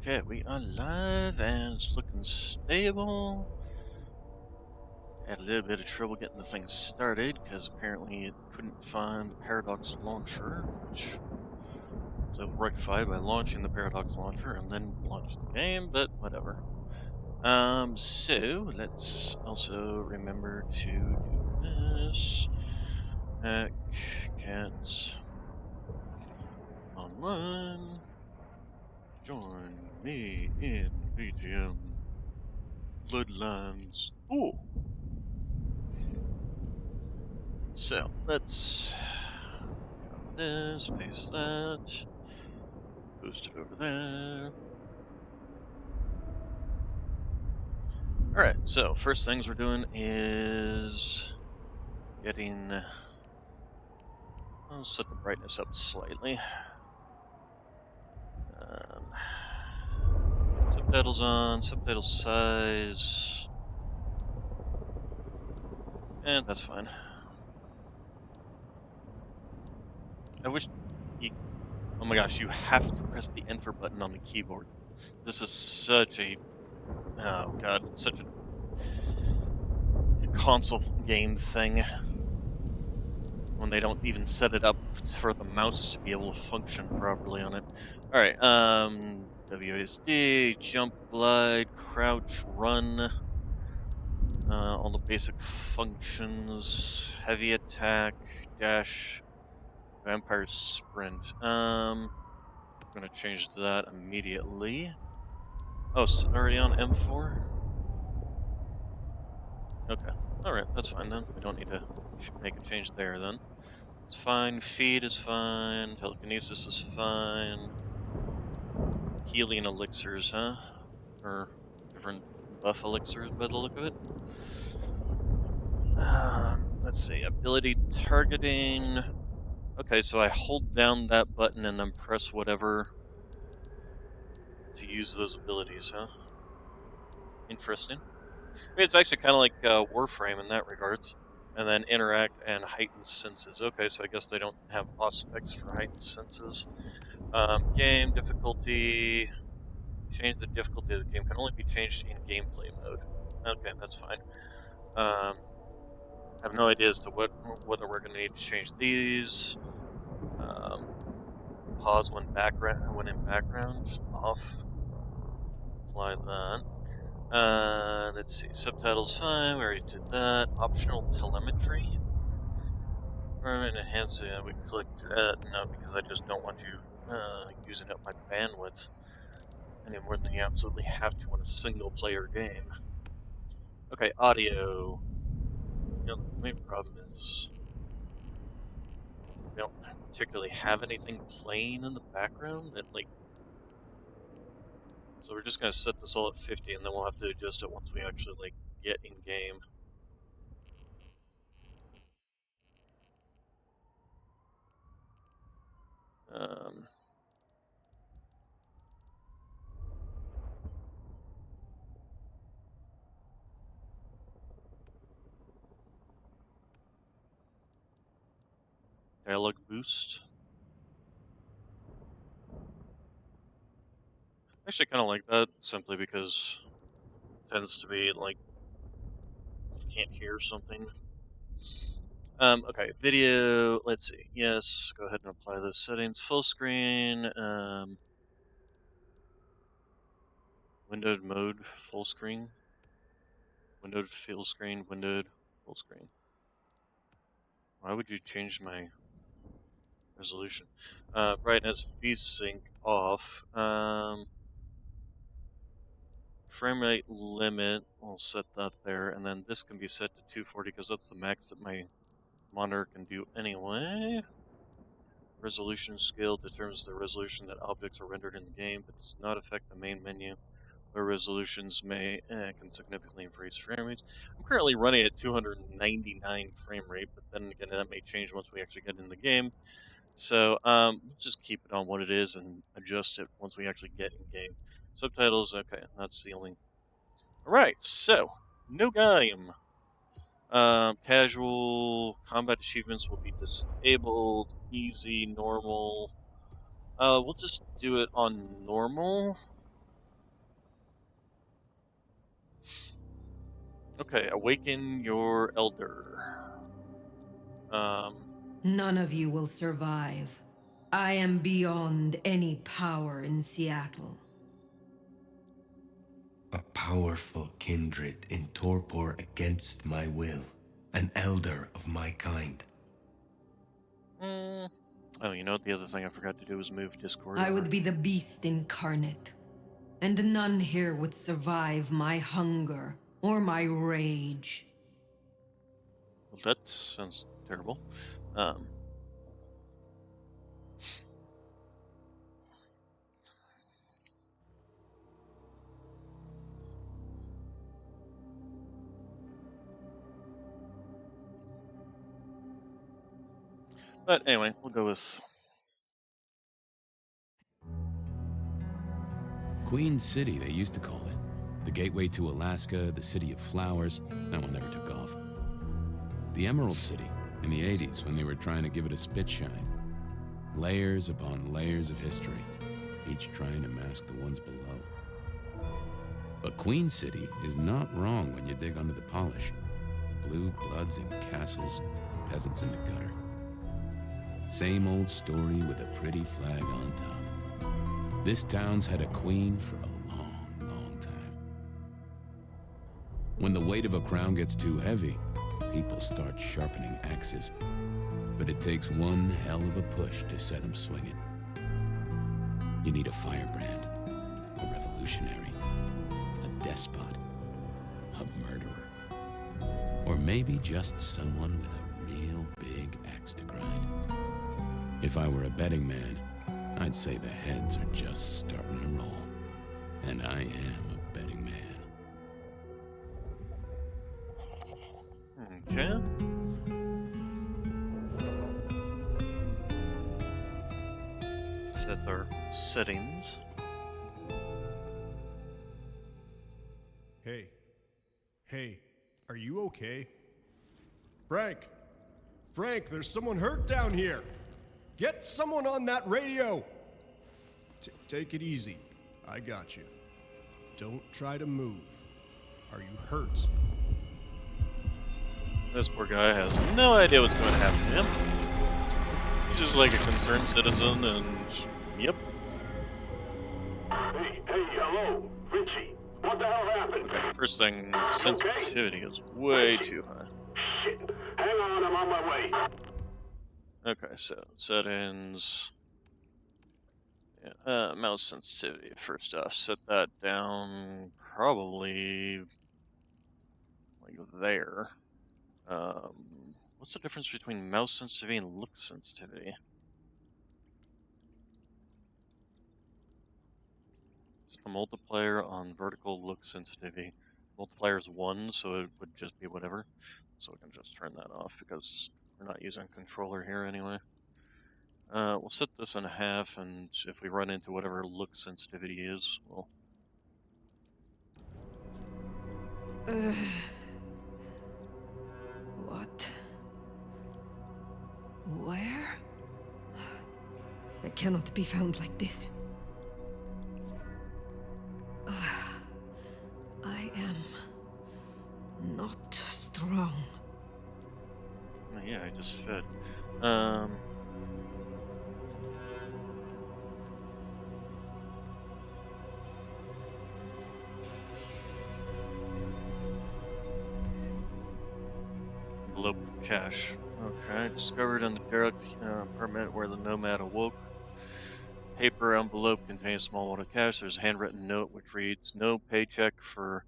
Okay, we are live and it's looking stable. Had a little bit of trouble getting the thing started because apparently it couldn't find the Paradox launcher, which was rectified by launching the Paradox launcher and then launch the game, but whatever. So let's also remember to do this. Cats online. Join me in VTM. Bloodlines. Ooh. So let's got this, paste that, boost it over there. Alright, so first things we're doing is getting, I'll set the brightness up slightly. Subtitles on, subtitle size, and that's fine. I wish you, oh my gosh, you have to press the enter button on the keyboard. This is such a, oh god, such a console game thing when they don't even set it up for the mouse to be able to function properly on it. Alright, WASD, jump, glide, crouch, run, all the basic functions, heavy attack, dash, vampire sprint. I'm gonna change that immediately. Oh, it's already on M4? Okay, alright, that's fine then. We don't need to make a change there then. It's fine, feed is fine, telekinesis is fine. Healing elixirs, huh? Or different buff elixirs by the look of it. Let's see, ability targeting. Okay, so I hold down that button and then press whatever to use those abilities, huh? Interesting. I mean, it's actually kind of like Warframe in that regards. And then interact and heightened senses. Okay, so I guess they don't have specs for heightened senses. Game difficulty. Change the difficulty of the game can only be changed in gameplay mode. Okay, that's fine. I have no idea as to whether we're going to need to change these. Pause when in background off. Apply that. Let's see. Subtitles fine. We already did that. Optional telemetry. Permanent enhancing. We clicked no, because I just don't want you using up my bandwidth any more than you absolutely have to in a single-player game. Okay, audio. You know, the main problem is we don't particularly have anything playing in the background that, like, so we're just gonna set this all at 50 and then we'll have to adjust it once we actually, like, get in game. Dialogue boost. I actually kind of like that, simply because it tends to be, like, if you can't hear something. Okay, video, let's see. Yes, go ahead and apply those settings. Full screen, windowed mode, full screen. Windowed full screen, windowed full screen. Why would you change my resolution? Brightness, VSync off. Frame rate limit, I'll set that there, and then this can be set to 240 because that's the max that my monitor can do anyway. Resolution scale determines the resolution that objects are rendered in the game, but does not affect the main menu, where resolutions can significantly increase frame rates. I'm currently running at 299 frame rate, but then again, that may change once we actually get in the game. So we'll just keep it on what it is and adjust it once we actually get in game. Subtitles, okay, that's the only. All right, so no game. Casual combat achievements will be disabled. Easy, normal. We'll just do it on normal. Okay, awaken your elder. None of you will survive. I am beyond any power in Seattle. A powerful kindred in torpor against my will. An elder of my kind. Oh, you know what? The other thing I forgot to do was move Discord I over. would be the beast incarnate. And none here would survive my hunger or my rage. Well, that sounds terrible. But anyway, we'll go with Queen City, they used to call it. The gateway to Alaska, the city of flowers. That one never took off. The Emerald City, in the 80s, when they were trying to give it a spit shine. Layers upon layers of history, each trying to mask the ones below. But Queen City is not wrong when you dig under the polish. Blue bloods in castles, peasants in the gutter. Same old story with a pretty flag on top. This town's had a queen for a long, long time. When the weight of a crown gets too heavy, people start sharpening axes. But it takes one hell of a push to set them swinging. You need a firebrand, a revolutionary, a despot, a murderer, or maybe just someone with a real big axe to grind. If I were a betting man, I'd say the heads are just starting to roll. And I am a betting man. okay. Set our settings. Hey, are you okay? Frank, there's someone hurt down here. Get someone on that radio. Take it easy. I got you. Don't try to move. Are you hurt? This poor guy has no idea what's going to happen to him. He's just like a concerned citizen, and yep. Hey, hello, Richie. What the hell happened? First thing, sensitivity is way too high. Shit. Hang on, I'm on my way. Okay, so settings. Yeah, mouse sensitivity. First off, set that down probably like there. What's the difference between mouse sensitivity and look sensitivity? It's a multiplier on vertical look sensitivity. Multiplier is 1, so it would just be whatever. So we can just turn that off because we're not using a controller here anyway. We'll set this in half, and if we run into whatever look sensitivity is, we'll... What? Where? I cannot be found like this. I am not strong. Yeah, I just fed. Envelope cache. Okay, discovered in the derelict apartment where the nomad awoke. Paper envelope contains a small wad of cash. There's a handwritten note which reads, "No paycheck for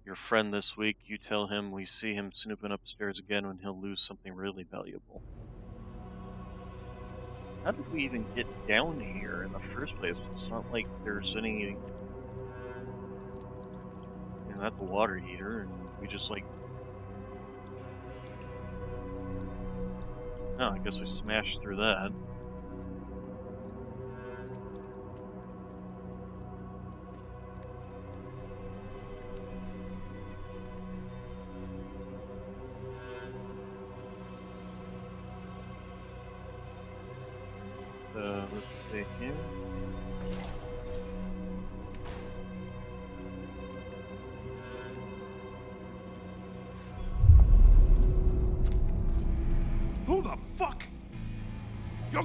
your friend this week. You tell him we see him snooping upstairs again when he'll lose something really valuable." How did we even get down here in the first place? It's not like there's any... You know, that's a water heater, and we just like... Oh, I guess we smashed through that. So, let's see here.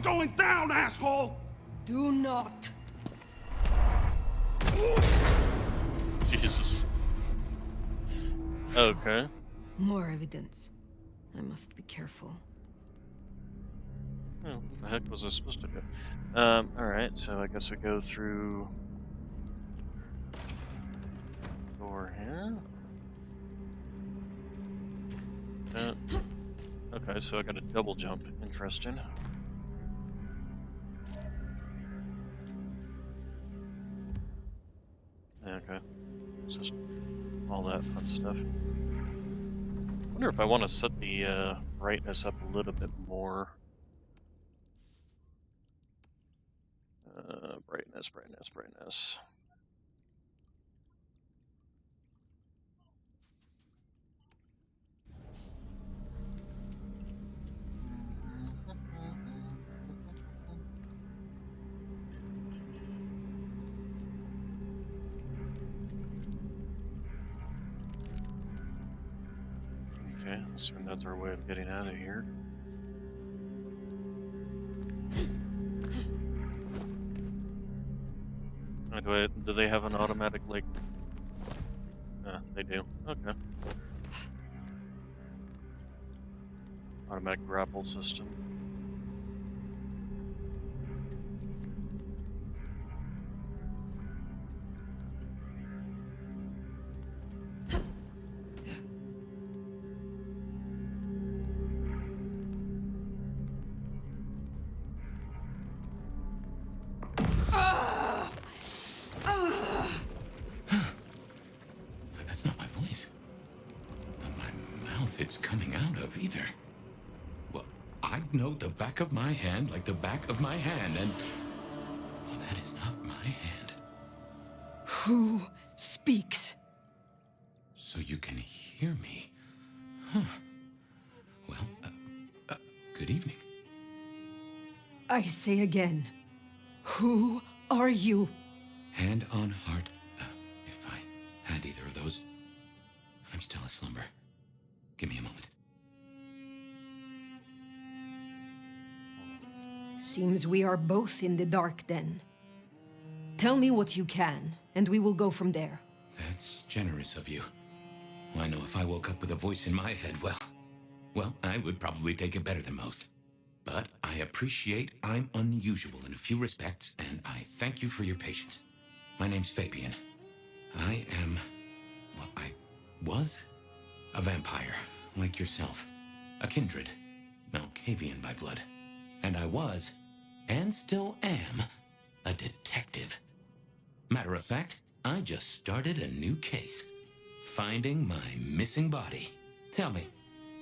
going down, asshole! Do not. Jesus. Okay. More evidence. I must be careful. Oh, what the heck was I supposed to do? Alright, so I guess we go through door here. Okay, so I got a double jump. Interesting. Okay. It's just all that fun stuff. I wonder if I want to set the brightness up a little bit more. Brightness. Okay, assume that's our way of getting out of here. Do they have an automatic, like... they do. Okay. Automatic grapple system. That's not my voice. Not my mouth it's coming out of either. Well, I know the back of my hand like the back of my hand, and... well, that is not my hand. Who speaks? So you can hear me. Huh. Well, good evening. I say again. Who are you? Hand on heart. If I had either of those, I'm still aslumber. Give me a moment. Seems we are both in the dark then. Tell me what you can, and we will go from there. That's generous of you. Well, I know if I woke up with a voice in my head, well, I would probably take it better than most. But I appreciate I'm unusual in a few respects, and I thank you for your patience. My name's Fabian. I am... well, I was a vampire, like yourself. A kindred. Malkavian by blood. And I was, and still am, a detective. Matter of fact, I just started a new case. Finding my missing body. Tell me,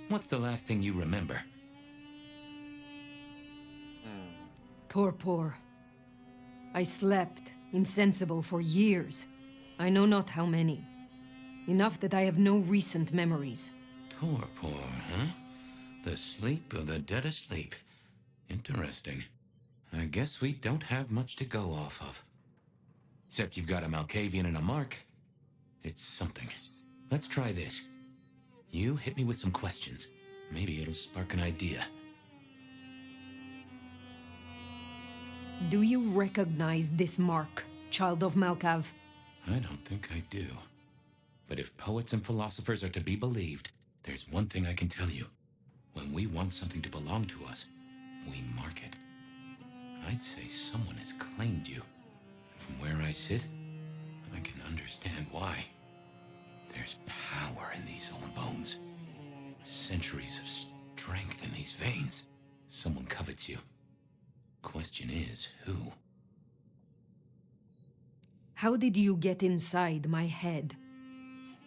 what's the last thing you remember? Torpor. I slept, insensible for years. I know not how many. Enough that I have no recent memories. Torpor, huh? The sleep of the dead asleep. Interesting. I guess we don't have much to go off of. Except you've got a Malkavian and a mark. It's something. Let's try this. You hit me with some questions. Maybe it'll spark an idea. Do you recognize this mark, child of Malkav? I don't think I do. But if poets and philosophers are to be believed, there's one thing I can tell you. When we want something to belong to us, we mark it. I'd say someone has claimed you. From where I sit, I can understand why. There's power in these old bones. Centuries of strength in these veins. Someone covets you. Question is, who? How did you get inside my head?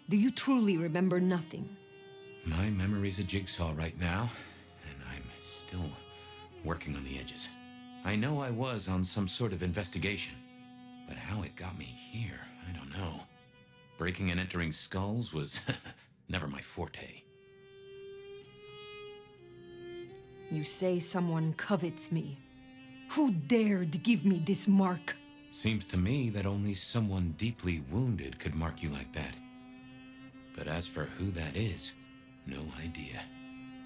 Do you truly remember nothing? My memory's a jigsaw right now, and I'm still working on the edges. I know I was on some sort of investigation, but how it got me here, I don't know. Breaking and entering skulls was never my forte. You say someone covets me. Who dared give me this mark? Seems to me that only someone deeply wounded could mark you like that. But as for who that is, no idea.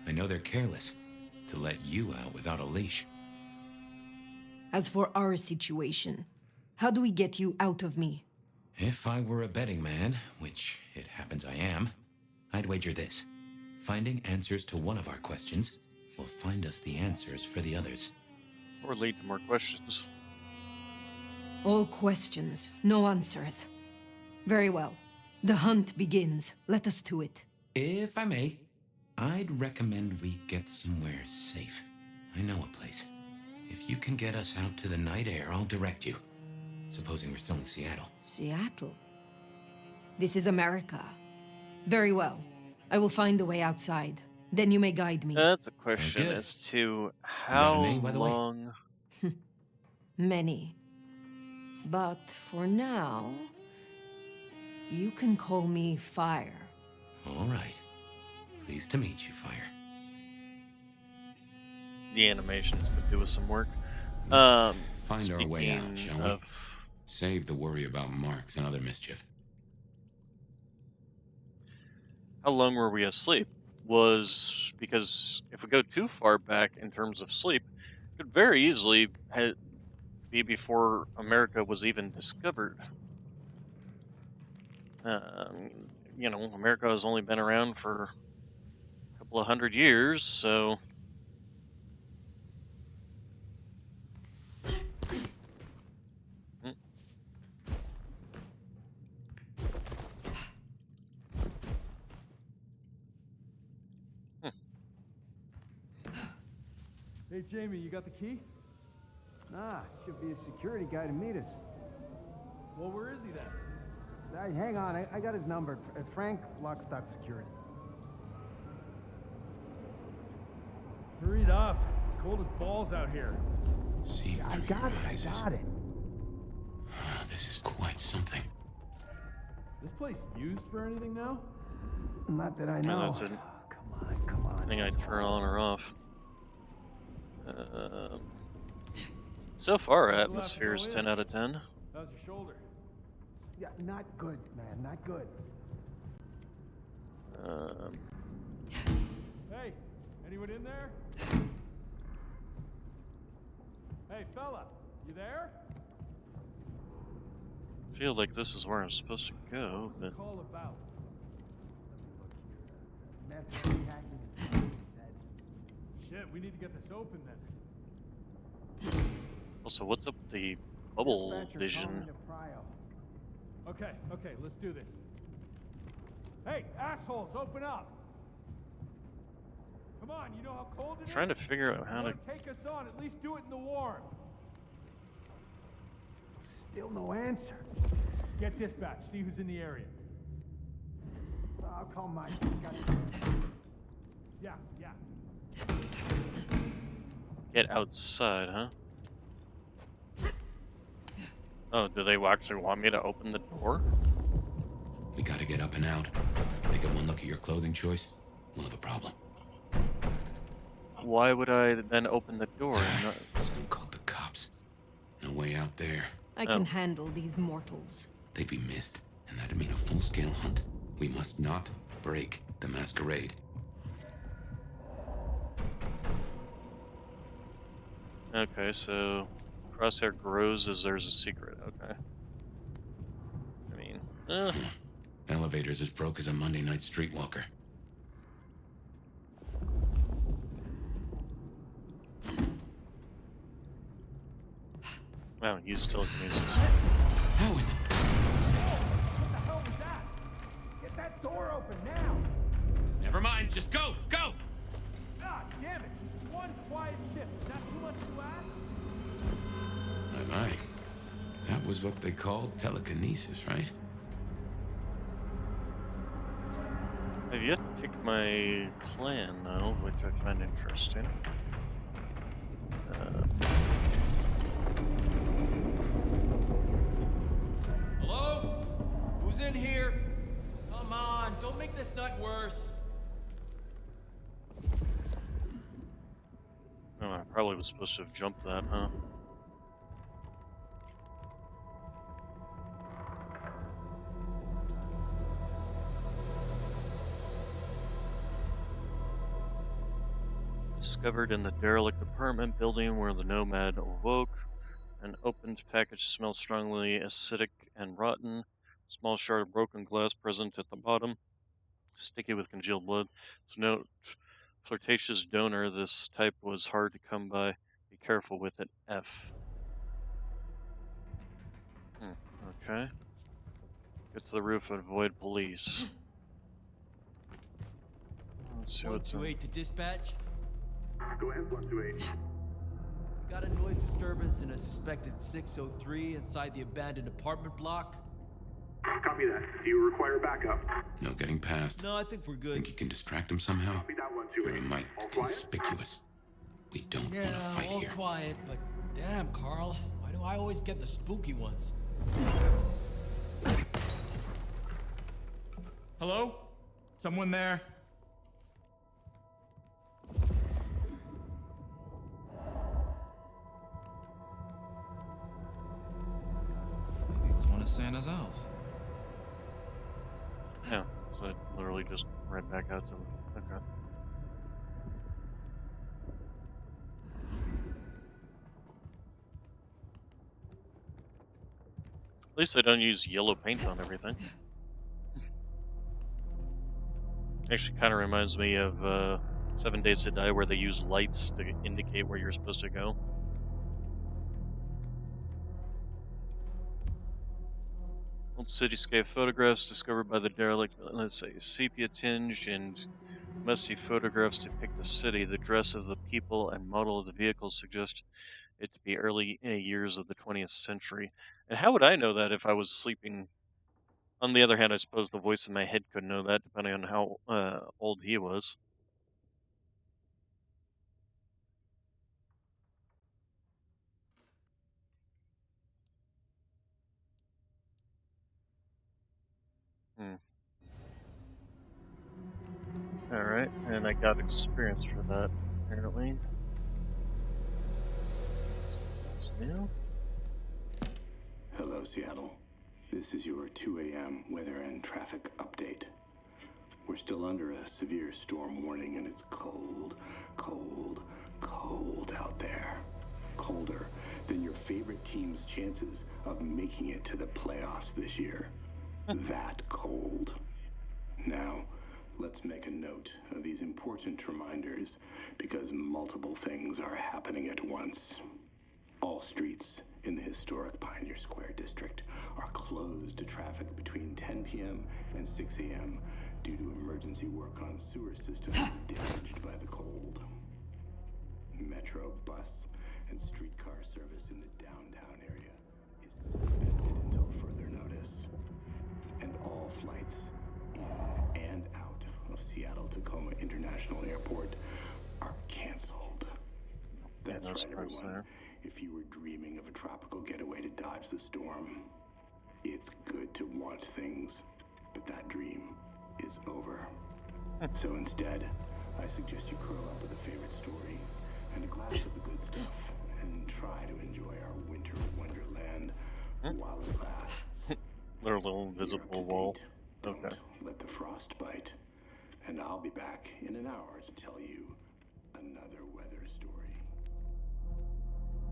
I know they're careless to let you out without a leash. As for our situation, how do we get you out of me? If I were a betting man, which it happens I am, I'd wager this. Finding answers to one of our questions will find us the answers for the others. Or lead to more questions. All questions, no answers. Very well. The hunt begins. Let us to it. If I may, I'd recommend we get somewhere safe. I know a place. If you can get us out to the night air, I'll direct you. Supposing we're still in Seattle. Seattle? This is America. Very well. I will find the way outside. Then you may guide me. That's a question good. as to got how a name, by the way? long. Many. But for now, you can call me Fire. All right. Pleased to meet you, Fire. The animations could do with some work. Let's find our way out, Speaking shall we? of, Save the worry about marks and other mischief. how long were we asleep? Was because if we go too far back in terms of sleep, it could very easily be before America was even discovered. You know, America has only been around for a couple of 100 years, so. Hey, Jamie, you got the key? Nah, should be a security guy to meet us. Well, where is he then? Hang on, I got his number. Frank, Lockstock Security. Hurry it up. It's cold as balls out here. See I through got your it, I eyes. got it. Ah, this is quite something. This place used for anything now? Not that I Yeah, know. that's it. Come on. I think I'd turn on or off. So far, We'll have to atmosphere is go 10 in. out of 10. How's your shoulder? Yeah, not good, man, not good. Hey, anyone in there? Hey, fella, you there? Feel like this is where I'm supposed to go, but Call about. Let me look here. Meth hacking is said. Shit, we need to get this open then. also, what's up with the bubble Dispatcher, vision? call me to Prio. Okay, let's do this. Hey, assholes, open up! Come on, you know how cold it is? Trying to figure out how to. Take us on, at least do it in the warm. Still no answer. Get dispatch, see who's in the area. I'll call Mike. Yeah. Get outside, huh? Oh, do they actually want me to open the door? We gotta get up and out. They get one look at your clothing choice, we'll have a problem. Why would I then open the door? And not... Someone called the cops. No way out there. I can handle these mortals. They'd be missed, and that'd mean a full-scale hunt. We must not break the masquerade. Okay, so crosshair grows as there's a secret. Okay. I mean, Elevator's as broke as a Monday night streetwalker. wow, use telekinesis. How in the... What the hell was that? Get that door open now! Never mind, just go! Go! God damn it! Just one quiet shift. Is that too much to ask? My. That was what they called telekinesis, right? I've yet to pick my clan, though, which I find interesting. Hello? Who's in here? Come on, don't make this night worse. Oh, I probably was supposed to have jumped that, huh? Discovered in the derelict apartment building where the Nomad awoke. An opened package smells strongly acidic and rotten. Small shard of broken glass present at the bottom. Sticky with congealed blood. So note, flirtatious donor. This type was hard to come by. Be careful with it. F. Okay. Get to the roof and avoid police. Let's see what's in. 128 to dispatch. Go ahead, 128. We got a noise disturbance in a suspected 603 inside the abandoned apartment block. Copy that. Do you require backup? No getting past. No, I think we're good. Think you can distract him somehow? Copy that, You're 128. a mite All quiet? conspicuous. We don't want to Yeah, fight all here. quiet, but damn, Carl, why do I always get the spooky ones? Hello? Someone there? Maybe it's one of Santa's elves. Yeah, so it literally just right back out to them. Okay. At least they don't use yellow paint on everything. Actually, kind of reminds me of 7 Days to Die, where they use lights to indicate where you're supposed to go. Old cityscape photographs discovered by the derelict. Let's say sepia-tinged and messy photographs depict the city. The dress of the people and model of the vehicles suggest it to be early years of the 20th century. And how would I know that if I was sleeping? On the other hand, I suppose the voice in my head could know that, depending on how old he was. Alright, and I got experience for that, apparently. Yeah. Hello, Seattle. This is your 2 a.m. weather and traffic update. We're still under a severe storm warning, and it's cold, cold, cold out there. Colder than your favorite team's chances of making it to the playoffs this year. That cold. Now, let's make a note of these important reminders, because multiple things are happening at once. All streets in the historic Pioneer Square district are closed to traffic between 10 p.m. and 6 a.m. due to emergency work on sewer systems damaged by the cold. Metro, bus, and streetcar service in the downtown area is suspended until further notice. And all flights in and out of Seattle-Tacoma International Airport are canceled. That's right, everyone. If you were dreaming of a tropical getaway to dodge the storm, it's good to want things, but that dream is over. So instead, I suggest you curl up with a favorite story and a glass of the good stuff and try to enjoy our winter wonderland while it lasts. Little invisible wall. Don't let the frost bite. And I'll be back in an hour to tell you another weather story.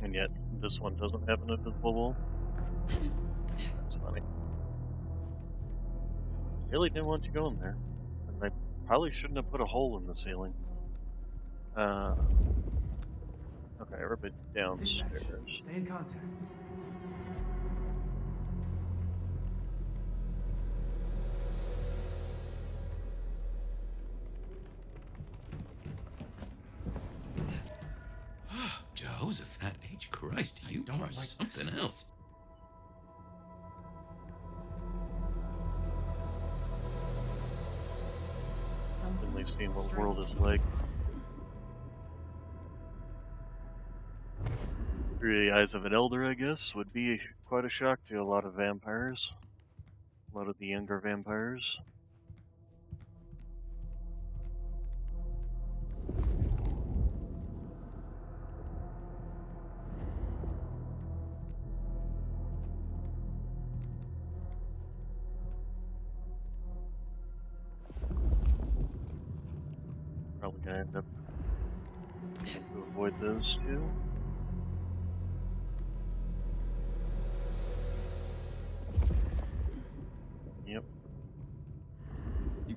And yet, this one doesn't have an invisible wall. That's funny. Really didn't want you going there. And they probably shouldn't have put a hole in the ceiling. Okay, everybody downstairs. Stay in contact. Jehoshaphat H. Christ, you don't are like something this. else. At least seeing what the world is like. Through the eyes of an elder, I guess, would be quite a shock to a lot of vampires. A lot of the younger vampires. Probably gonna end up trying to avoid those two.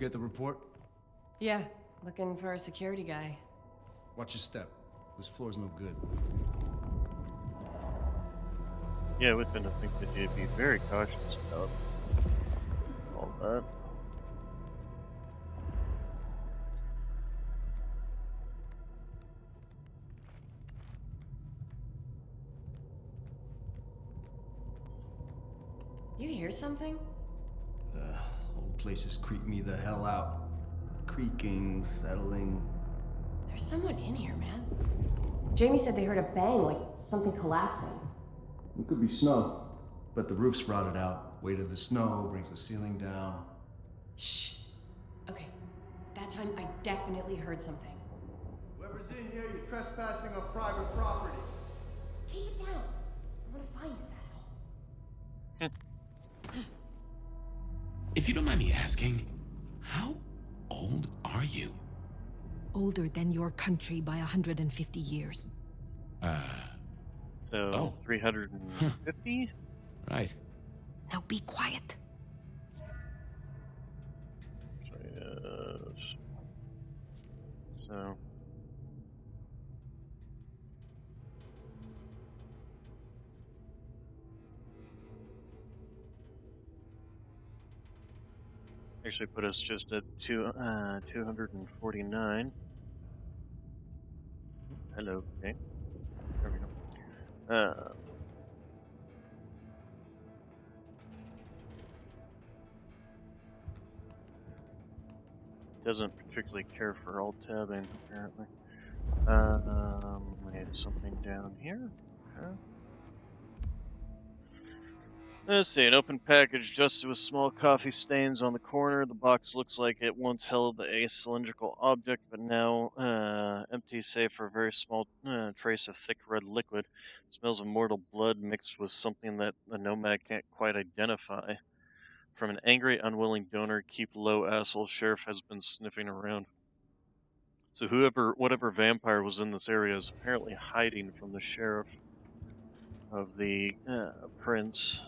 get the report? Yeah, looking for a security guy. Watch your step. This floor's no good. Yeah, I would tend to think that you'd be very cautious about all that. You hear something? The old places creep me the hell out. Creaking, settling. There's someone in here, man. Jamie said they heard a bang, like something collapsing. It could be snow, but the roof's rotted out. Weight of the snow brings the ceiling down. Shh. Okay, that time I definitely heard something. Whoever's in here, you're trespassing on private property. Keep it down. I want to find this asshole. If you don't mind me asking, how old are you? Older than your country by 150 years. So, 350? Right. Now be quiet. So, yes. So... Actually put us just at 249. Hello, okay. There we go. Doesn't particularly care for alt tabbing, apparently. We have something down here. Okay. Let's see, an open package just with small coffee stains on the corner. The box looks like it once held a cylindrical object, but now empty save for a very small trace of thick red liquid. It smells of mortal blood mixed with something that the nomad can't quite identify. From an angry, unwilling donor, keep low asshole sheriff has been sniffing around. So whatever vampire was in this area is apparently hiding from the sheriff of the Prince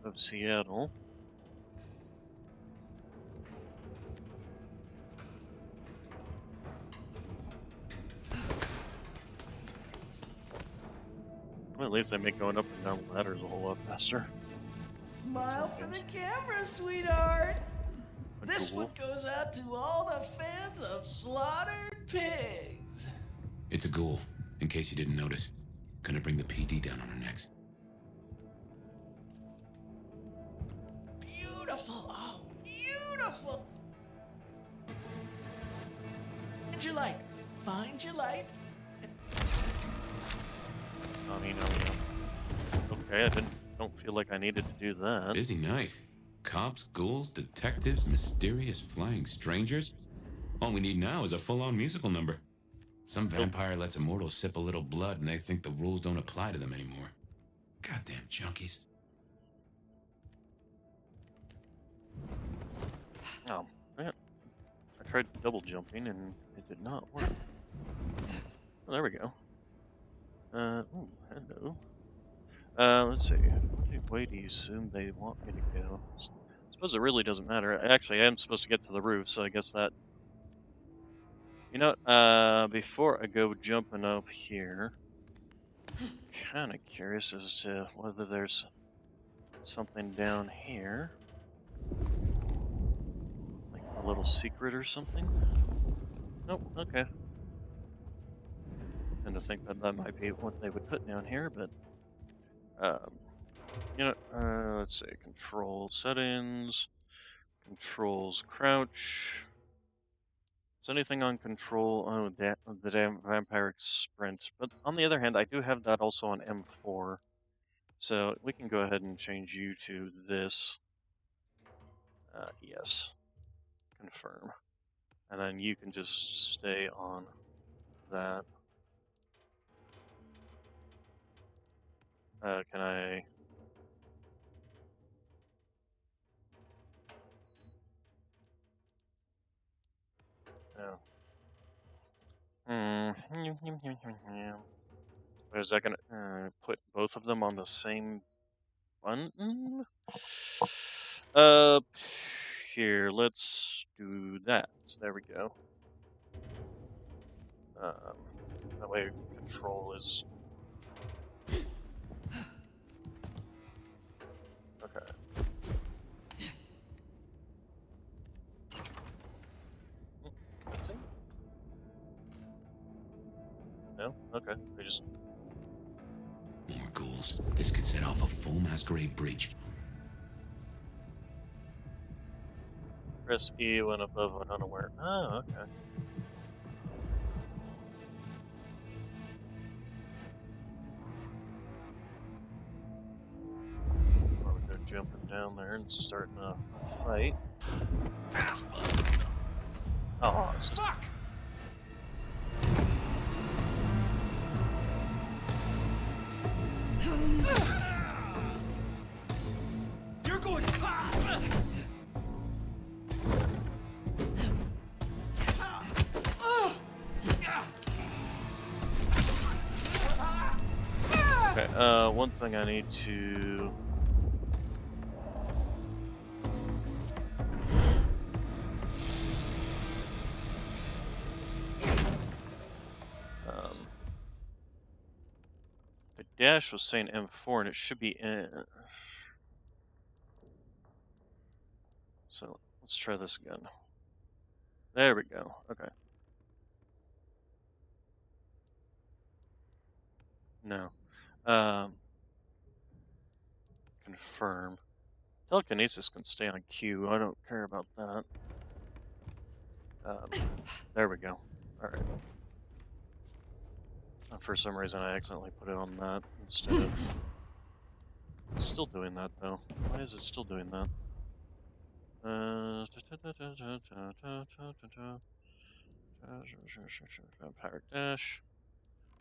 of Seattle. Well, at least I make going up and down ladders a whole lot faster. Smile for the camera, sweetheart. This Cool. one goes out to all the fans of slaughtered pigs. It's a ghoul, in case you didn't notice. Gonna bring the PD down on our necks. Beautiful, oh, beautiful. Find your light. Find your light. Okay, I don't feel like I needed to do that. Busy night. Cops, ghouls, detectives, mysterious flying strangers. All we need now is a full-on musical number. Some vampire lets a mortal sip a little blood and they think the rules don't apply to them anymore. Goddamn junkies. Oh, man. I tried double jumping and it did not work. Oh, there we go. Ooh, hello. Let's see. What way do you assume they want me to go? I suppose it really doesn't matter. Actually, I am supposed to get to the roof, so I guess that... You know what, before I go jumping up here, kind of curious as to whether there's something down here. Like a little secret or something? Nope, okay. I tend to think that that might be what they would put down here, but... you know, let's see, control settings, controls crouch. Is anything on control? Oh, the damn vampire sprint. But on the other hand, I do have that also on M4. So we can go ahead and change you to this. Yes. Confirm. And then you can just stay on that. Can I... Oh. Is that gonna put both of them on the same button? here. Let's do that. There we go. That way control is... Okay. Let's see. No? Okay. They just... More ghouls. This could set off a full masquerade breach. Press E when above and unaware. Oh, okay. Or we go jumping down there and starting a fight. Oh, it's just... Fuck! You're going. Okay, one thing I need to... the dash was saying M4 and it should be in... So, let's try this again. There we go, okay. No. Confirm. Telekinesis can stay on Q. I don't care about that. There we go. Alright. For some reason I accidentally put it on that instead of... It's still doing that though. Why is it still doing that? Power dash.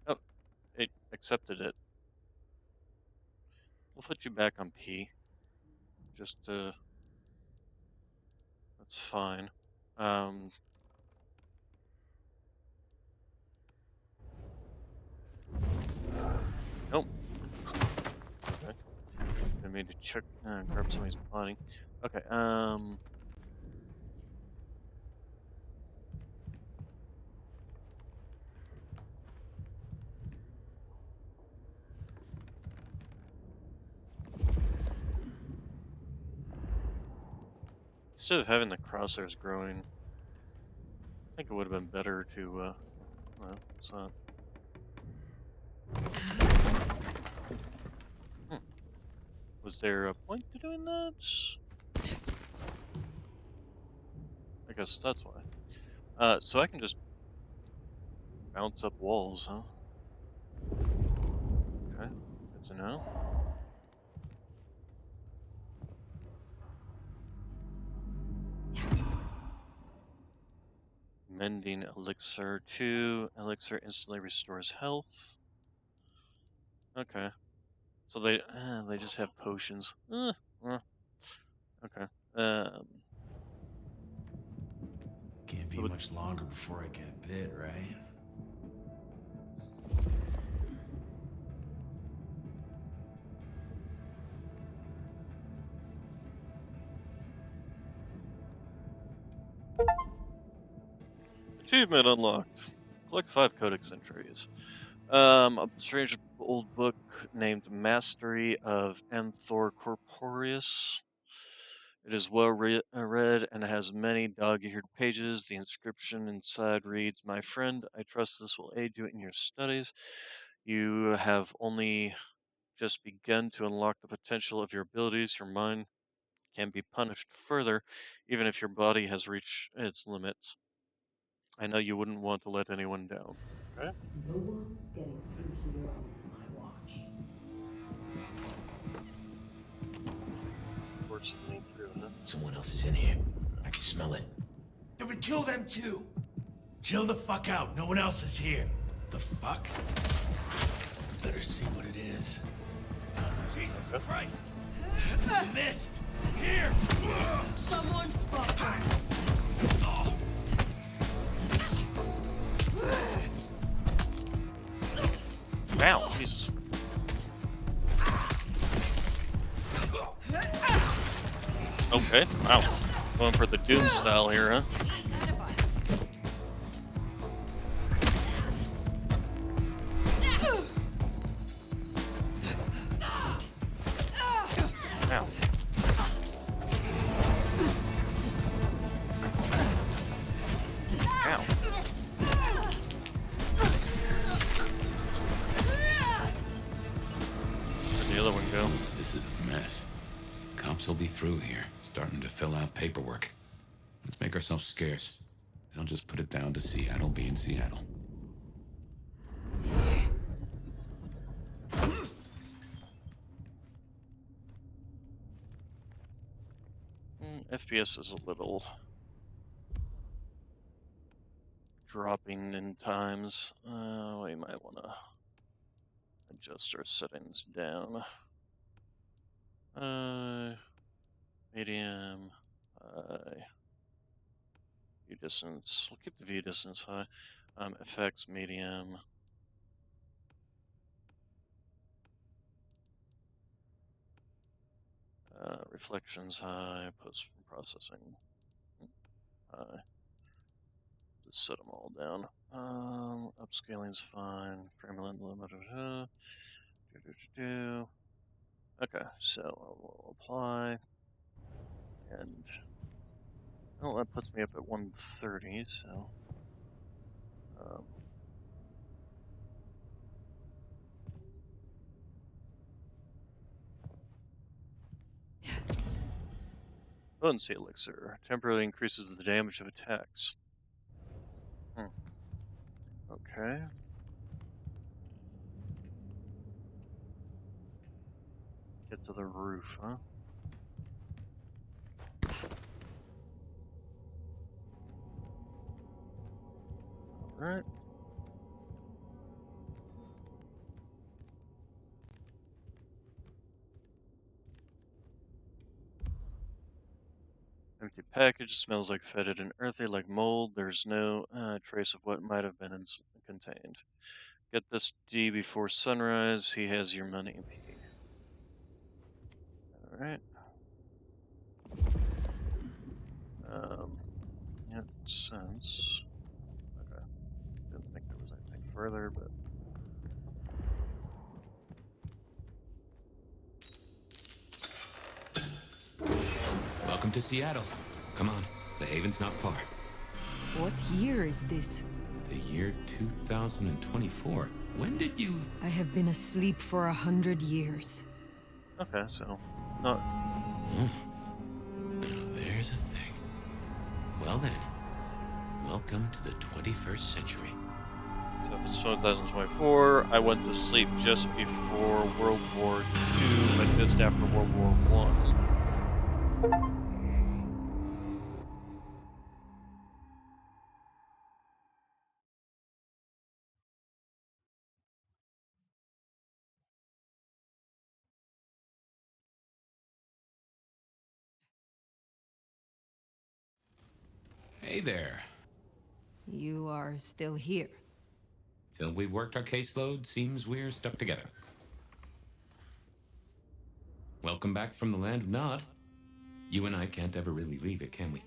Oh, it accepted it. We'll put you back on P. Just that's fine. Nope. Okay. I need to check grab somebody's body. Okay, instead of having the crosshairs growing, I think it would have been better to, well, it's not. Was there a point to doing that? I guess that's why. So I can just bounce up walls, huh? Okay, good to know. Mending elixir 2. Elixir instantly restores health. Okay. So they just have potions. Okay. Can't be much longer before I get bit, right? Achievement unlocked. Collect 5 codex entries. A strange old book named Mastery of Anthor Corporeus. It is well read and has many dog-eared pages. The inscription inside reads, "My friend, I trust this will aid you in your studies. You have only just begun to unlock the potential of your abilities. Your mind can be punished further, even if your body has reached its limits. I know you wouldn't want to let anyone down." Okay? No one's getting through here on my watch. Forcing me through, huh? Someone else is in here. I can smell it. Then we kill them too. Chill the fuck out. No one else is here. The fuck? Better see what it is. Jesus Christ! You missed! Here! Someone fuck. Ow, Jesus. Okay, wow. Going for the Doom style here, huh? Ow. Ow. Where'd the other one go? This is a mess. Cops will be through here, starting to fill out paperwork. Let's make ourselves scarce. They'll just put it down to Seattle being Seattle. FPS is a little dropping in times. We might want to adjust our settings down. Medium, view distance. We'll keep the view distance high. Effects, medium. Reflections high. Post processing high. Just set them all down. Upscaling's fine. Frame rate limit. Okay, so we'll apply, and well, that puts me up at 130. So, potency elixir temporarily increases the damage of attacks. Okay. Get to the roof, huh? Alright. Empty package, smells like fetid and earthy, like mold. There's no trace of what might have been contained. Get this D before sunrise. He has your money. Alright. Yeah, sense. Okay. Didn't think there was anything further, but. Welcome to Seattle. Come on, the haven's not far. What year is this? The year 2024. When did you... I have been asleep for 100 years. Okay, so not. Oh. Now there's a thing. Well then, welcome to the 21st century. So if it's 2024, I went to sleep just before World War II, but just after World War I. Hey there. You are still here. Till we've worked our caseload, seems we're stuck together. Welcome back from the land of Nod. You and I can't ever really leave it, can we?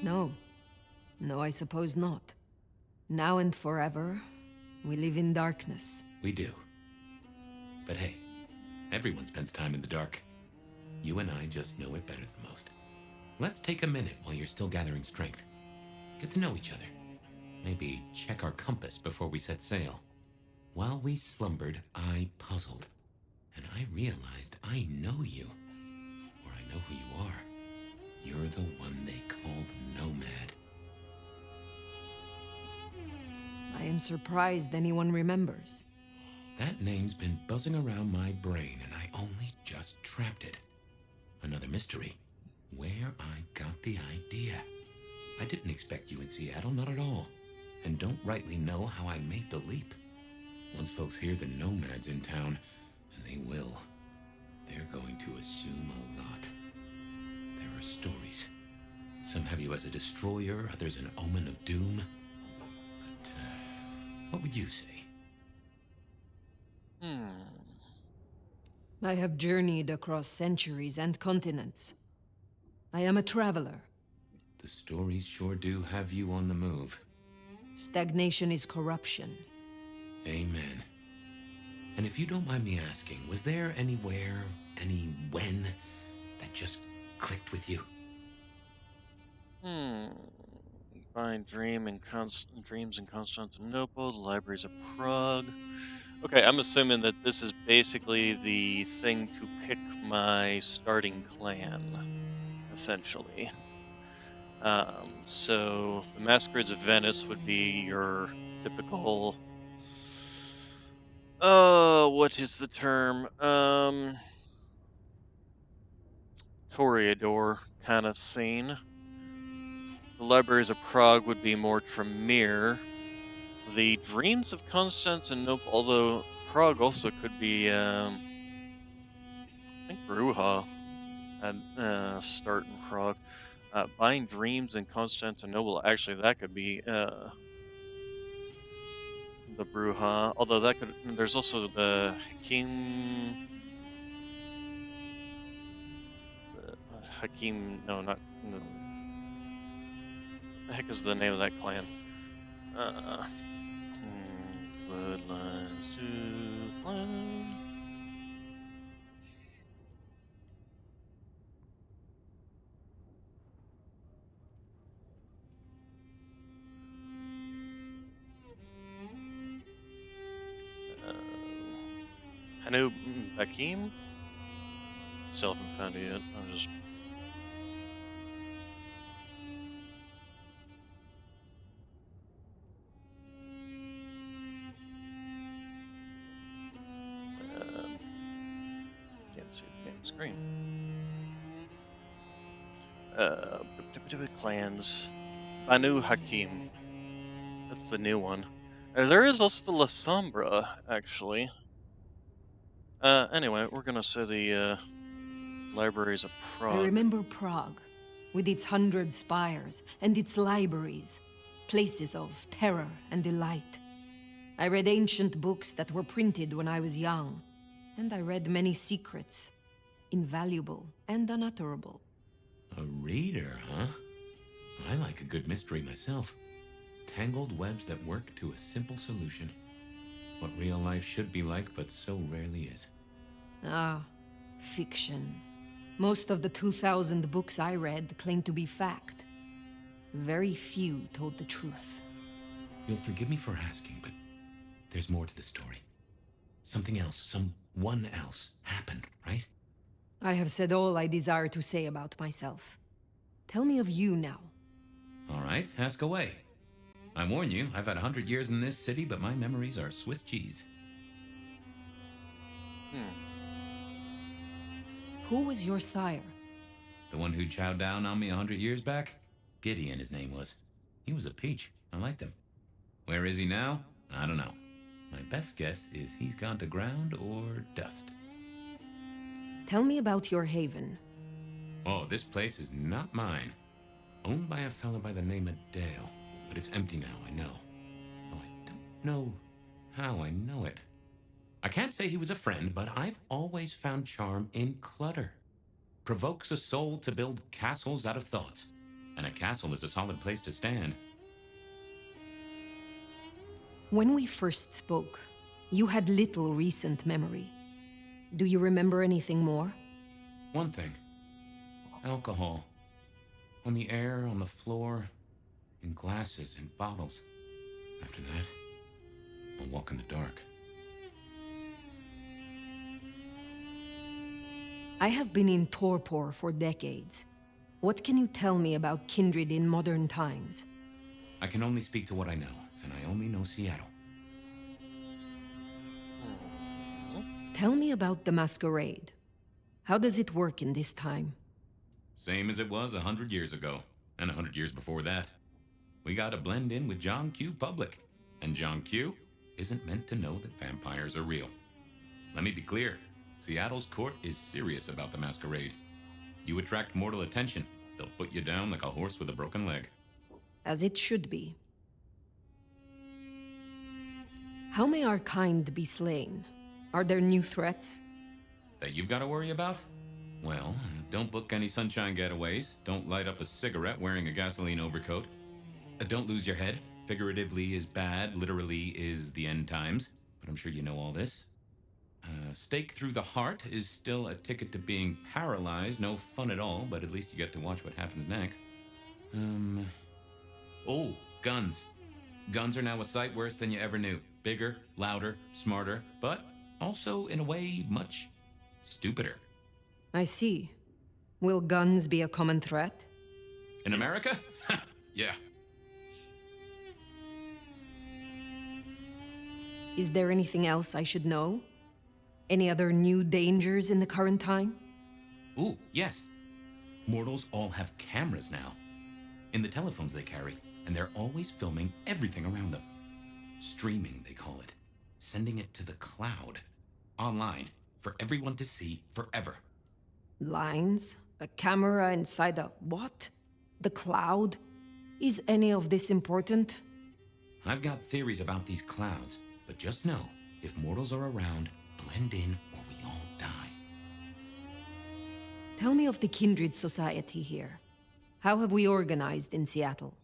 No. No, I suppose not. Now and forever, we live in darkness. We do. But hey, everyone spends time in the dark. You and I just know it better than most. Let's take a minute while you're still gathering strength. Get to know each other. Maybe check our compass before we set sail. While we slumbered, I puzzled. And I realized I know you. Or I know who you are. You're the one they call the Nomad. I am surprised anyone remembers. That name's been buzzing around my brain, and I only just trapped it. Another mystery. Where I got the idea. I didn't expect you in Seattle, not at all. And don't rightly know how I made the leap. Once folks hear the Nomad's in town, and they will, they're going to assume a lot. There are stories. Some have you as a destroyer, others an omen of doom. But What would you say? I have journeyed across centuries and continents. I am a traveler. The stories sure do have you on the move. Stagnation is corruption. Amen. And if you don't mind me asking, was there anywhere, any when, that just clicked with you? Find dreams in Constantinople, the libraries of Prague. Okay, I'm assuming that this is basically the thing to pick my starting clan, essentially. So the Masquerades of Venice would be your typical, what is the term? Toreador kind of scene. The Libraries of Prague would be more Tremere. The Dreams of Constantinople, although Prague also could be, I think Bruja had start in Prague. Buying Dreams in Constantinople, actually, that could be the Bruja. Although that could, there's also the Hakim. No, not no. What the heck is the name of that clan? Bloodlines to clan. Hanu Bakim? Still haven't found it yet. I'm just. Can't see the game screen. Clans. Banu Hakim. That's the new one. There is also La Sombra, actually. Anyway, we're gonna say the libraries of Prague. I remember Prague, with its 100 spires and its libraries, places of terror and delight. I read ancient books that were printed when I was young, and I read many secrets, invaluable and unutterable. A reader, huh? I like a good mystery myself. Tangled webs that work to a simple solution. What real life should be like, but so rarely is. Ah, fiction. Most of the 2,000 books I read claim to be fact. Very few told the truth. You'll forgive me for asking, but there's more to the story. Something else, someone else happened, right? I have said all I desire to say about myself. Tell me of you now. All right, ask away. I warn you, I've had 100 years in this city, but my memories are Swiss cheese. Who was your sire? The one who chowed down on me 100 years back? Gideon, his name was. He was a peach. I liked him. Where is he now? I don't know. My best guess is he's gone to ground or dust. Tell me about your haven. Oh, this place is not mine. Owned by a fella by the name of Dale. But it's empty now, I know. Oh, I don't know how I know it. I can't say he was a friend, but I've always found charm in clutter. Provokes a soul to build castles out of thoughts. And a castle is a solid place to stand. When we first spoke, you had little recent memory. Do you remember anything more? One thing. Alcohol. On the air, on the floor, in glasses, in bottles. After that, I'll walk in the dark. I have been in torpor for decades. What can you tell me about kindred in modern times? I can only speak to what I know, and I only know Seattle. Tell me about the masquerade. How does it work in this time? Same as it was 100 years ago, and 100 years before that. We gotta blend in with John Q. Public, and John Q. isn't meant to know that vampires are real. Let me be clear, Seattle's court is serious about the masquerade. You attract mortal attention, they'll put you down like a horse with a broken leg. As it should be. How may our kind be slain? Are there new threats? That you've got to worry about? Well, don't book any sunshine getaways. Don't light up a cigarette wearing a gasoline overcoat. Don't lose your head. Figuratively is bad, literally is the end times. But I'm sure you know all this. Stake through the heart is still a ticket to being paralyzed. No fun at all, but at least you get to watch what happens next. Oh, guns. Guns are now a sight worse than you ever knew. Bigger, louder, smarter, but also, in a way, much stupider. I see. Will guns be a common threat? In America? Yeah. Is there anything else I should know? Any other new dangers in the current time? Ooh, yes. Mortals all have cameras now. In the telephones they carry, and they're always filming everything around them. Streaming, they call it. Sending it to the cloud. Online. For everyone to see forever. Lines? A camera inside a what? The cloud? Is any of this important? I've got theories about these clouds, but just know, if mortals are around, blend in or we all die. Tell me of the Kindred Society here. How have we organized in Seattle?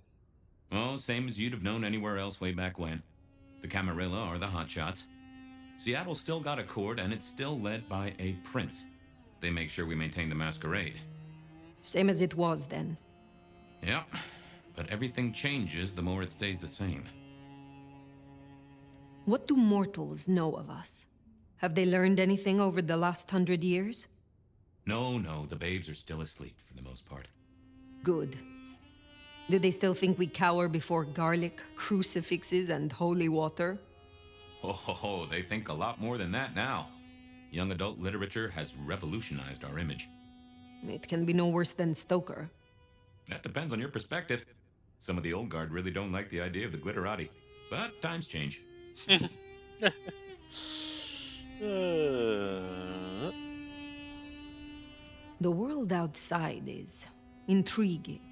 Oh, same as you'd have known anywhere else way back when. The Camarilla are the hotshots. Seattle's still got a court, and it's still led by a prince. They make sure we maintain the masquerade. Same as it was then. Yeah, but everything changes the more it stays the same. What do mortals know of us? Have they learned anything over the last 100 years? No, the babes are still asleep for the most part. Good. Do they still think we cower before garlic, crucifixes, and holy water? Oh, they think a lot more than that now. Young adult literature has revolutionized our image. It can be no worse than Stoker. That depends on your perspective. Some of the old guard really don't like the idea of the glitterati. But times change. The world outside is intriguing.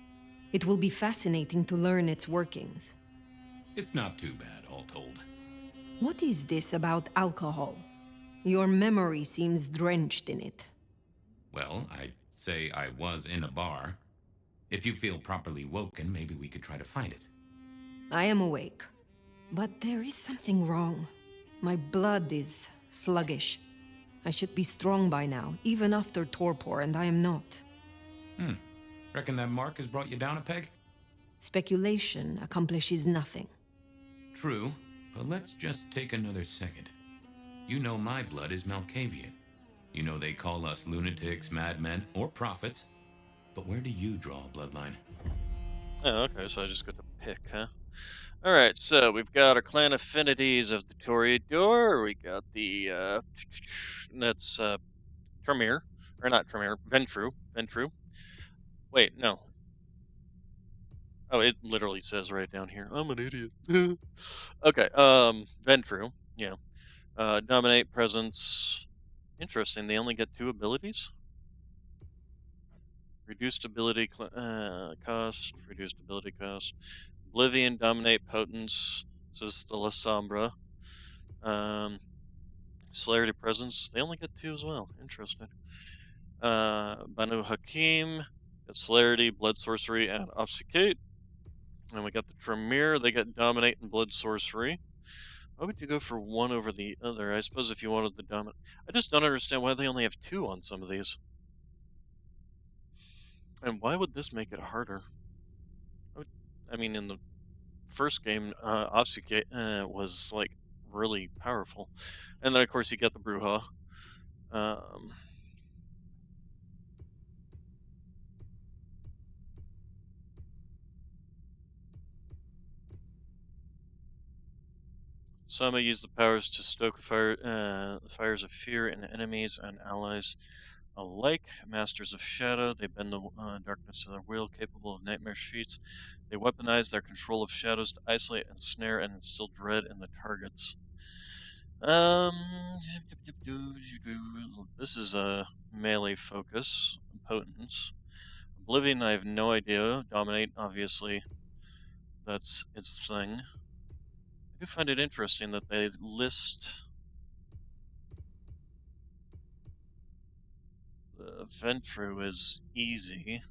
It will be fascinating to learn its workings. It's not too bad, all told. What is this about alcohol? Your memory seems drenched in it. Well, I'd say I was in a bar. If you feel properly woken, maybe we could try to find it. I am awake. But there is something wrong. My blood is sluggish. I should be strong by now, even after torpor, and I am not. Reckon that mark has brought you down a peg? Speculation accomplishes nothing. True, but let's just take another second. You know my blood is Malkavian. You know they call us lunatics, madmen, or prophets. But where do you draw a bloodline? Oh, okay, so I just got to pick, huh? Alright, so we've got our clan affinities of the Toreador. We got the, that's, Tremere. Or not Tremere, Ventru. Wait, no. Oh, it literally says right down here. I'm an idiot. Okay, Ventru, yeah. Dominate, Presence. Interesting, they only get 2 abilities? Reduced ability cost, reduced ability cost. Oblivion, Dominate, Potence. This is the La Sombra. Celerity, Presence. They only get 2 as well. Interesting. Banu Hakim. Got Celerity, Blood Sorcery, and Obfuscate. And we got the Tremere. They got Dominate and Blood Sorcery. Why would you go for one over the other? I suppose if you wanted the Dominate. I just don't understand why they only have 2 on some of these. And why would this make it harder? I mean, in the first game, Obfuscate was, like, really powerful. And then, of course, you get the Bruja. Sama use the powers to stoke fires of fear in enemies and allies alike. Masters of Shadow, they bend the darkness to their will, capable of nightmare feats. They weaponize their control of shadows to isolate and snare and instill dread in the targets. This is a melee focus. Potence. Oblivion, I have no idea. Dominate, obviously, that's its thing. do find it interesting that they list the Ventru as easy,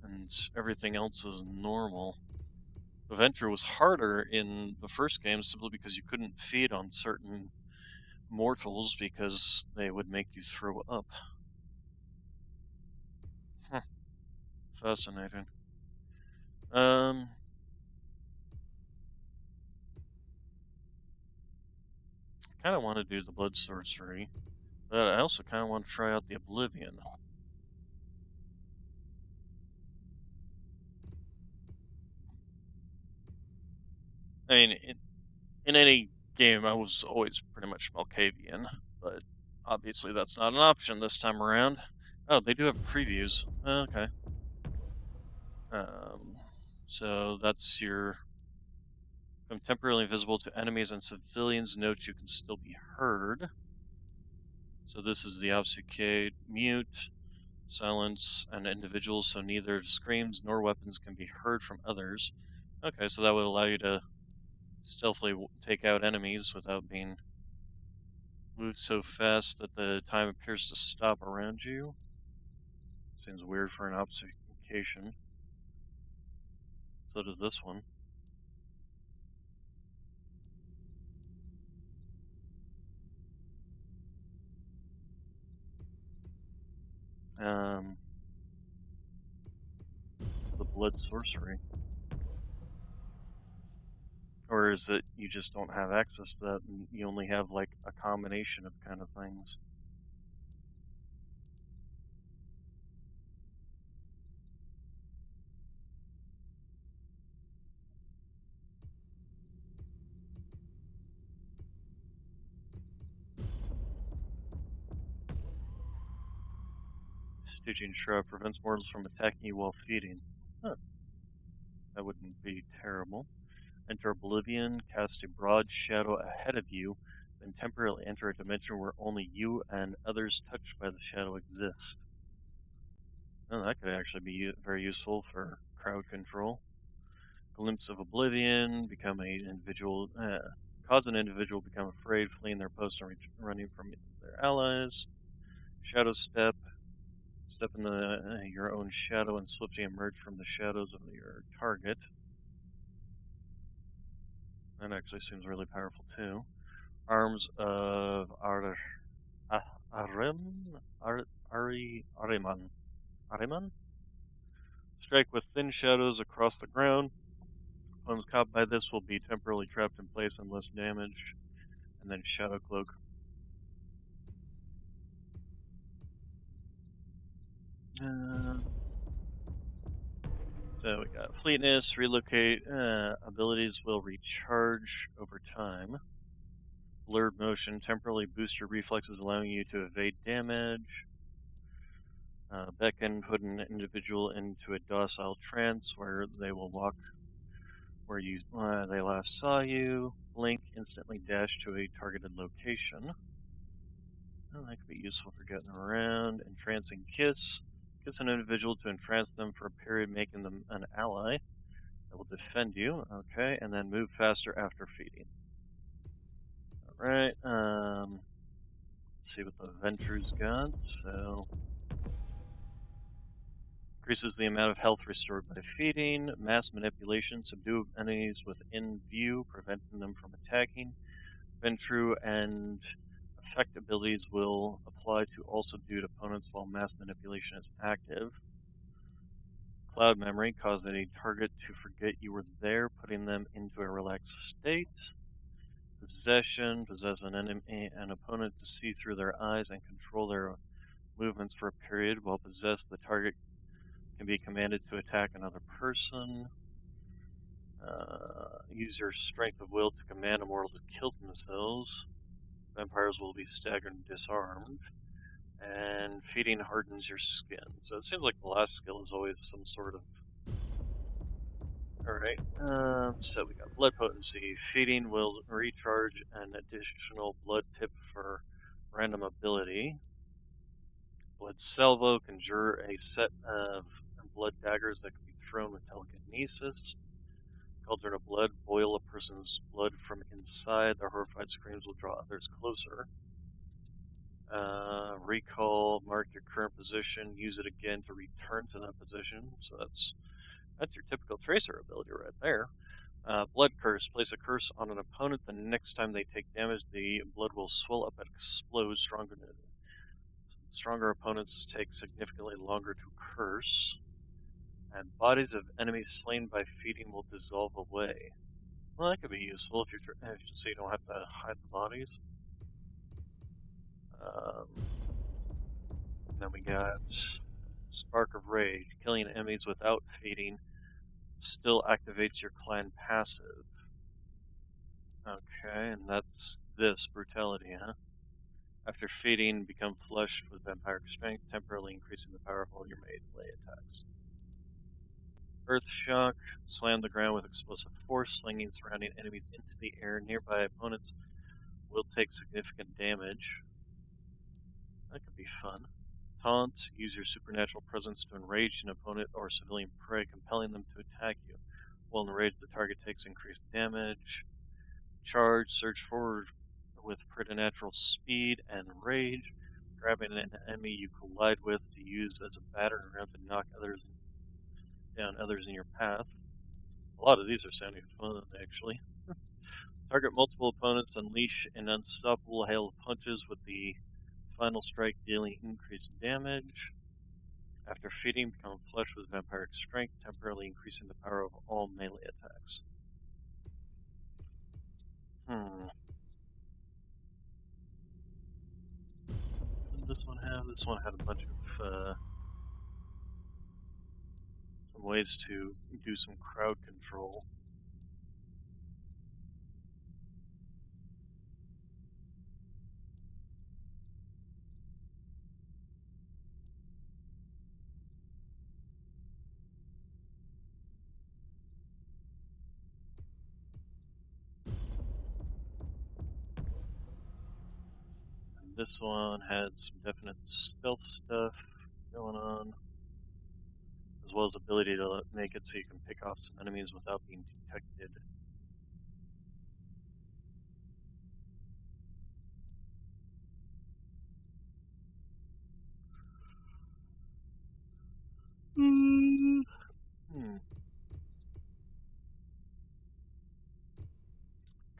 and everything else is normal. The Ventru was harder in the first game simply because you couldn't feed on certain mortals because they would make you throw up. Fascinating. Kind of want to do the blood sorcery, but I also kind of want to try out the Oblivion. I mean, in any game, I was always pretty much Malkavian, but obviously that's not an option this time around. Oh, they do have previews. Okay. So that's your become temporarily invisible to enemies and civilians. Note you can still be heard. So this is the obfuscate, mute, silence, and individuals, so neither screams nor weapons can be heard from others. Okay, so that would allow you to stealthily take out enemies without being moved so fast that the time appears to stop around you. Seems weird for an obfuscation. So does this one. The blood sorcery. Or is it you just don't have access to that and you only have like a combination of kind of things? Stygian Shroud prevents mortals from attacking you while feeding. Huh. That wouldn't be terrible. Enter Oblivion, cast a broad shadow ahead of you, then temporarily enter a dimension where only you and others touched by the shadow exist. Oh, that could actually be very useful for crowd control. Glimpse of Oblivion, become an individual, cause an individual become afraid, fleeing their post and running from their allies. Shadow Step, step into your own shadow and swiftly emerge from the shadows of your target. That actually seems really powerful too. Arms of Ariman? Strike with thin shadows across the ground. Opponents caught by this will be temporarily trapped in place and less damaged. And then Shadow Cloak. So we got Fleetness, Relocate, abilities will recharge over time. Blurred Motion, temporarily boost your reflexes, allowing you to evade damage. Beckon, put an individual into a docile trance where they will walk where they last saw you. Blink, instantly dash to a targeted location. Oh, that could be useful for getting around. Entrancing Kiss. Kiss an individual to entrance them for a period, making them an ally. That will defend you. Okay, and then move faster after feeding. Alright, let's see what the Ventru's got. So, increases the amount of health restored by feeding. Mass manipulation, subdue enemies within view, preventing them from attacking. Ventru and effect abilities will apply to all subdued opponents while mass manipulation is active. Cloud memory, cause a target to forget you were there, putting them into a relaxed state. Possession, possess an opponent to see through their eyes and control their movements for a period. While possessed, the target can be commanded to attack another person. Use your strength of will to command a mortal to kill themselves. Vampires will be staggered and disarmed. And feeding hardens your skin. So it seems like the last skill is always some sort of... Alright, so we got blood potency. Feeding will recharge an additional blood tip for random ability. Blood salvo, conjure a set of blood daggers that can be thrown with telekinesis. Cauldron of blood, boil a person's blood from inside. Their horrified screams will draw others closer. Recall, mark your current position, use it again to return to that position. So that's your typical tracer ability right there. Blood curse, place a curse on an opponent. The next time they take damage, the blood will swell up and explode. Stronger opponents take significantly longer to curse. And bodies of enemies slain by feeding will dissolve away. Well, that could be useful if so you don't have to hide the bodies. Then we got Spark of Rage. Killing enemies without feeding still activates your clan passive. Okay, and that's this brutality, huh? After feeding, become flushed with vampiric strength, temporarily increasing the power of all your melee attacks. Earth Shock. Slam the ground with explosive force, slinging surrounding enemies into the air. Nearby opponents will take significant damage. That could be fun. Taunt. Use your supernatural presence to enrage an opponent or civilian prey, compelling them to attack you. While enraged, the target takes increased damage. Charge. Surge forward with preternatural speed and rage, grabbing an enemy you collide with to use as a battering ram to knock down others in your path. A lot of these are sounding fun, actually. Target multiple opponents, unleash an unstoppable hail of punches with the final strike dealing increased damage. After feeding, become flushed with vampiric strength, temporarily increasing the power of all melee attacks. What did this one have? This one had a bunch of some ways to do some crowd control. This one had some definite stealth stuff going on, as well as ability to make it so you can pick off some enemies without being detected.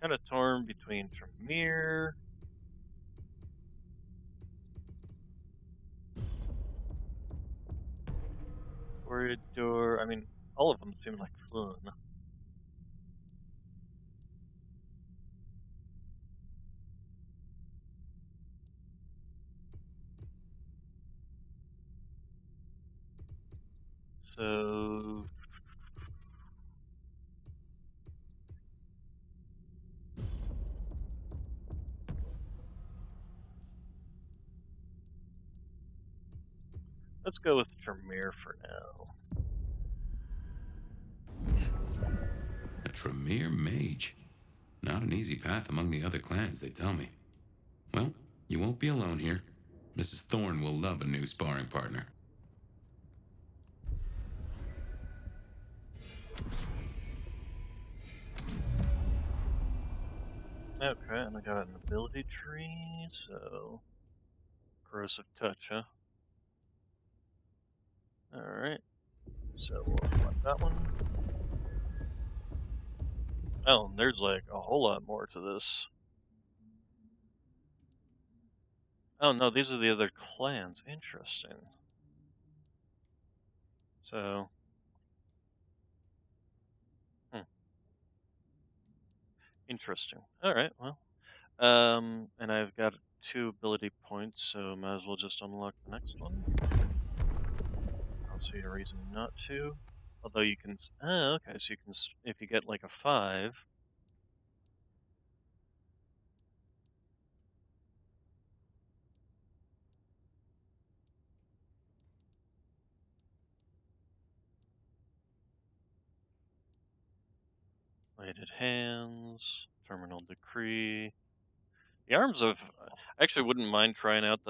Kind of torn between Tremere, Corridor. I mean, all of them seem like fun. So let's go with Tremere for now. A Tremere mage. Not an easy path among the other clans, they tell me. Well, you won't be alone here. Mrs. Thorne will love a new sparring partner. Okay, and I got an ability tree, so corrosive touch, huh? Alright, so we'll apply that one. Oh, and there's like a whole lot more to this. Oh no, these are the other clans. Interesting. So, interesting. Alright, well. And I've got 2 ability points, so might as well just unlock the next one. I don't see a reason not to. Although you can, okay, so you can, if you get like a 5, Weighted Hands, Terminal Decree. The arms of, I actually wouldn't mind trying out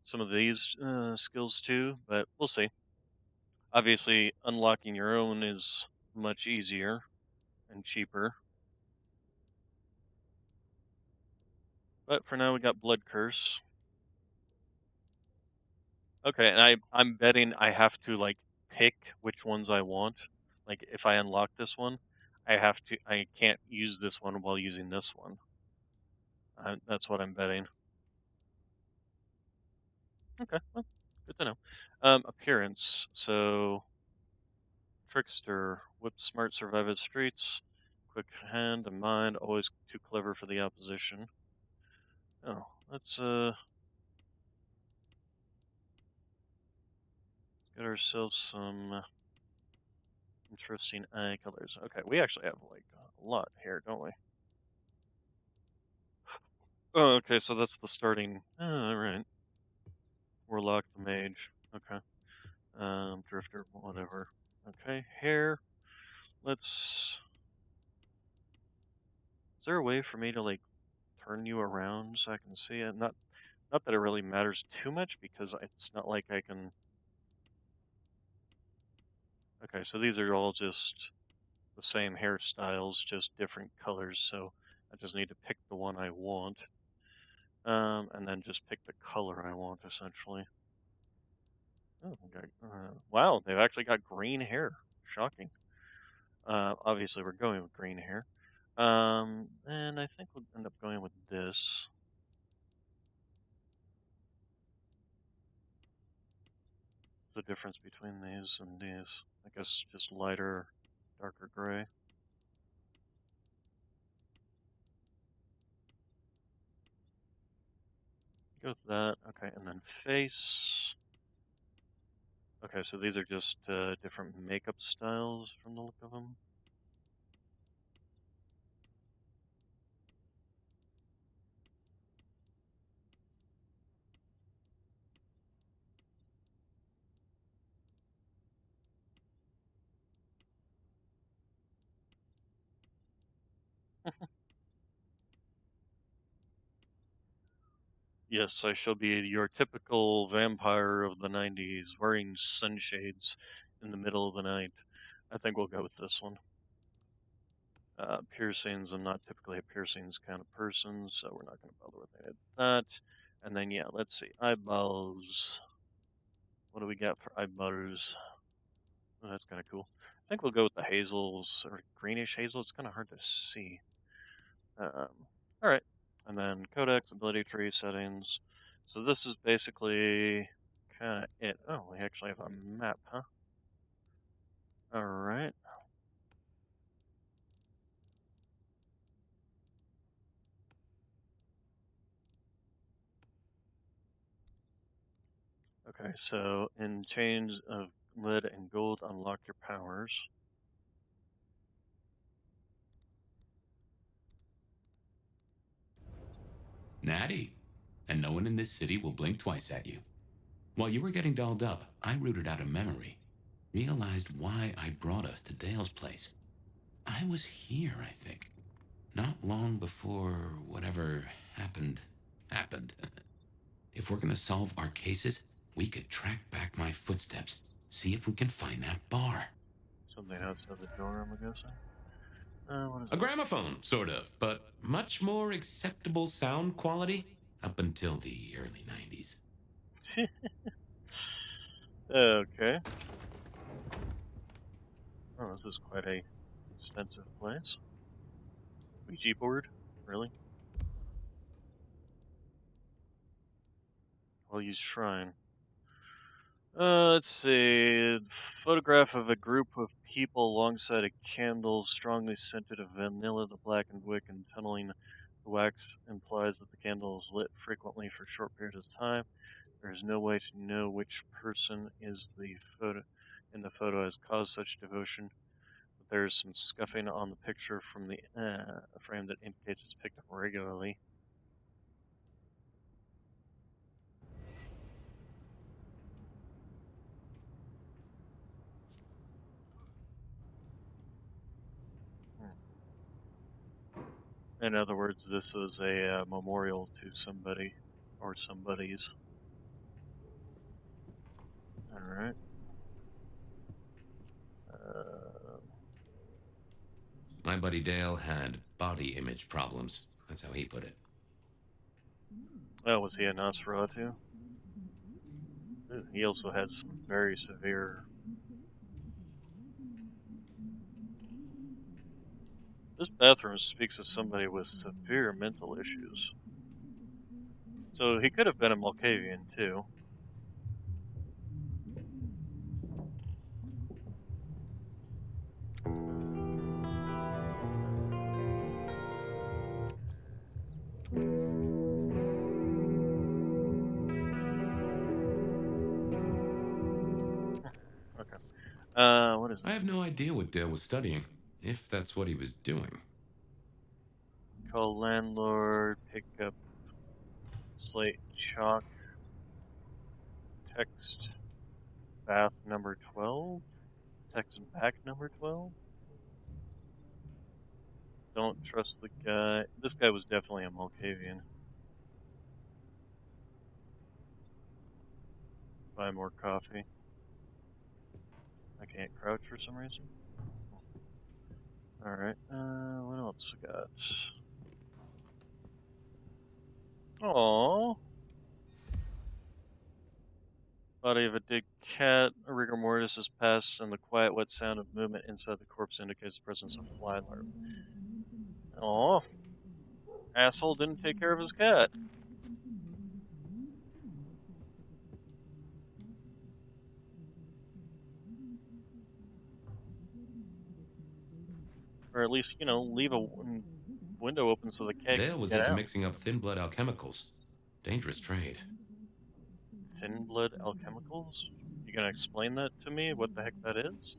some of these skills too, but we'll see. Obviously, unlocking your own is much easier and cheaper. But for now, we got Blood Curse. Okay, and I'm betting I have to like pick which ones I want. Like if I unlock this one, I can't use this one while using this one. That's what I'm betting. Okay, well, good to know. Appearance. So trickster, whip smart, survive the streets, quick hand and mind, always too clever for the opposition. Oh, let's get ourselves some interesting eye colors. Okay, we actually have like a lot here, don't we? Oh, okay, so that's the starting. Alright. Warlock, the mage. Okay. Drifter, whatever. Okay, hair. Let's. Is there a way for me to like turn you around so I can see it? Not that it really matters too much because it's not like I can. Okay, so these are all just the same hairstyles, just different colors. So I just need to pick the one I want. And then just pick the color I want, essentially. Oh, okay. Wow, they've actually got green hair. Shocking. Obviously, we're going with green hair. And I think we'll end up going with this. What's the difference between these and these? I guess just lighter, darker gray. Go with that. Okay, and then face. Okay, so these are just different makeup styles from the look of them. Yes, I shall be your typical vampire of the 90s, wearing sunshades in the middle of the night. I think we'll go with this one. Piercings, I'm not typically a piercings kind of person, so we're not going to bother with any of that. And then, yeah, let's see. Eyeballs. What do we got for eyeballs? Oh, that's kind of cool. I think we'll go with the hazels, or greenish hazel. It's kind of hard to see. Alright. And then codex, ability tree, settings. So this is basically kind of it. Oh, we actually have a map, huh? Alright. Okay, so in chains of lead and gold, unlock your powers. Natty. And no one in this city will blink twice at you. While you were getting dolled up, I rooted out a memory. Realized why I brought us to Dale's place. I was here, I think. Not long before whatever happened. If we're gonna solve our cases, we could track back my footsteps. See if we can find that bar. Something outside the door, I'm guessing. What is A that? gramophone, sort of, but much more acceptable sound quality up until the early 90s. Okay. Oh, this is quite a extensive place. Ouija board? Really? I'll use shrine. Let's see. Photograph of a group of people alongside a candle, strongly scented of vanilla. The blackened wick and tunneling wax implies that the candle is lit frequently for short periods of time. There is no way to know which person is the photo in the photo has caused such devotion. But there is some scuffing on the picture from the frame that indicates it's picked up regularly. In other words, this is a memorial to somebody or somebody's. Alright. buddy Dale had body image problems. That's how he put it. Oh, was he a Nosferatu? He also had some very severe... This bathroom speaks of somebody with severe mental issues. So he could have been a Malkavian, too. Okay. What is this? I have no idea what Dale was studying, if that's what he was doing. Call landlord, pick up slate chalk, text bath number 12, text back number 12. Don't trust the guy. This guy was definitely a Malkavian. Buy more coffee. I can't crouch for some reason. Alright, what else we got? Aww. Body of a dead cat. A rigor mortis is passed, and the quiet, wet sound of movement inside the corpse indicates the presence of fly larvae. Aww. Asshole didn't take care of his cat. Or at least, leave a window open so the cat Dale can was get into out. mixing up thin blood alchemicals. Dangerous trade. Thin blood alchemicals? You gonna explain that to me? What the heck that is?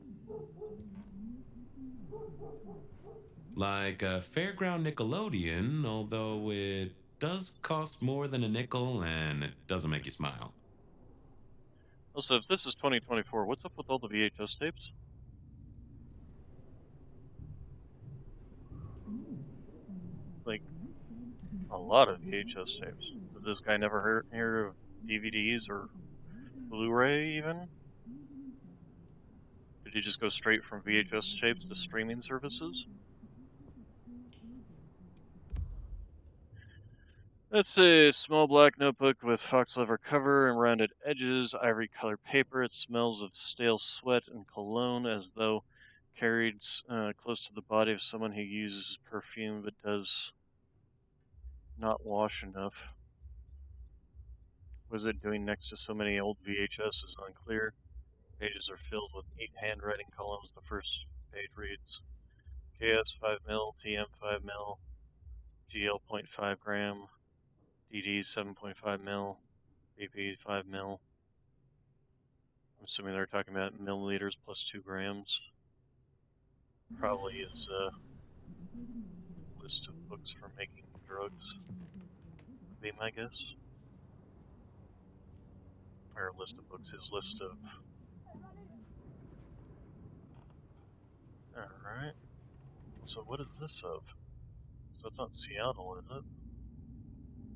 Like a fairground Nickelodeon, although it does cost more than a nickel and it doesn't make you smile. Also, if this is 2024, what's up with all the VHS tapes? Like, a lot of VHS tapes. Did this guy never hear of DVDs or Blu-ray even? Did he just go straight from VHS tapes to streaming services? That's a small black notebook with fox leather cover and rounded edges, ivory colored paper. It smells of stale sweat and cologne, as though carried close to the body of someone who uses perfume but does not wash enough. What is it doing next to so many old VHS is unclear. Pages are filled with neat handwriting columns. The first page reads KS 5 mil, TM 5 mil, GL 0.5 gram, DD 7.5 mil, BP 5 mil. I'm assuming they're talking about milliliters plus 2 grams. Probably is a list of books for making drugs, would be my guess. Or list of books, his list of... Alright. So what is this of? So it's not Seattle, is it?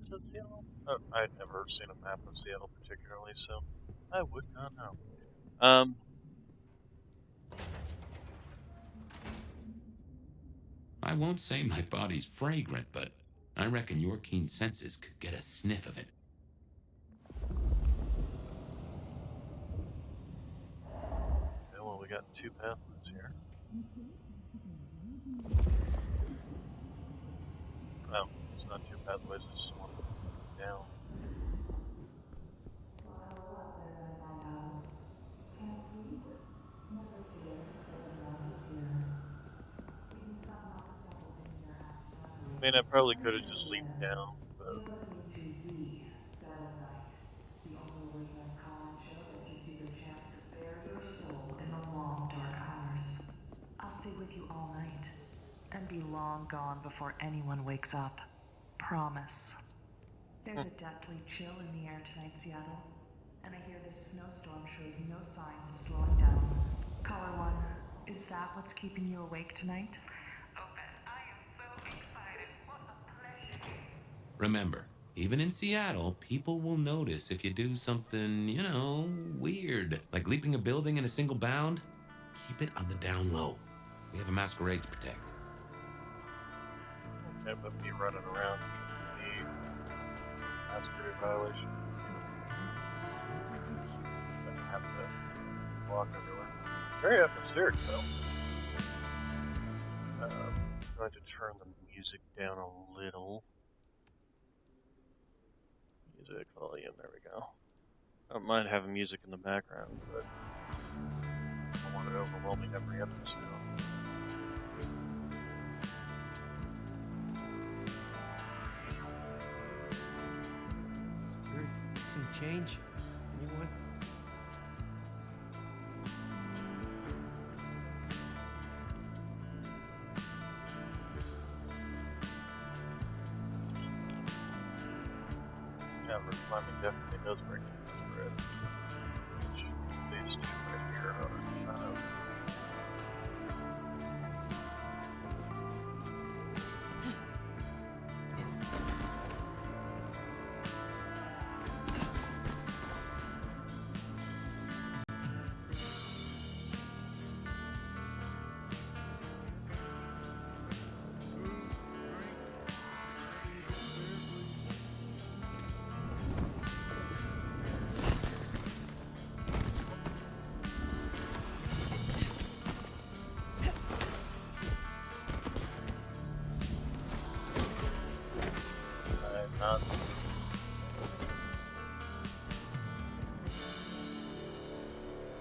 Is that Seattle? Oh, I'd never seen a map of Seattle particularly, so I would not know. I won't say my body's fragrant, but I reckon your keen senses could get a sniff of it. Okay, well, we got 2 pathways here. No, it's not 2 pathways, it's just one down. I mean, I probably could have just leaped down, but... I'll stay with you all night and be long gone before anyone wakes up. Promise. There's a deathly chill in the air tonight, Seattle, and I hear this snowstorm shows no signs of slowing down. Caller 1, is that what's keeping you awake tonight? Remember, even in Seattle, people will notice if you do something, weird. Like leaping a building in a single bound. Keep it on the down low. We have a masquerade to protect. Yeah, but me running around shouldn't be masquerade violation. Doesn't have to walk everywhere. Very atmospheric though. I'm going to turn the music down a little. Music volume, there we go. I don't mind having music in the background, but I don't want it overwhelming every episode. Some change? Anyone? Yeah, but climbing definitely does break the spread. Which is these two right here are not.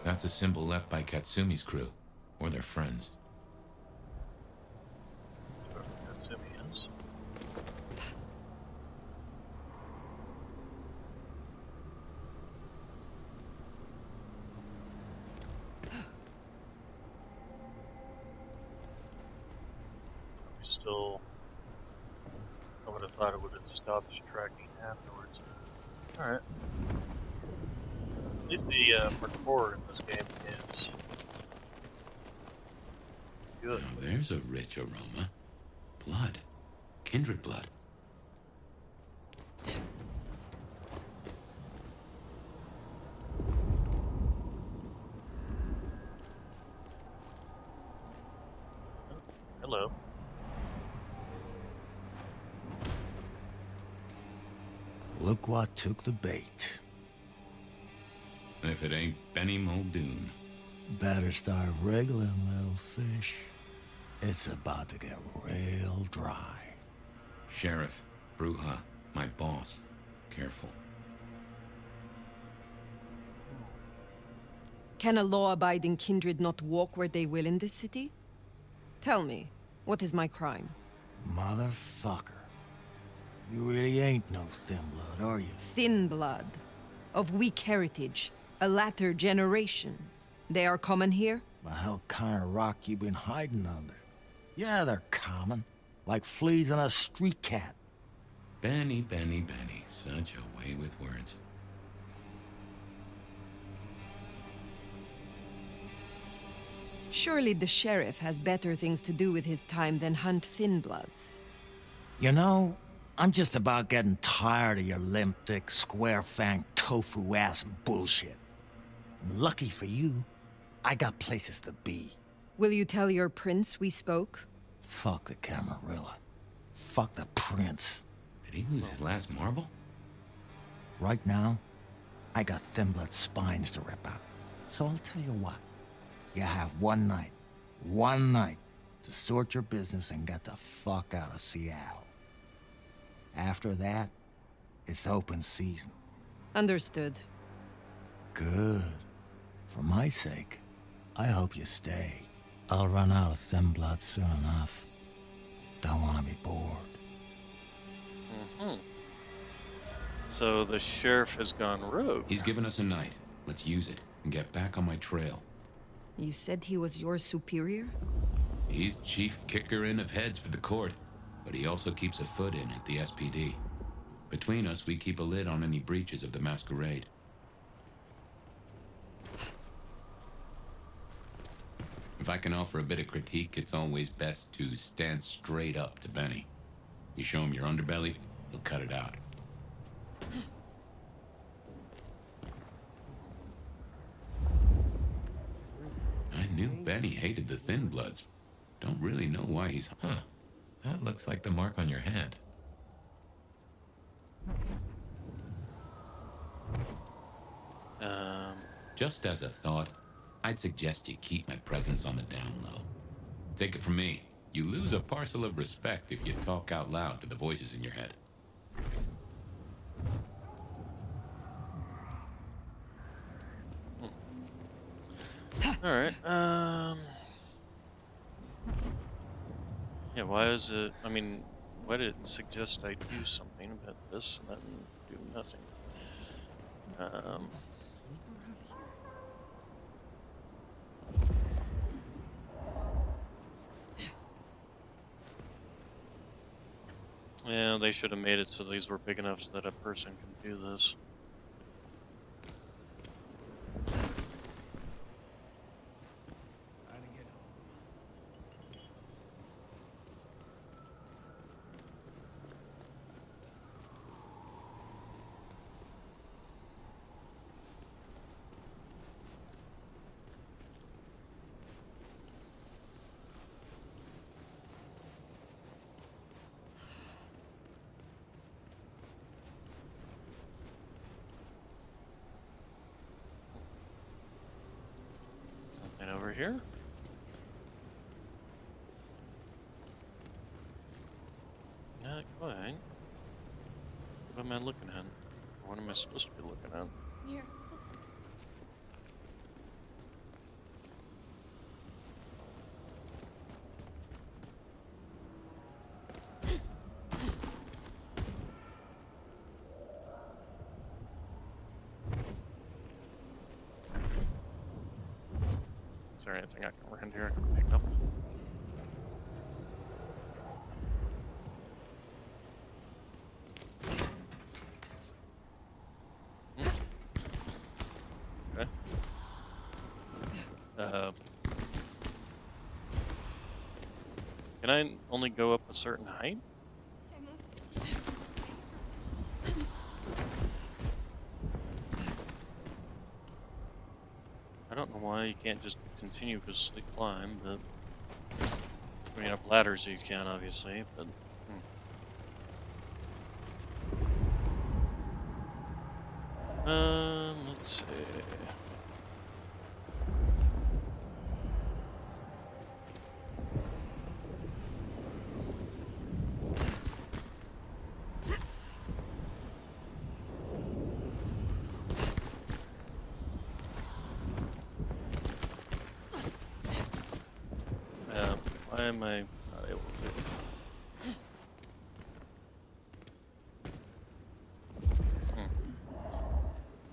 That's a symbol left by Katsumi's crew, or their friends. Katsumi is. We still. I would have thought it would have stopped tracking afterwards. Alright. At least the parkour in this game is good. Now there's a rich aroma. Blood. Kindred blood. Hello. Look what took the bait. If it ain't Benny Muldoon. Better start wriggling, little fish. It's about to get real dry. Sheriff, Bruja, my boss. Careful. Can a law-abiding kindred not walk where they will in this city? Tell me, what is my crime? Motherfucker. You really ain't no thin blood, are you? Thin blood. Of weak heritage. A latter generation. They are common here? The hell kind of rock you been hiding under? Yeah, they're common. Like fleas on a street cat. Benny, Benny, Benny. Such a way with words. Surely the sheriff has better things to do with his time than hunt thin bloods. You know, I'm just about getting tired of your limp-dick, square-fanged, tofu-ass bullshit. Lucky for you, I got places to be. Will you tell your prince we spoke? Fuck the Camarilla. Fuck the prince. Did he lose his last marble? Right now, I got thin blood spines to rip out. So I'll tell you what. You have one night, to sort your business and get the fuck out of Seattle. After that, it's open season. Understood. Good. For my sake, I hope you stay. I'll run out of thin blood soon enough. Don't want to be bored. Mm-hmm. So the sheriff has gone rogue. He's given us a night. Let's use it and get back on my trail. You said he was your superior? He's chief kicker-in of heads for the court, but he also keeps a foot in at the SPD. Between us, we keep a lid on any breaches of the masquerade. If I can offer a bit of critique, it's always best to stand straight up to Benny. You show him your underbelly, he'll cut it out. I knew Benny hated the Thin Bloods. Don't really know why he's... That looks like the mark on your hand. Just as a thought, I'd suggest you keep my presence on the down low. Take it from me, you lose a parcel of respect if you talk out loud to the voices in your head. Alright, yeah, why is it, I mean, why did it suggest I do something about this and then do nothing? Yeah, they should have made it so these were big enough so that a person can do this. Something over here? Not quite. What am I looking at? What am I supposed to be looking at? Here. Is there anything I can run here I can pick up? Okay. Can I only go up a certain height? I don't know why you can't just continuously climb, but I mean, up ladders you can, obviously, but let's see. Why am I not able to do it?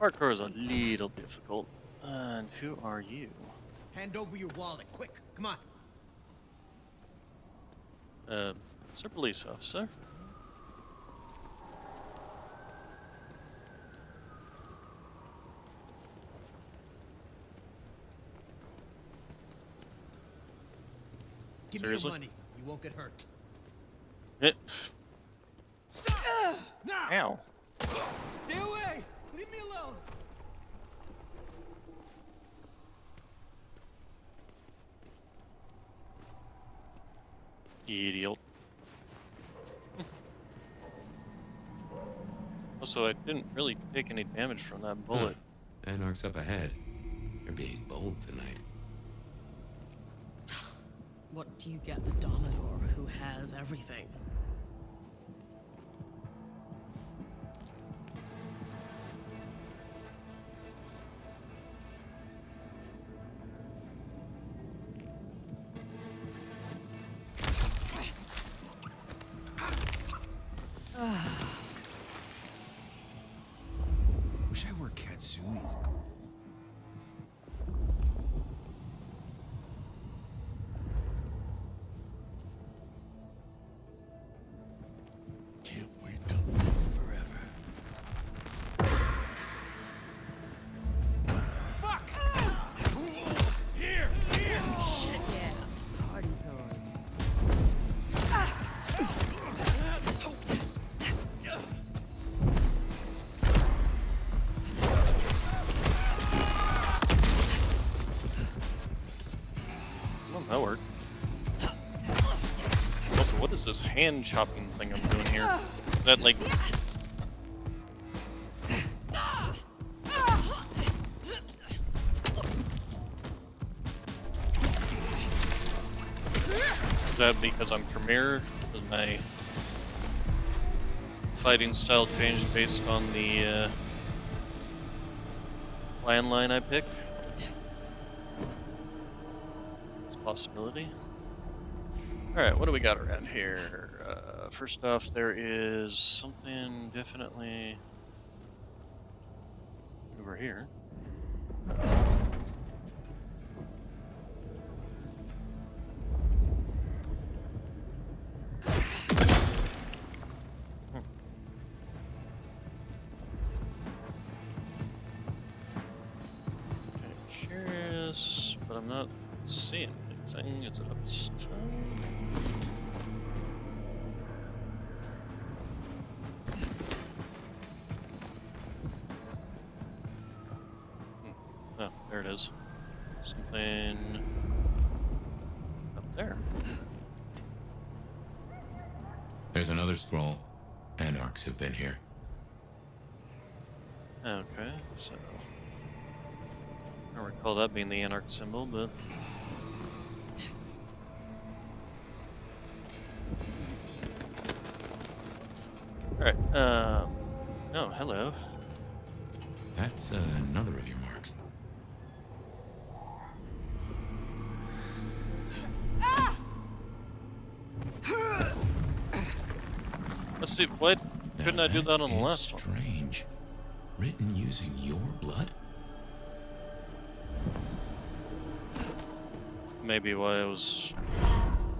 Parkour is a little difficult. And who are you? Hand over your wallet, quick! Come on. Sir Police Officer. Give Seriously? me your money. You won't get hurt. Stop! Ow. Stay away! Leave me alone! Idiot. Also, I didn't really take any damage from that bullet. Anarch's up ahead. You're being bold tonight. What do you get the Dominor who has everything? Wish I were Katsumi's goal. Can't wait to live forever. Fuck! Here! Here! Shit, yeah. Party time. Well, that worked. Also what is this hand chopping thing I'm doing here? Is that like... Is that because I'm Tremere? Is my fighting style changed based on the clan line I pick? It's a possibility. Alright, what do we got around here? First off, there is something definitely over here. Curious, but I'm not seeing anything. Is it upstairs? Oh, there it is. Something up there. There's another scroll. Anarchs have been here. Okay, so I don't recall that being the Anarch symbol, but alright, oh, hello. That's another of your marks. Let's see, why couldn't I do that on the last one? Strange. Written using your blood? Maybe why I was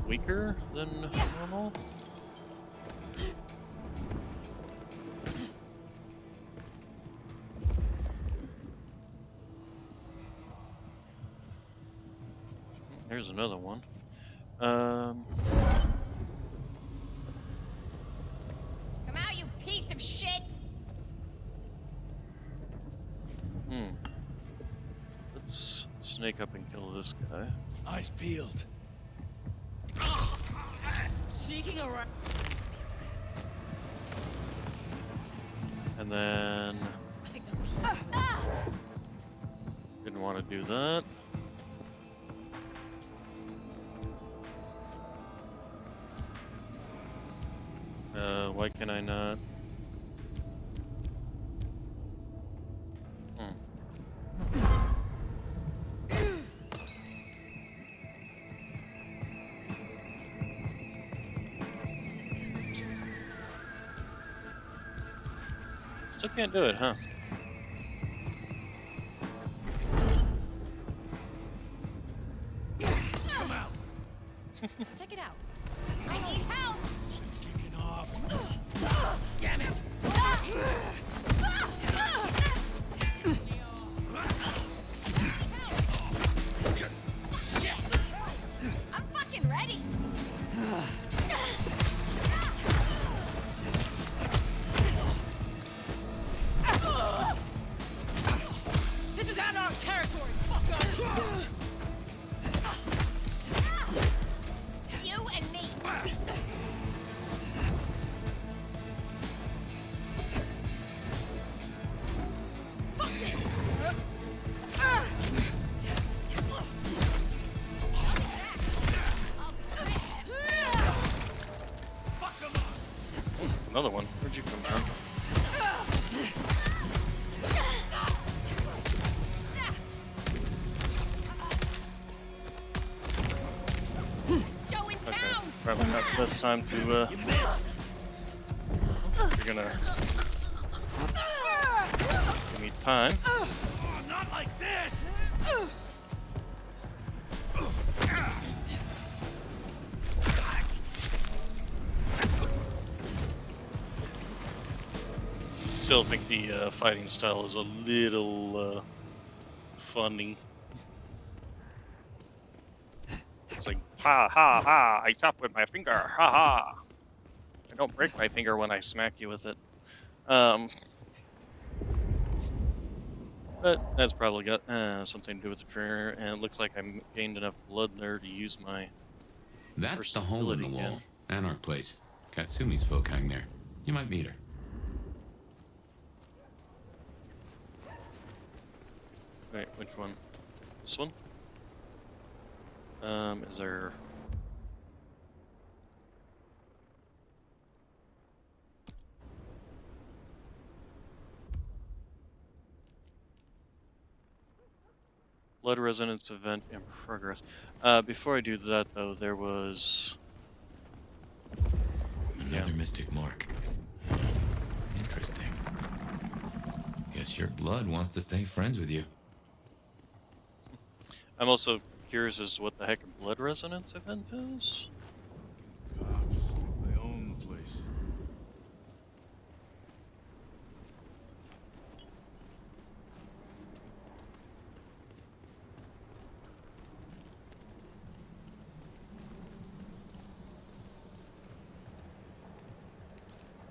weaker than normal? Here's another one. Come out, you piece of shit! Let's snake up and kill this guy. Eyes peeled. Sneaking around. And then I think they're didn't want to do that. Why can I not? Still can't do it, huh? Come out. Check it out. I need help! Shit's kicking off. Damn it! Shit! I'm fucking ready! This is Anarch territory! Fuck off! You and me! Fuck this! Another one. Where'd you come from? Show in town! Probably not the best time to, You're gonna give me time. Oh, not like this! Still think the fighting style is a little funny. It's like, ha ha ha, I chop with my finger, ha ha. I don't break my finger when I smack you with it. But that's probably got something to do with the trigger, and it looks like I gained enough blood there to use my That's the hole in the versatility wall. again. And our place. Katsumi's folk hang there. You might meet her. Wait, which one? This one? Is there... Blood resonance event in progress. Before I do that, though, there was... Another mystic mark. Interesting. Guess your blood wants to stay friends with you. I'm also curious as to what the heck a blood resonance event is. Cops, they own the place.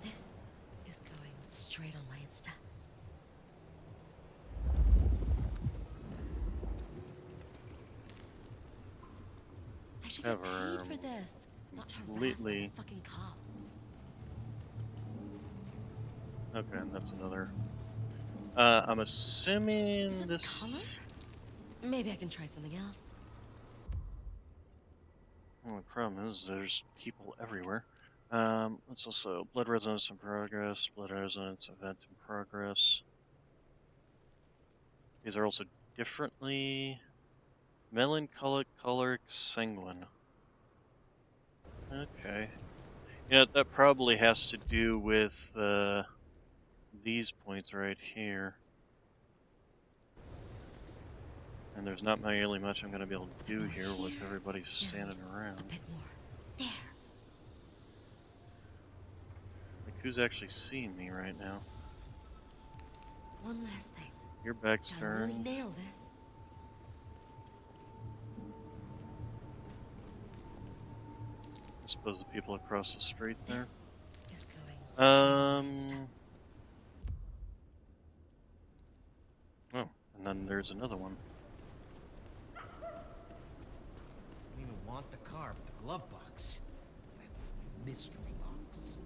This is going straight on my Insta. I should get paid for this, not harassed by the fucking cops. Okay, and that's another. I'm assuming Is it this. color? Maybe I can try something else. Well, the problem is there's people everywhere. Let's also blood resonance in progress, blood resonance event in progress. These are also differently melancholic, choleric, sanguine. Okay. You know, that probably has to do with these points right here. And there's not really much I'm going to be able to do here with everybody standing around. There. Like, who's actually seeing me right now? One last thing. Your back's Gotta turned. really nail this. I suppose the people across the street there. This is going straight on my Insta. Oh, and then there's another one. I don't even want the car, but the glove box. That's like a mystery box.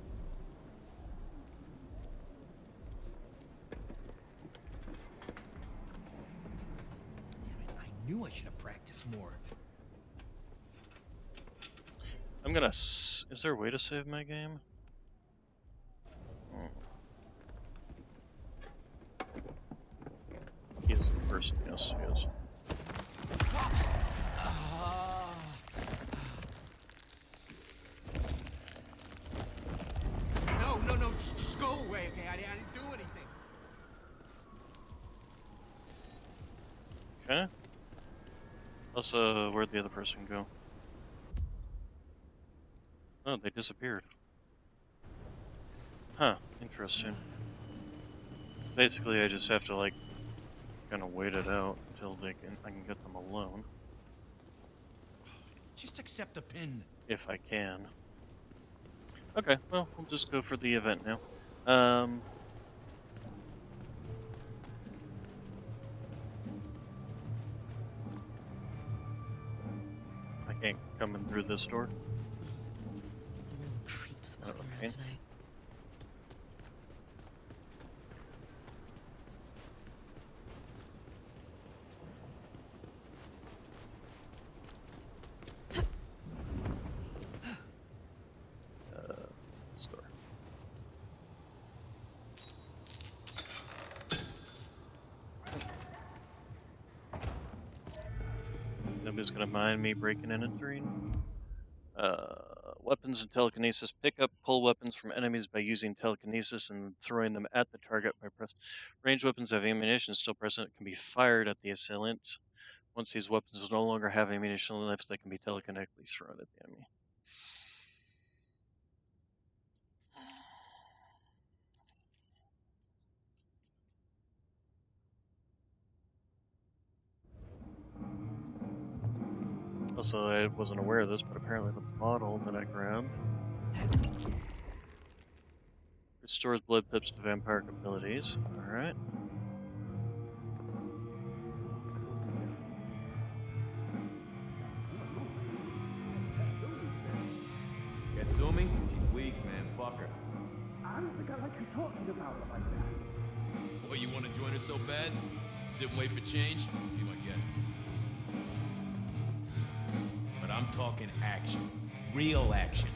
Damn it, I knew I should have practiced more. I'm gonna. Is there a way to save my game? Oh. He is the person. Yes, he is. No, just go away, okay? I didn't do anything. Okay. Also, where'd the other person go? Oh, they disappeared. Huh, interesting. Basically, I just have to, like, kind of wait it out until I can get them alone. Just accept the pin. If I can. Okay, well, we'll just go for the event now. I can't come in through this door. Some real creeps walking around tonight. Store. Nobody's gonna mind me breaking and entering. Weapons and telekinesis. Pick up, pull weapons from enemies by using telekinesis and throwing them at the target by press. Ranged weapons have ammunition still present can be fired at the assailant. Once these weapons no longer have ammunition left, they can be telekinetically thrown at the enemy. Also, I wasn't aware of this, but apparently the bottle that I grabbed restores blood pips to vampiric abilities. Alright. Katsumi? weak, man. Fucker. I don't think I like you talking about it like that. Boy, you want to join us so bad? Sit and wait for change? Be my guest. But I'm talking action. Real action.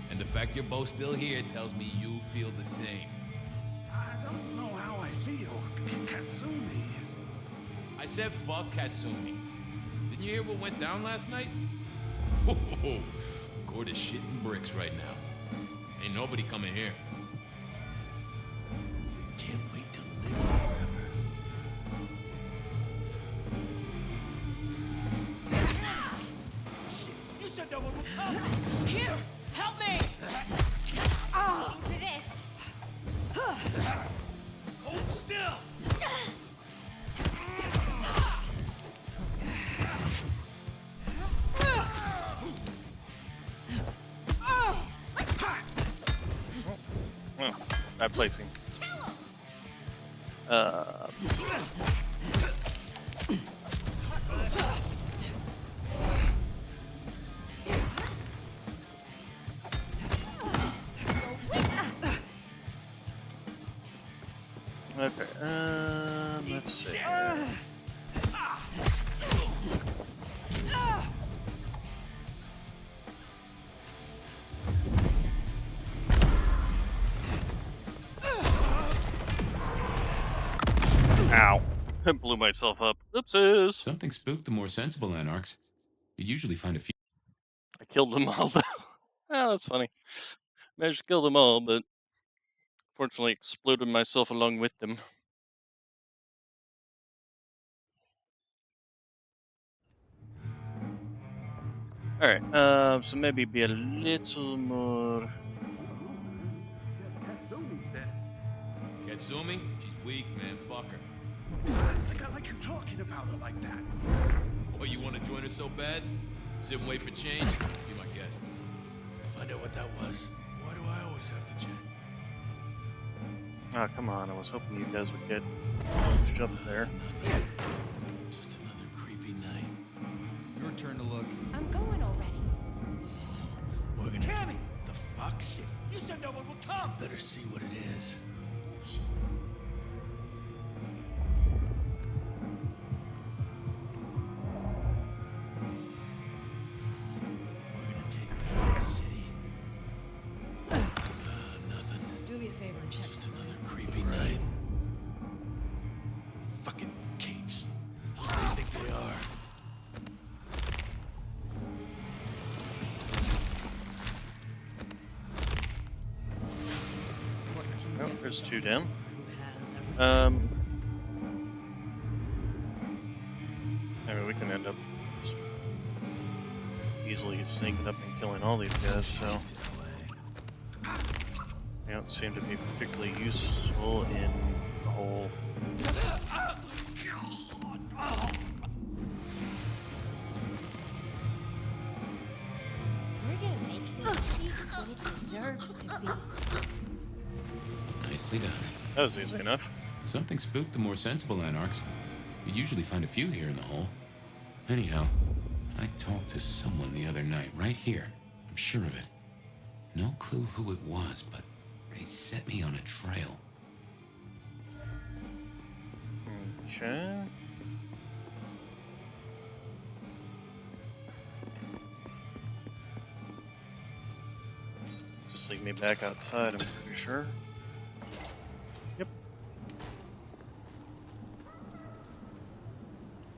And the fact you're both still here tells me you feel the same. I don't know how I feel. Katsumi. I said fuck Katsumi. Didn't you hear what went down last night? Ho ho ho. Court is shitting bricks right now. Ain't nobody coming here. Can't wait to live forever. Shit, you said no one would come. Here, help me! Oh, for this. Hold still. Oh, bad placing. Okay, let's see. Ow. I blew myself up. Oopsies. Something spooked the more sensible anarchs. You usually find a few. I killed them all, though. Oh, that's funny. Managed to kill them all, but fortunately exploded myself along with them. Alright, so maybe be a little more... Katsumi? She's weak, man. Fuck her. I don't think I like you talking about her like that. Boy, you want to join us so bad? Sit and wait for change? Be my guest. Find out what that was. Why do I always have to check? Ah, come on. I was hoping you guys would get punched up there. Nothing. Just another creepy night. Your turn to look. I'm going already. We're gonna... Cammy! The fuck? Shit. You said no one would come! Better see what it is. We're gonna take back the city. Nothing. Do me a favor and check. Just another creepy night. Fucking capes. Who do they think they are? Oh, there's two down. I mean, we can end up just easily sneaking up and killing all these guys, so... They don't seem to be particularly useful in the whole... We're gonna make this city what it deserves to be. Nicely done. That was easy enough. Something spooked the more sensible anarchs. You usually find a few here in the hole. Anyhow, I talked to someone the other night, right here. I'm sure of it. No clue who it was, but they set me on a trail. Okay. Just leave me back outside, I'm pretty sure. Yep.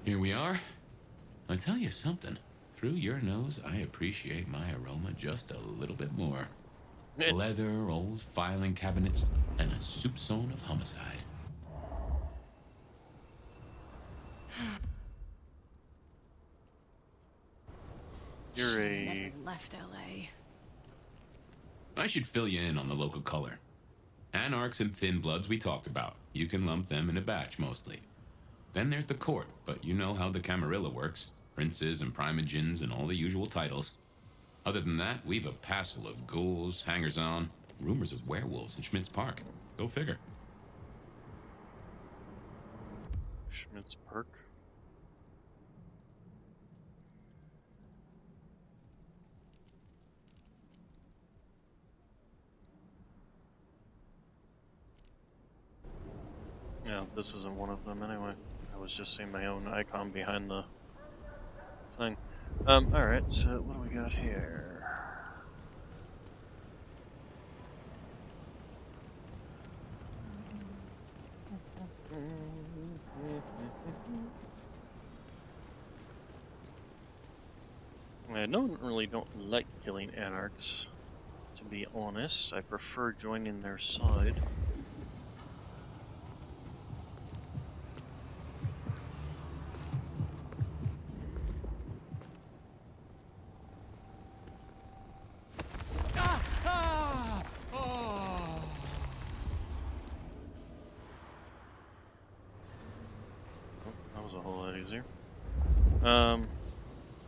Here we are. I tell you something. Through your nose, I appreciate my aroma just a little bit more. Leather, old filing cabinets, and a soup zone of homicide. You're a... Never left LA. I should fill you in on the local color. Anarchs and Thin Bloods we talked about. You can lump them in a batch, mostly. Then there's the court, but you know how the Camarilla works. Princes and primogens and all the usual titles. Other than that, we've a passel of ghouls, hangers-on, rumors of werewolves in Schmitz Park. Go figure. Schmitz Park. Yeah, this isn't one of them anyway. I was just seeing my own icon behind the thing. Alright, so what do we got here? I don't like killing anarchs, to be honest. I prefer joining their side. That was a whole lot easier.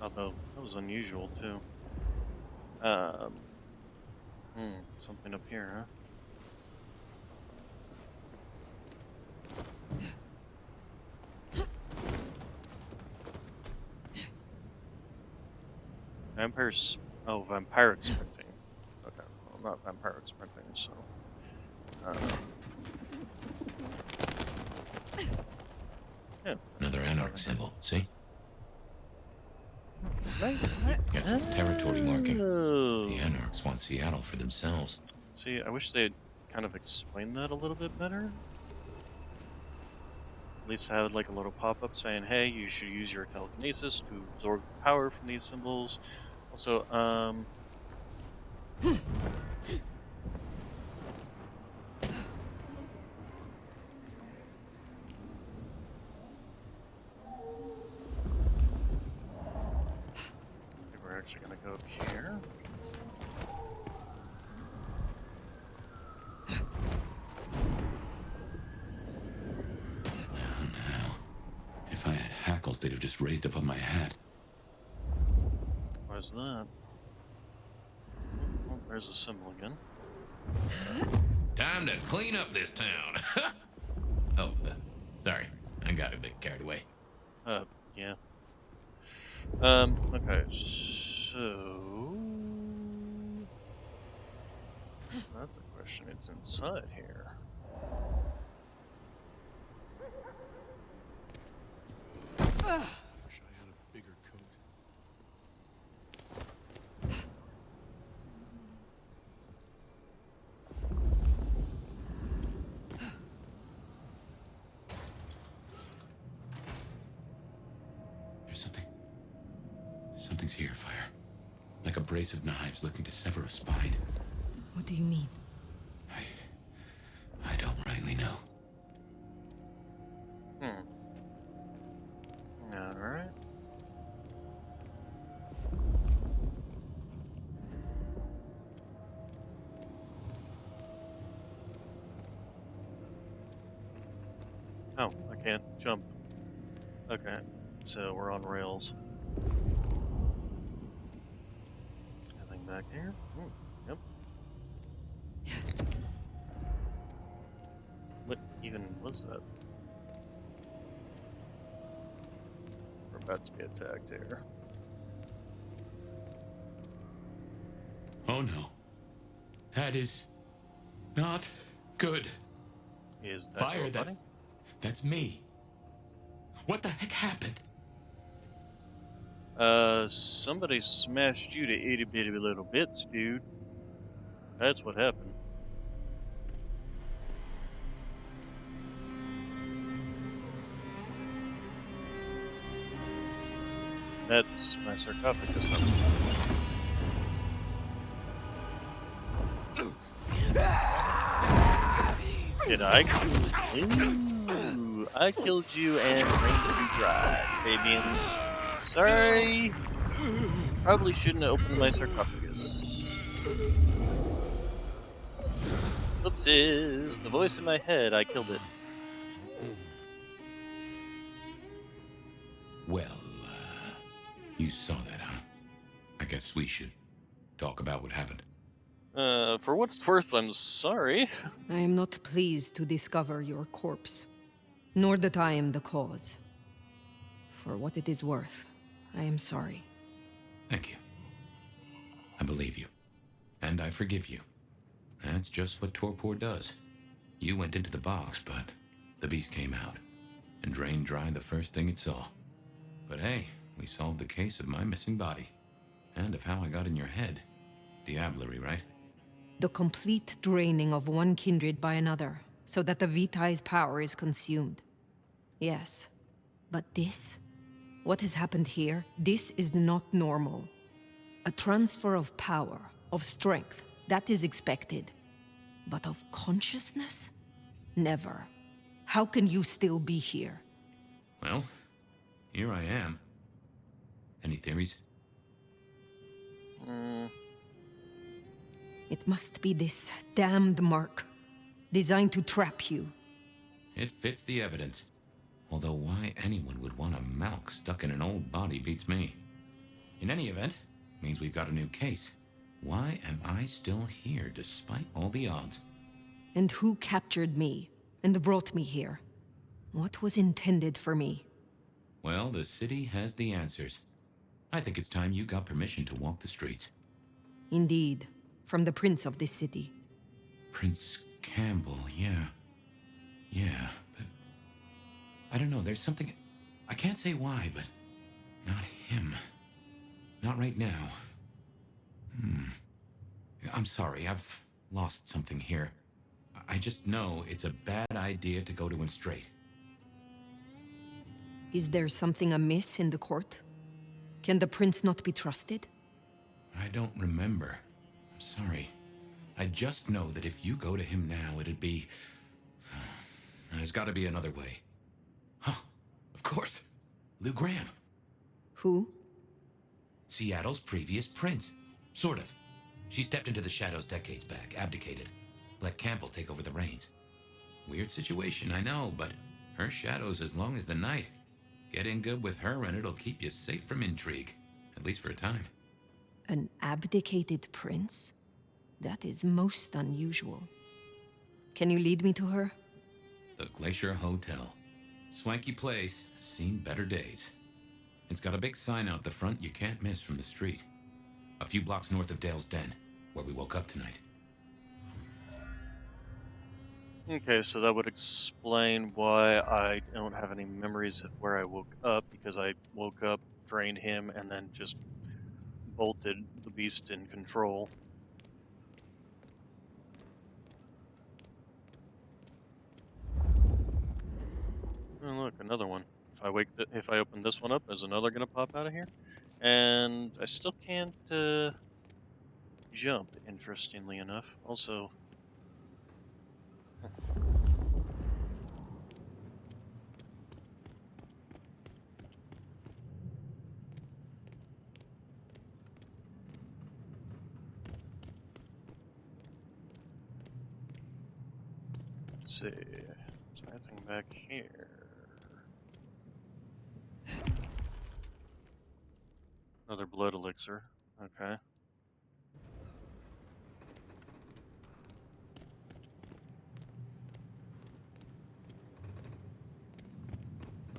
Although that was unusual too. Something up here, huh? Vampires. Oh, vampiric sprinting. Okay, well, not vampiric sprinting, so. Yeah. Another anarch symbol, see? Right. Guess it's territory marking. The anarchs want Seattle for themselves. See, I wish they'd kind of explained that a little bit better. At least have like a little pop-up saying, hey, you should use your telekinesis to absorb power from these symbols. Also, we're actually gonna go up here. Now. If I had hackles, they'd have just raised up on my hat. Where's that? Oh, there's a symbol again. Time to clean up this town. Oh, sorry. I got a bit carried away. Yeah. Okay, so... That's a question. It's inside here. Wish I had a bigger coat. There's something. Something's here, Fire. Like a brace of knives looking to sever a spine. What do you mean? I don't rightly know. Alright. Oh, I can't jump. Okay, so we're on rails. Anything back here? Yep. What even was that? We're about to be attacked here. Oh no. That is not good. Is that Fire? your buddy? That's me. What the heck happened? Somebody smashed you to itty bitty little bits, dude. That's what happened. That's my sarcophagus. Did I kill you? I killed you and drained you dry, baby. Sorry. Probably shouldn't have opened my sarcophagus. Oopsies. The voice in my head, I killed it. Well, you saw that, huh? I guess we should talk about what happened. For what it's worth, I'm sorry. I am not pleased to discover your corpse, nor that I am the cause. For what it is worth, I am sorry. Thank you. I believe you. And I forgive you. That's just what Torpor does. You went into the box, but The beast came out and drained dry the first thing it saw. But hey, we solved the case of my missing body. And of how I got in your head. Diablerie, right? The complete draining of one kindred by another, so that the Vitae's power is consumed. Yes. But this? What has happened here? This is not normal. A transfer of power, of strength, that is expected. But of consciousness? Never. How can you still be here? Well, here I am. Any theories? It must be this damned mark, designed to trap you. It fits the evidence. Although why anyone would want a Malk stuck in an old body beats me. In any event, means we've got a new case. Why am I still here despite all the odds? And who captured me, and brought me here? What was intended for me? Well, the city has the answers. I think it's time you got permission to walk the streets. Indeed, from the prince of this city. Prince Campbell, yeah. Yeah, but... I don't know, there's something... I can't say why, but... Not him. Not right now. I'm sorry, I've lost something here. I just know it's a bad idea to go to him straight. Is there something amiss in the court? Can the prince not be trusted? I don't remember. I'm sorry. I just know that if you go to him now, it'd be... There's gotta be another way. Huh, of course. Lou Graham. Who? Seattle's previous prince. Sort of. She stepped into the shadows decades back, abdicated. Let Campbell take over the reins. Weird situation, I know, but her shadow's as long as the night. Get in good with her and it'll keep you safe from intrigue. At least for a time. An abdicated prince? That is most unusual. Can you lead me to her? The Glacier Hotel. Swanky place, has seen better days. It's got a big sign out the front you can't miss from the street. A few blocks north of Dale's Den, where we woke up tonight. Okay, so that would explain why I don't have any memories of where I woke up, because I woke up, drained him, and then just bolted the beast in control. Oh, look, another one. If I open this one up, is another gonna pop out of here? And I still can't jump, interestingly enough. Also, let's see. Is there anything back here? Another blood elixir. Okay.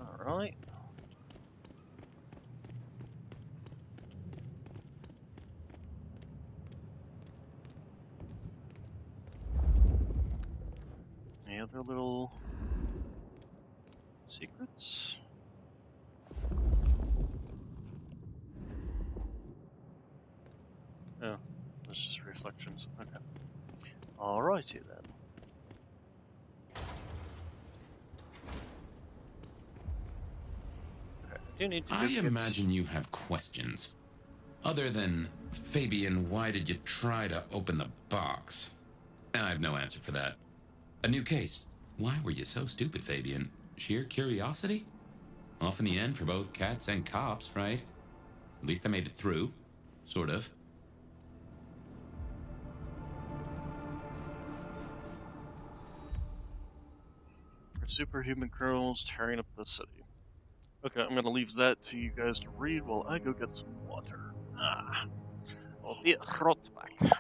Alright. Any other little secrets? Oh, that's just reflections. Okay. Alrighty then. Okay, I do need to I imagine you have questions. Other than, Fabian, why did you try to open the box? And I have no answer for that. A new case. Why were you so stupid, Fabian? Sheer curiosity? Off in the end for both cats and cops, right? At least I made it through. Sort of. Superhuman criminals tearing up the city. Okay, I'm gonna leave that to you guys to read while I go get some water. I'll be right back.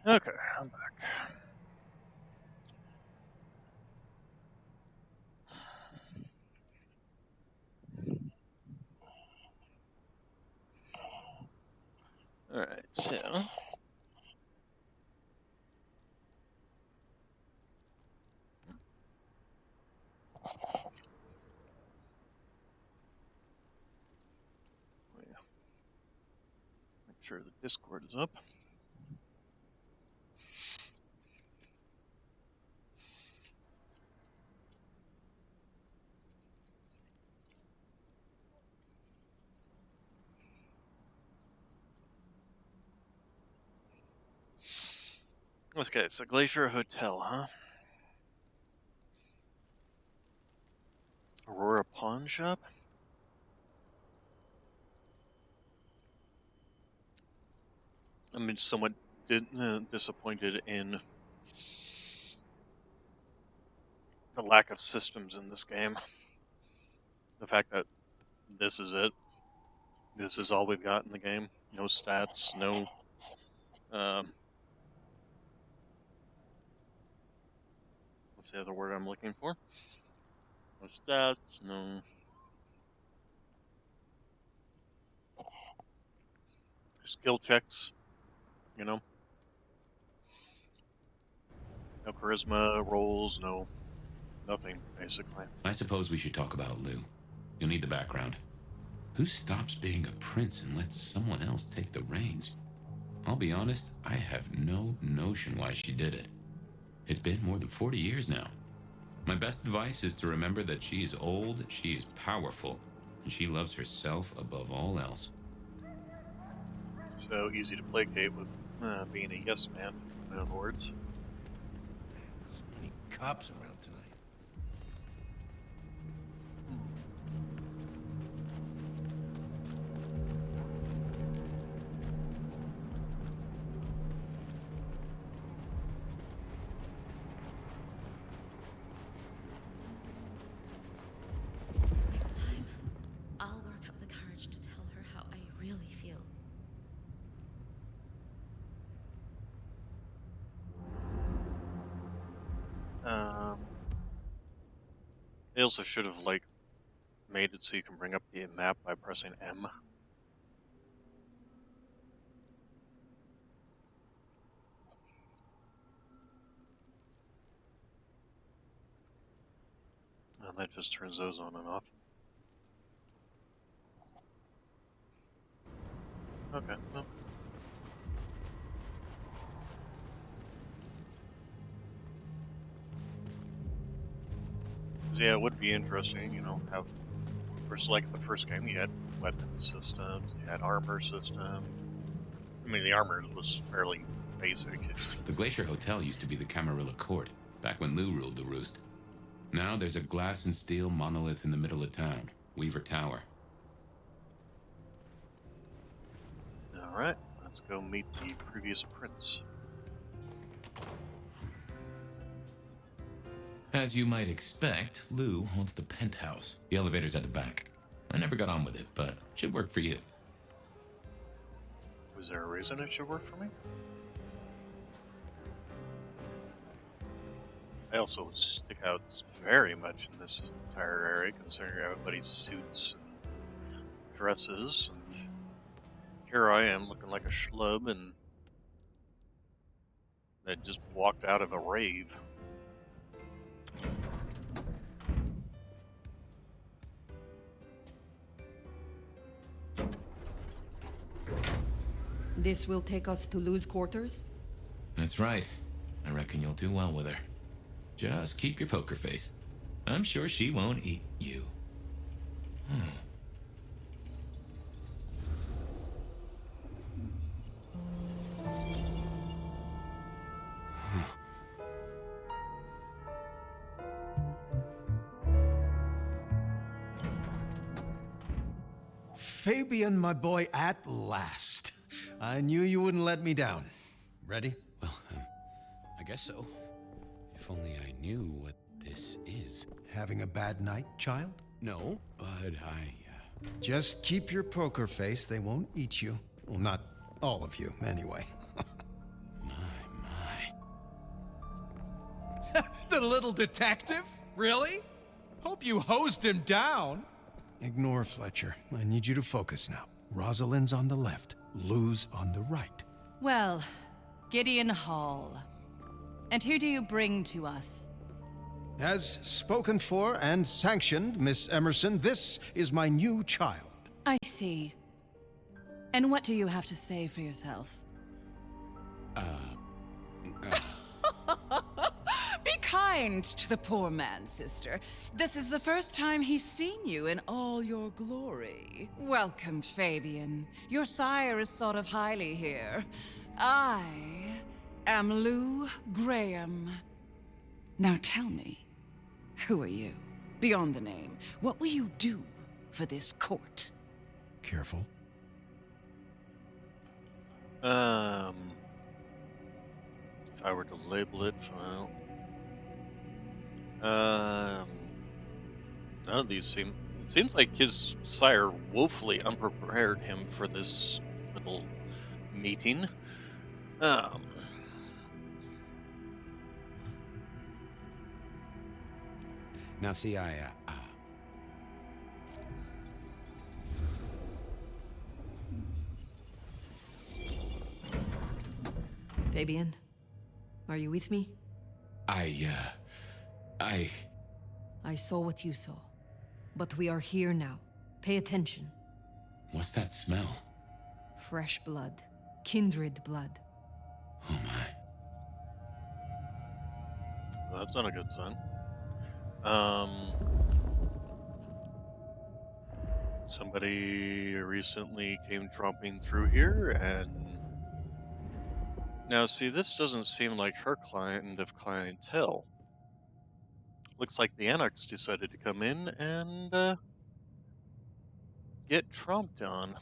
Okay, I'm back. So. Make sure the Discord is up. Okay, it's a Glacier Hotel, huh? Aurora Pawn Shop? I'm somewhat disappointed in the lack of systems in this game. The fact that this is it. This is all we've got in the game. No stats, no... what's the other word I'm looking for? No stats, no... skill checks, you know? No charisma rolls, no... nothing, basically. I suppose we should talk about Lou. You'll need the background. Who stops being a prince and lets someone else take the reins? I'll be honest, I have no notion why she did it. It's been more than 40 years now. My best advice is to remember that she is old, she is powerful, and she loves herself above all else. So easy to placate with being a yes man, in other words. So many cops around tonight. Next time, I'll work up the courage to tell her how I really feel. They also should have, like, made it so you can bring up the map by pressing M. And that just turns those on and off. Okay, well. Yeah, it would be interesting, you know, have, first, like the first game, you had weapon systems, you had armor system. I mean, the armor was fairly basic. The Glacier Hotel used to be the Camarilla Court, back when Lou ruled the roost. Now there's a glass and steel monolith in the middle of town, Weaver Tower. Alright, let's go meet the previous prince. As you might expect, Lou owns the penthouse. The elevator's at the back. I never got on with it, but it should work for you. Was there a reason it should work for me? I also stick out very much in this entire area, considering everybody's suits and dresses, and here I am looking like a schlub and that just walked out of a rave. This will take us to Lou's quarters? That's right. I reckon you'll do well with her. Just keep your poker face. I'm sure she won't eat you. Fabian, my boy, at last. I knew you wouldn't let me down. Ready? Well, I guess so. If only I knew what this is. Having a bad night, child? No, but I... Just keep your poker face. They won't eat you. Well, not all of you, anyway. The little detective? Really? Hope you hosed him down. Ignore Fletcher. I need you to focus now. Rosalind's on the left. lose on the right. Well, Gideon Hall. And who do you bring to us? As spoken for and sanctioned, Miss Emerson, this is my new child. I see. And what do you have to say for yourself? Be kind to the poor man, sister. This is the first time he's seen you in all your glory. Welcome, Fabian. Your sire is thought of highly here. I am Lou Graham. Now tell me, who are you? Beyond the name, what will you do for this court? Careful. If I were to label it, well, none of these seem. It seems like his sire woefully unprepared him for this little meeting. Now, see, Fabian, are you with me? I saw what you saw. But we are here now. Pay attention. What's that smell? Fresh blood. Kindred blood. Oh my. Well, that's not a good sign. Somebody recently came tromping through here, and now see, this doesn't seem like her kind of clientele. Looks like the Anarchs decided to come in and get tromped on.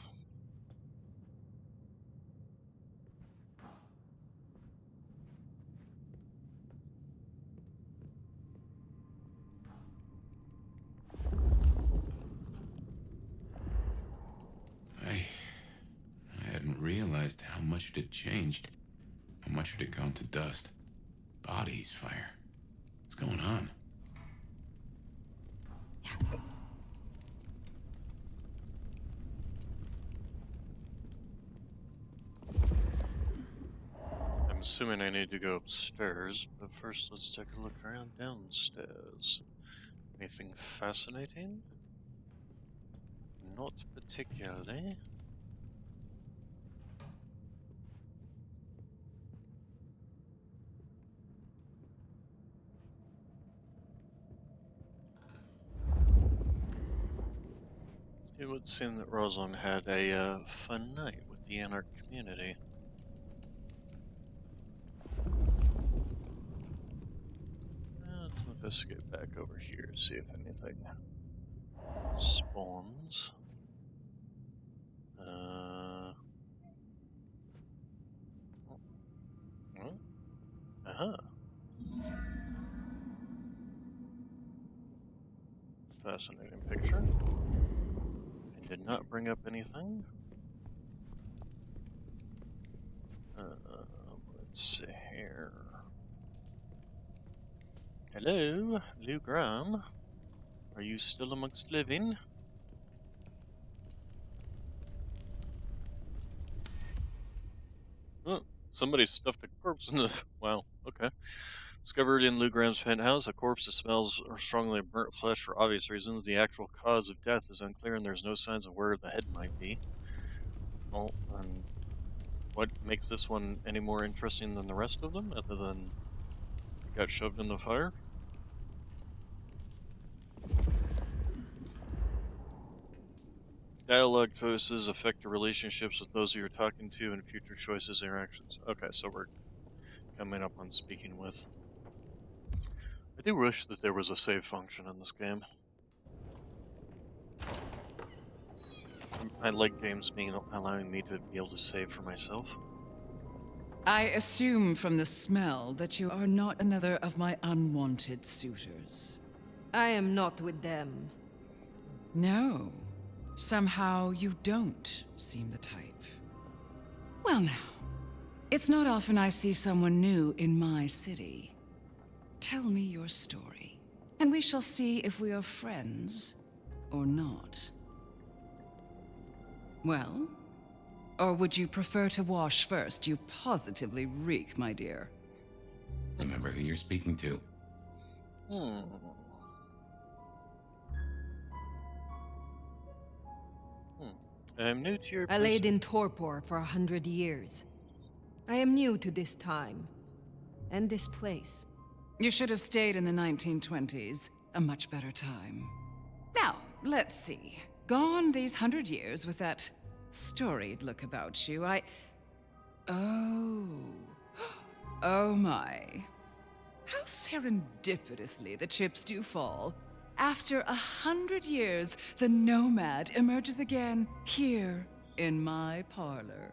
I hadn't realized how much it had changed. How much it had gone to dust. Bodies, fire. What's going on? I'm assuming I need to go upstairs, but first let's take a look around downstairs. Anything fascinating? Not particularly. It would seem that Rosalind had a fun night with the Anarch community. Let's investigate back over here, see if anything spawns. Fascinating picture. I did not bring up anything. Let's see here. Hello, Lou Graham. Are you still amongst living? Oh, somebody stuffed a corpse in the... Wow, okay. Discovered in Lou Graham's penthouse, a corpse that smells strongly of burnt flesh for obvious reasons. The actual cause of death is unclear, and there's no signs of where the head might be. Well, and what makes this one any more interesting than the rest of them, other than it got shoved in the fire? Dialogue choices affect your relationships with those you're talking to and future choices and interactions. Okay, so we're coming up on speaking with. I do wish that there was a save function in this game. I like games allowing me to be able to save for myself. I assume from the smell that you are not another of my unwanted suitors. I am not with them. No. Somehow you don't seem the type. Well now, it's not often I see someone new in my city. Tell me your story, and we shall see if we are friends or not. Well, Or would you prefer to wash first? You positively reek, my dear. Remember who you're speaking to. I'm new to your I place. laid in torpor for 100 years. I am new to this time. And this place. You should have stayed in the 1920s. A much better time. Now, let's see. Gone these 100 years with that storied look about you, Oh. Oh my. How serendipitously the chips do fall. After 100 years, the nomad emerges again here in my parlor.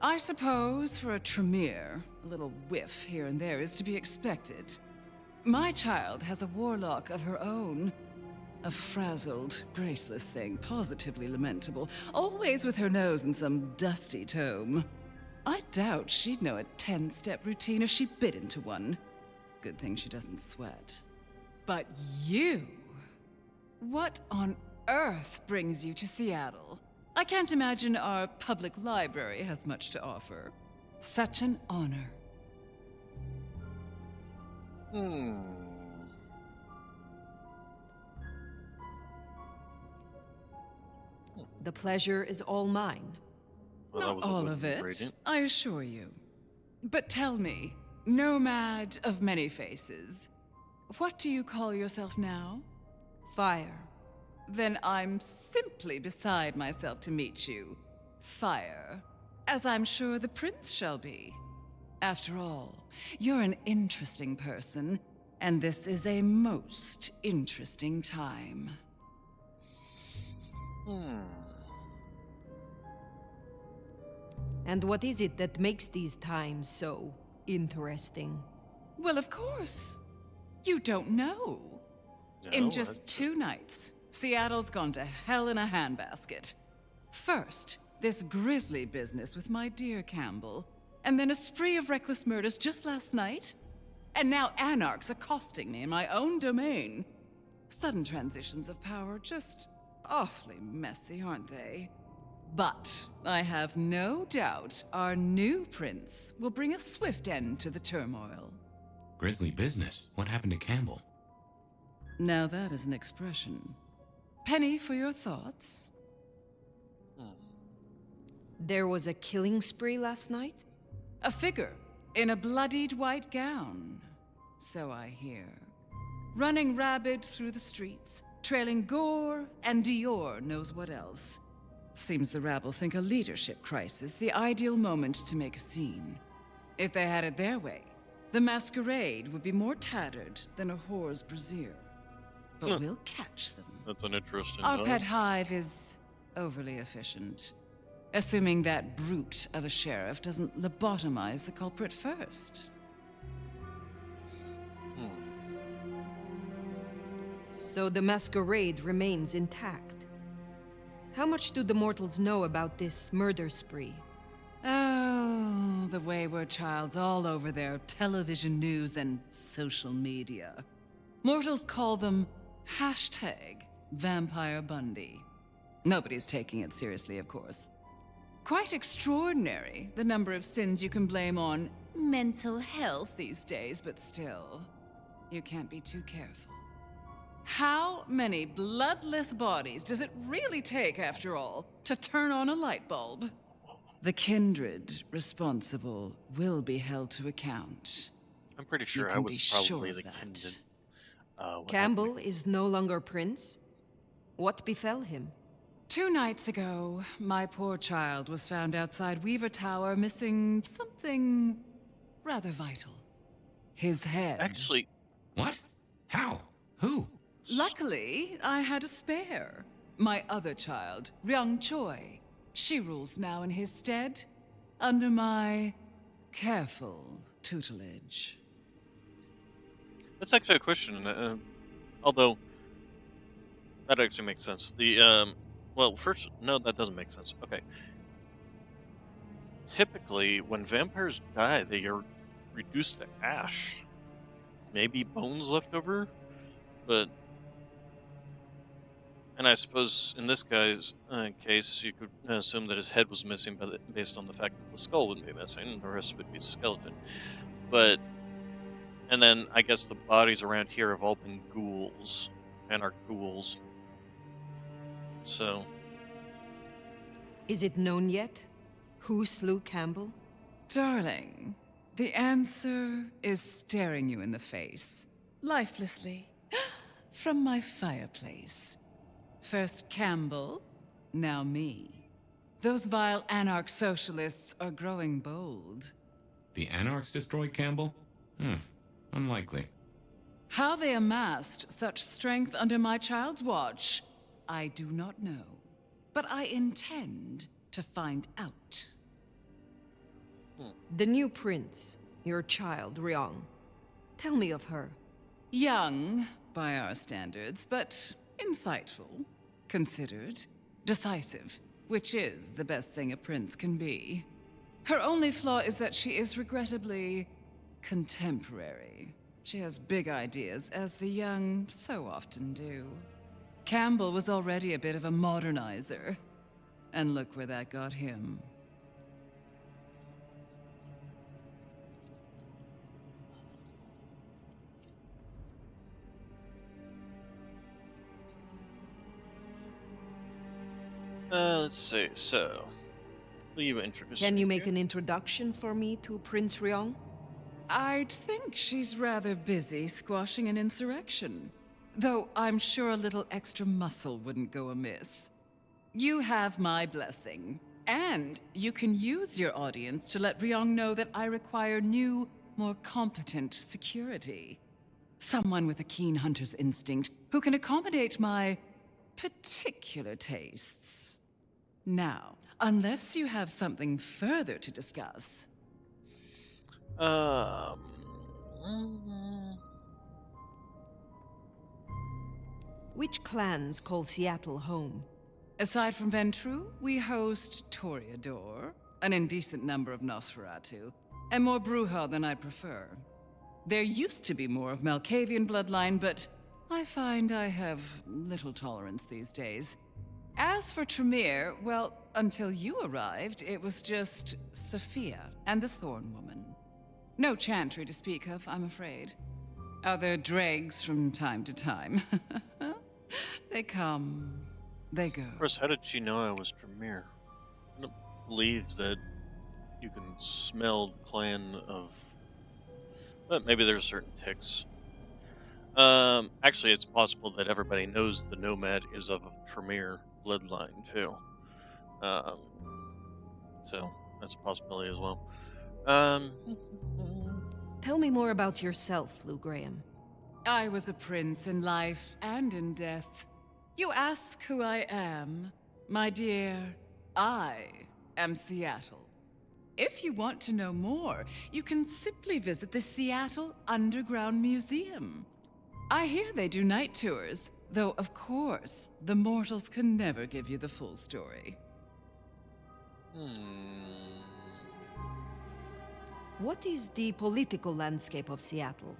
I suppose for a Tremere, a little whiff here and there is to be expected. My child has a warlock of her own. A frazzled, graceless thing, positively lamentable, always with her nose in some dusty tome. I doubt she'd know a 10-step routine if she bit into one. Good thing she doesn't sweat. But you? What on earth brings you to Seattle? I can't imagine our public library has much to offer. Such an honor. The pleasure is all mine. Well, Not all of it, ingredient. I assure you. But tell me, nomad of many faces, what do you call yourself now? Fire. Then I'm simply beside myself to meet you. Fire. As I'm sure the prince shall be. After all, you're an interesting person, and this is a most interesting time. And what is it that makes these times so interesting? Well, of course. You don't know. In just 2 nights, Seattle's gone to hell in a handbasket. First, this grisly business with my dear Campbell, and then a spree of reckless murders just last night. And now anarchs accosting me in my own domain. Sudden transitions of power, just awfully messy, aren't they? But I have no doubt our new prince will bring a swift end to the turmoil. Grisly business. What happened to Campbell? Now that is an expression. Penny for your thoughts? There was a killing spree last night? A figure in a bloodied white gown. So I hear. Running rabid through the streets, trailing gore and Dior knows what else. Seems the rabble think a leadership crisis the ideal moment to make a scene. If they had it their way, the masquerade would be more tattered than a whore's brassiere. But we'll catch them. That's an interesting Our note. pet hive is overly efficient. Assuming that brute of a sheriff doesn't lobotomize the culprit first. So the masquerade remains intact. How much do the mortals know about this murder spree? Oh, the wayward child's all over their television news and social media. Mortals call them #Vampire Bundy. Nobody's taking it seriously, of course. Quite extraordinary, the number of sins you can blame on mental health these days, but still, you can't be too careful. How many bloodless bodies does it really take, after all, to turn on a light bulb? The kindred responsible will be held to account. I'm pretty sure You I can was be probably sure of the that. kindred. Campbell is no longer prince? What befell him? 2 nights ago, my poor child was found outside Weaver Tower missing something rather vital. His head. Actually... What? How? Who? Luckily, I had a spare. My other child, Ryung Choi. She rules now in his stead, under my careful tutelage. That's actually a question, although that actually makes sense. Well, first, no, that doesn't make sense. Okay. Typically, when vampires die, they are reduced to ash. Maybe bones left over, but And I suppose in this guy's case, you could assume that his head was missing based on the fact that the skull wouldn't be missing, and the rest would be skeleton. But, and then I guess the bodies around here have all been ghouls, and are ghouls. So. Is it known yet? Who slew Campbell? Darling, the answer is staring you in the face, lifelessly, from my fireplace. First Campbell, now me. Those vile anarch socialists are growing bold. The Anarchs destroyed Campbell? Unlikely. How they amassed such strength under my child's watch, I do not know. But I intend to find out. The new prince, your child, Ryong. Tell me of her. Young, by our standards, but insightful, considered, decisive, which is the best thing a prince can be. Her only flaw is that she is regrettably contemporary. She has big ideas, as the young so often do. Campbell was already a bit of a modernizer. And look where that got him. Let's see, so. Will you introduce Can you me make here? an introduction for me to Prince Ryong? I'd think she's rather busy squashing an insurrection. Though I'm sure a little extra muscle wouldn't go amiss. You have my blessing. And you can use your audience to let Ryong know that I require new, more competent security. Someone with a keen hunter's instinct who can accommodate my particular tastes. Now, unless you have something further to discuss. Which clans call Seattle home? Aside from Ventru, we host Toreador, an indecent number of Nosferatu, and more Bruja than I'd prefer. There used to be more of Malkavian bloodline, but I find I have little tolerance these days. As for Tremere, well, until you arrived, it was just Sophia and the Thorn Woman. No chantry to speak of, I'm afraid. Other dregs from time to time. They come, they go. Of course, how did she know I was Tremere? I don't believe that you can smell the clan of... But maybe there's certain ticks. Actually, it's possible that everybody knows the Nomad is of a Tremere bloodline, too. So, that's a possibility as well. Tell me more about yourself, Lou Graham. I was a prince in life and in death. You ask who I am. My dear, I am Seattle. If you want to know more, you can simply visit the Seattle Underground Museum. I hear they do night tours, though of course, the mortals can never give you the full story. What is the political landscape of Seattle?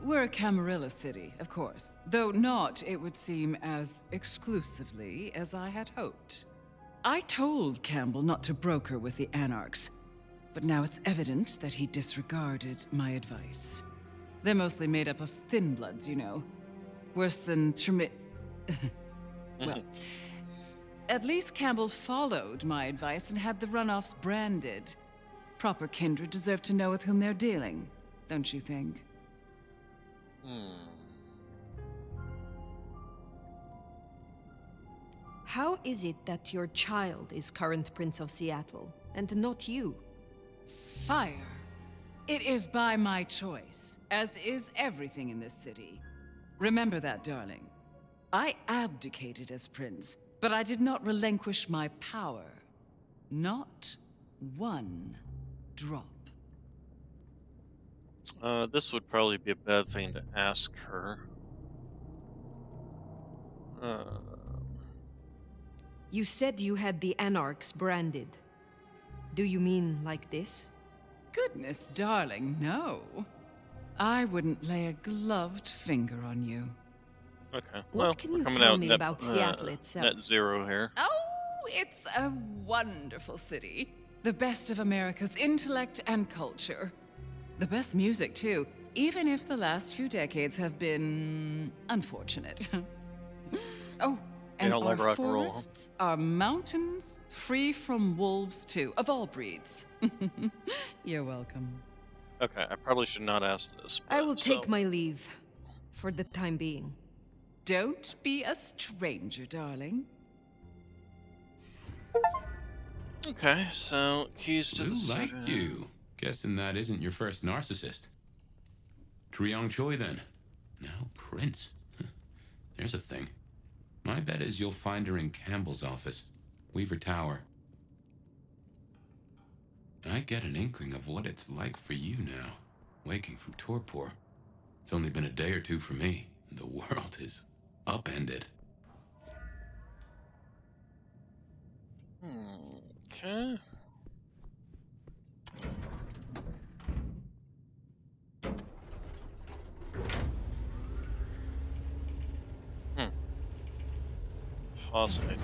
We're a Camarilla city, of course, though not, it would seem, as exclusively as I had hoped. I told Campbell not to broker with the Anarchs, but now it's evident that he disregarded my advice. They're mostly made up of thin bloods, you know. Worse than Well, at least Campbell followed my advice and had the runoffs branded. Proper kindred deserve to know with whom they're dealing, don't you think? How is it that your child is current Prince of Seattle, and not you? Fire. It is by my choice, as is everything in this city. Remember that, darling. I abdicated as prince, but I did not relinquish my power. Not one drop. This would probably be a bad thing to ask her. You said you had the Anarchs branded. Do you mean like this? Goodness, darling, no. I wouldn't lay a gloved finger on you. Okay. What Well, can we're you coming tell out me about Seattle itself? net zero here. Oh, it's a wonderful city. The best of America's intellect and culture. The best music, too, even if the last few decades have been unfortunate. Oh, They and don't our like rock and roll, huh? forests are mountains free from wolves, too, of all breeds. You're welcome. Okay, I probably should not ask this. I But, will take my leave. For the time being. Don't be a stranger, darling. Okay, so keys to Who the liked you? Guessing that isn't your first narcissist. Triong Choi, then. Now Prince. There's a thing. My bet is you'll find her in Campbell's office, Weaver Tower. I get an inkling of what it's like for you now, waking from torpor. It's only been a day or two for me. The world is upended. Okay. Fascinating.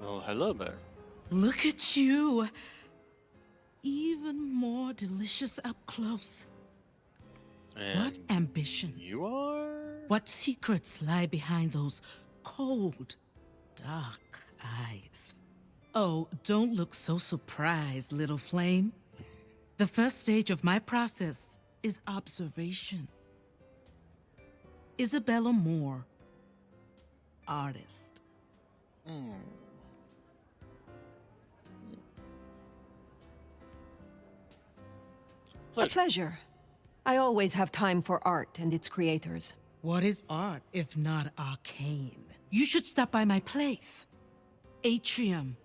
Oh, hello there. Look at you. Even more delicious up close. And what ambitions? You are? What secrets lie behind those cold, dark eyes? Oh, don't look so surprised, little flame. The first stage of my process is observation. Isabella Moore, artist. A pleasure. I always have time for art and its creators. What is art if not arcane? You should stop by my place. Atrium.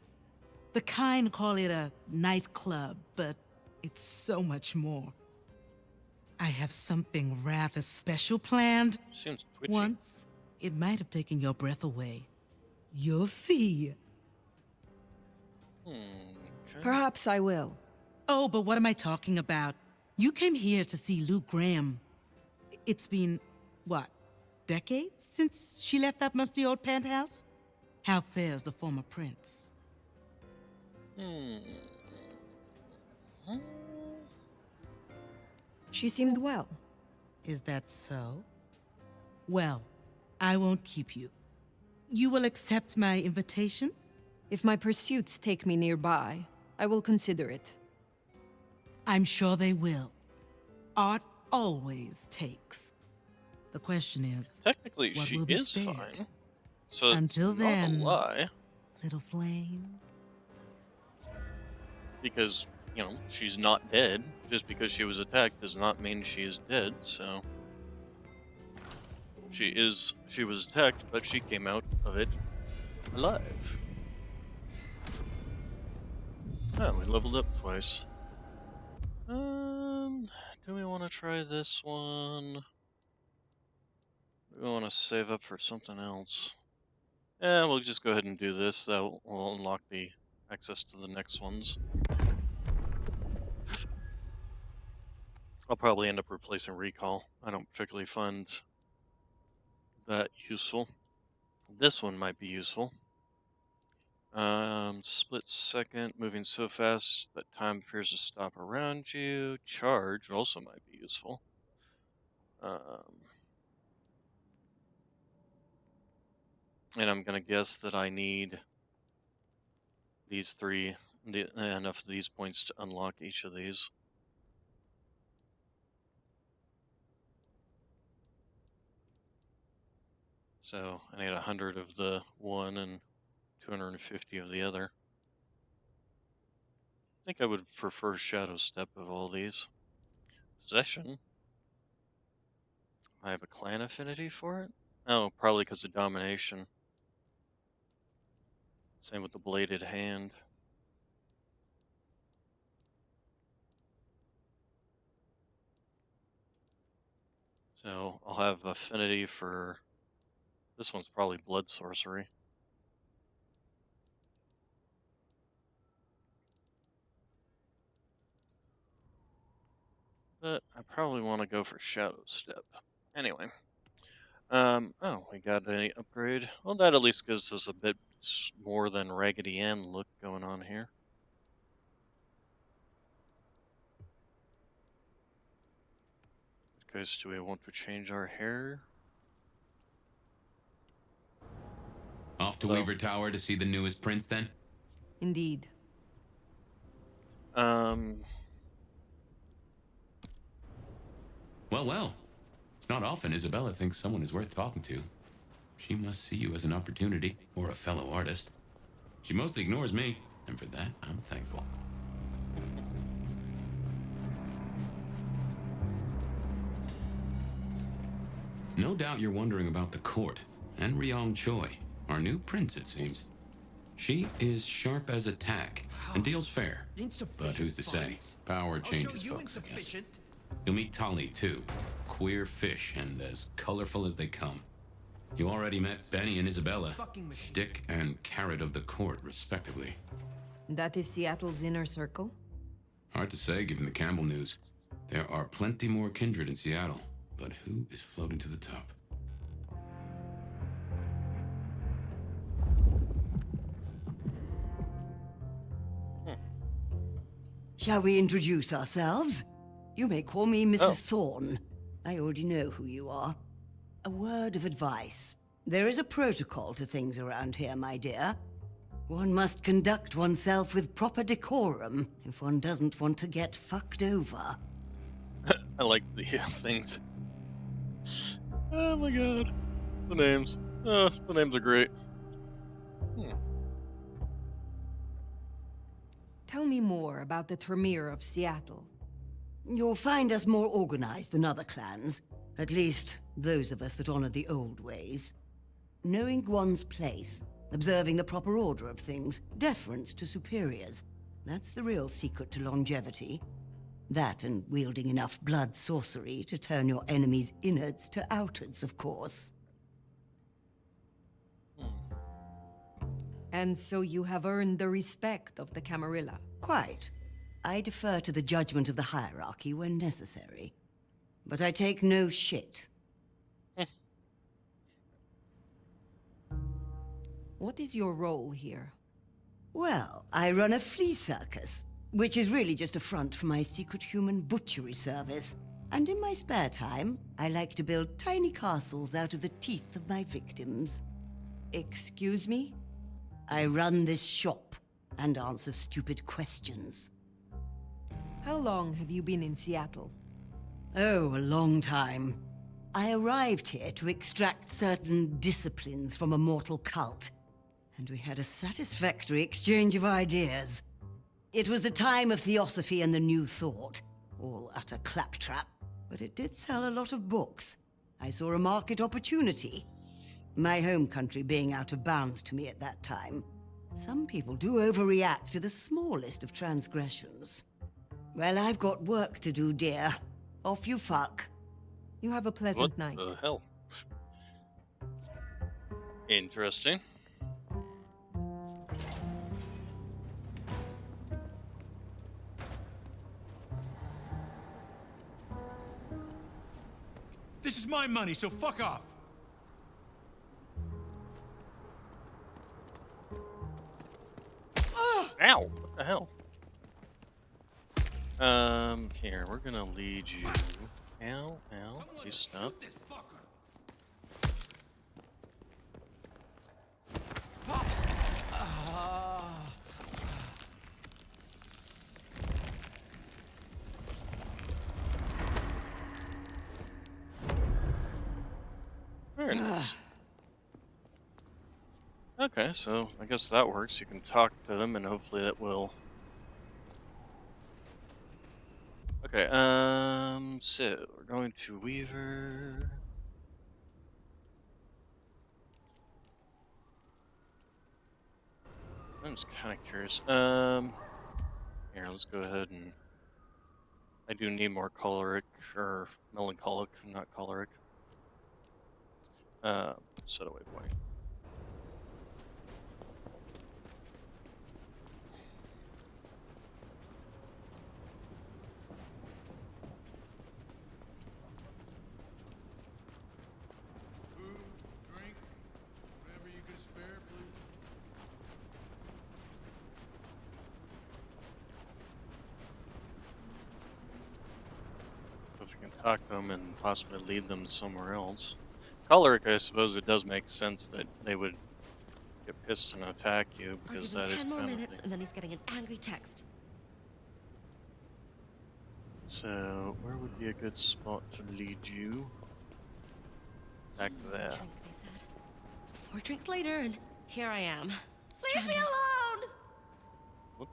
The kind call it a nightclub, but it's so much more. I have something rather special planned. Seems twitchy. Once, it might have taken your breath away. You'll see. Perhaps I will. Oh, but what am I talking about? You came here to see Lou Graham. It's been, what, decades since she left that musty old penthouse? How fares the former prince? She seemed well. Is that so? Well, I won't keep you. You will accept my invitation? If my pursuits take me nearby, I will consider it. I'm sure they will. Art always takes. The question is, Technically, what she will be is spared? fine. So Until it's then, not a lie. little flame. Because, you know, she's not dead. Just because she was attacked does not mean she is dead, so... She was attacked, but she came out of it alive. Oh, we leveled up twice. Do we want to try this one? Do we want to save up for something else? Yeah, we'll just go ahead and do this. That will unlock the access to the next ones. I'll probably end up replacing recall. I don't particularly find that useful. This one might be useful. Split second, moving so fast that time appears to stop around you. Charge also might be useful. And I'm gonna guess that I need these three, enough of these points to unlock each of these. So I need 100 of the one and 250 of the other. I think I would prefer Shadow Step of all these. Possession. I have a clan affinity for it? Oh, probably because of domination. Same with the bladed hand. So I'll have affinity for... This one's probably blood sorcery. But I probably want to go for Shadow Step. Anyway. Oh, we got any upgrade? Well, that at least gives us a bit more than Raggedy Ann look going on here. Guys, do we want to change our hair? Off to Weaver Tower to see the newest prince, then? Indeed. Well. It's not often Isabella thinks someone is worth talking to. She must see you as an opportunity, or a fellow artist. She mostly ignores me, and for that, I'm thankful. No doubt you're wondering about the court, and Ryong Choi, our new prince, it seems. She is sharp as a tack, and deals fair. But who's to say? Power changes folks, I guess. You'll meet Tali, too. Queer fish, and as colorful as they come. You already met Benny and Isabella, stick and carrot of the court, respectively. That is Seattle's inner circle? Hard to say, given the Campbell news. There are plenty more kindred in Seattle, but who is floating to the top? Shall we introduce ourselves? You may call me Mrs. Thorne. I already know who you are. A word of advice. There is a protocol to things around here, my dear. One must conduct oneself with proper decorum if one doesn't want to get fucked over. I like the things. Oh my god. The names. The names are great. Tell me more about the Tremere of Seattle. You'll find us more organized than other clans. At least, those of us that honor the old ways. Knowing one's place, observing the proper order of things, deference to superiors. That's the real secret to longevity. That and wielding enough blood sorcery to turn your enemy's innards to outards, of course. And so you have earned the respect of the Camarilla. Quite. I defer to the judgment of the hierarchy when necessary. But I take no shit. What is your role here? Well, I run a flea circus, which is really just a front for my secret human butchery service. And in my spare time, I like to build tiny castles out of the teeth of my victims. Excuse me? I run this shop and answer stupid questions. How long have you been in Seattle? Oh, a long time. I arrived here to extract certain disciplines from a mortal cult, and we had a satisfactory exchange of ideas. It was the time of Theosophy and the New Thought, all utter claptrap, but it did sell a lot of books. I saw a market opportunity. My home country being out of bounds to me at that time. Some people do overreact to the smallest of transgressions. Well, I've got work to do, dear. Off you fuck. You have a pleasant night. What the hell? Interesting. This is my money, so fuck off. Ow! What the hell? Here, we're gonna lead you. Ow, ow, you stop. Very nice. Okay, so I guess that works. You can talk to them and hopefully that will... Okay, so we're going to Weaver. I'm just kind of curious. Here, let's go ahead and... I do need more choleric, or melancholic, not choleric. Set a waypoint. talk to them and possibly lead them somewhere else. Choleric, I suppose it does make sense that they would get pissed and attack you, I'll because give him that is 10 more kind of minutes, the... and then he's getting an angry text. So, where would be a good spot to lead you? Back there. Drink, they said. 4 drinks later, and here I am. Leave me alone! Whoop.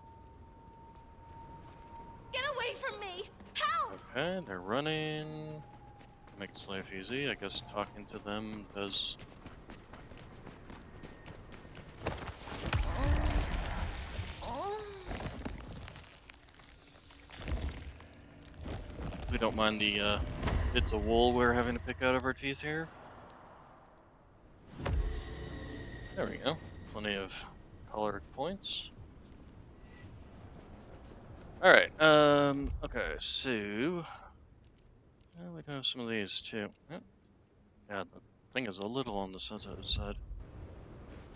Get away from me! Help! Okay, they're running. Makes life easy. I guess talking to them does... We don't mind the bits of wool we're having to pick out of our teeth here. There we go. Plenty of colored points. Alright, okay, so... we can have some of these too. Yep. Yeah, the thing is a little on the sensitive side.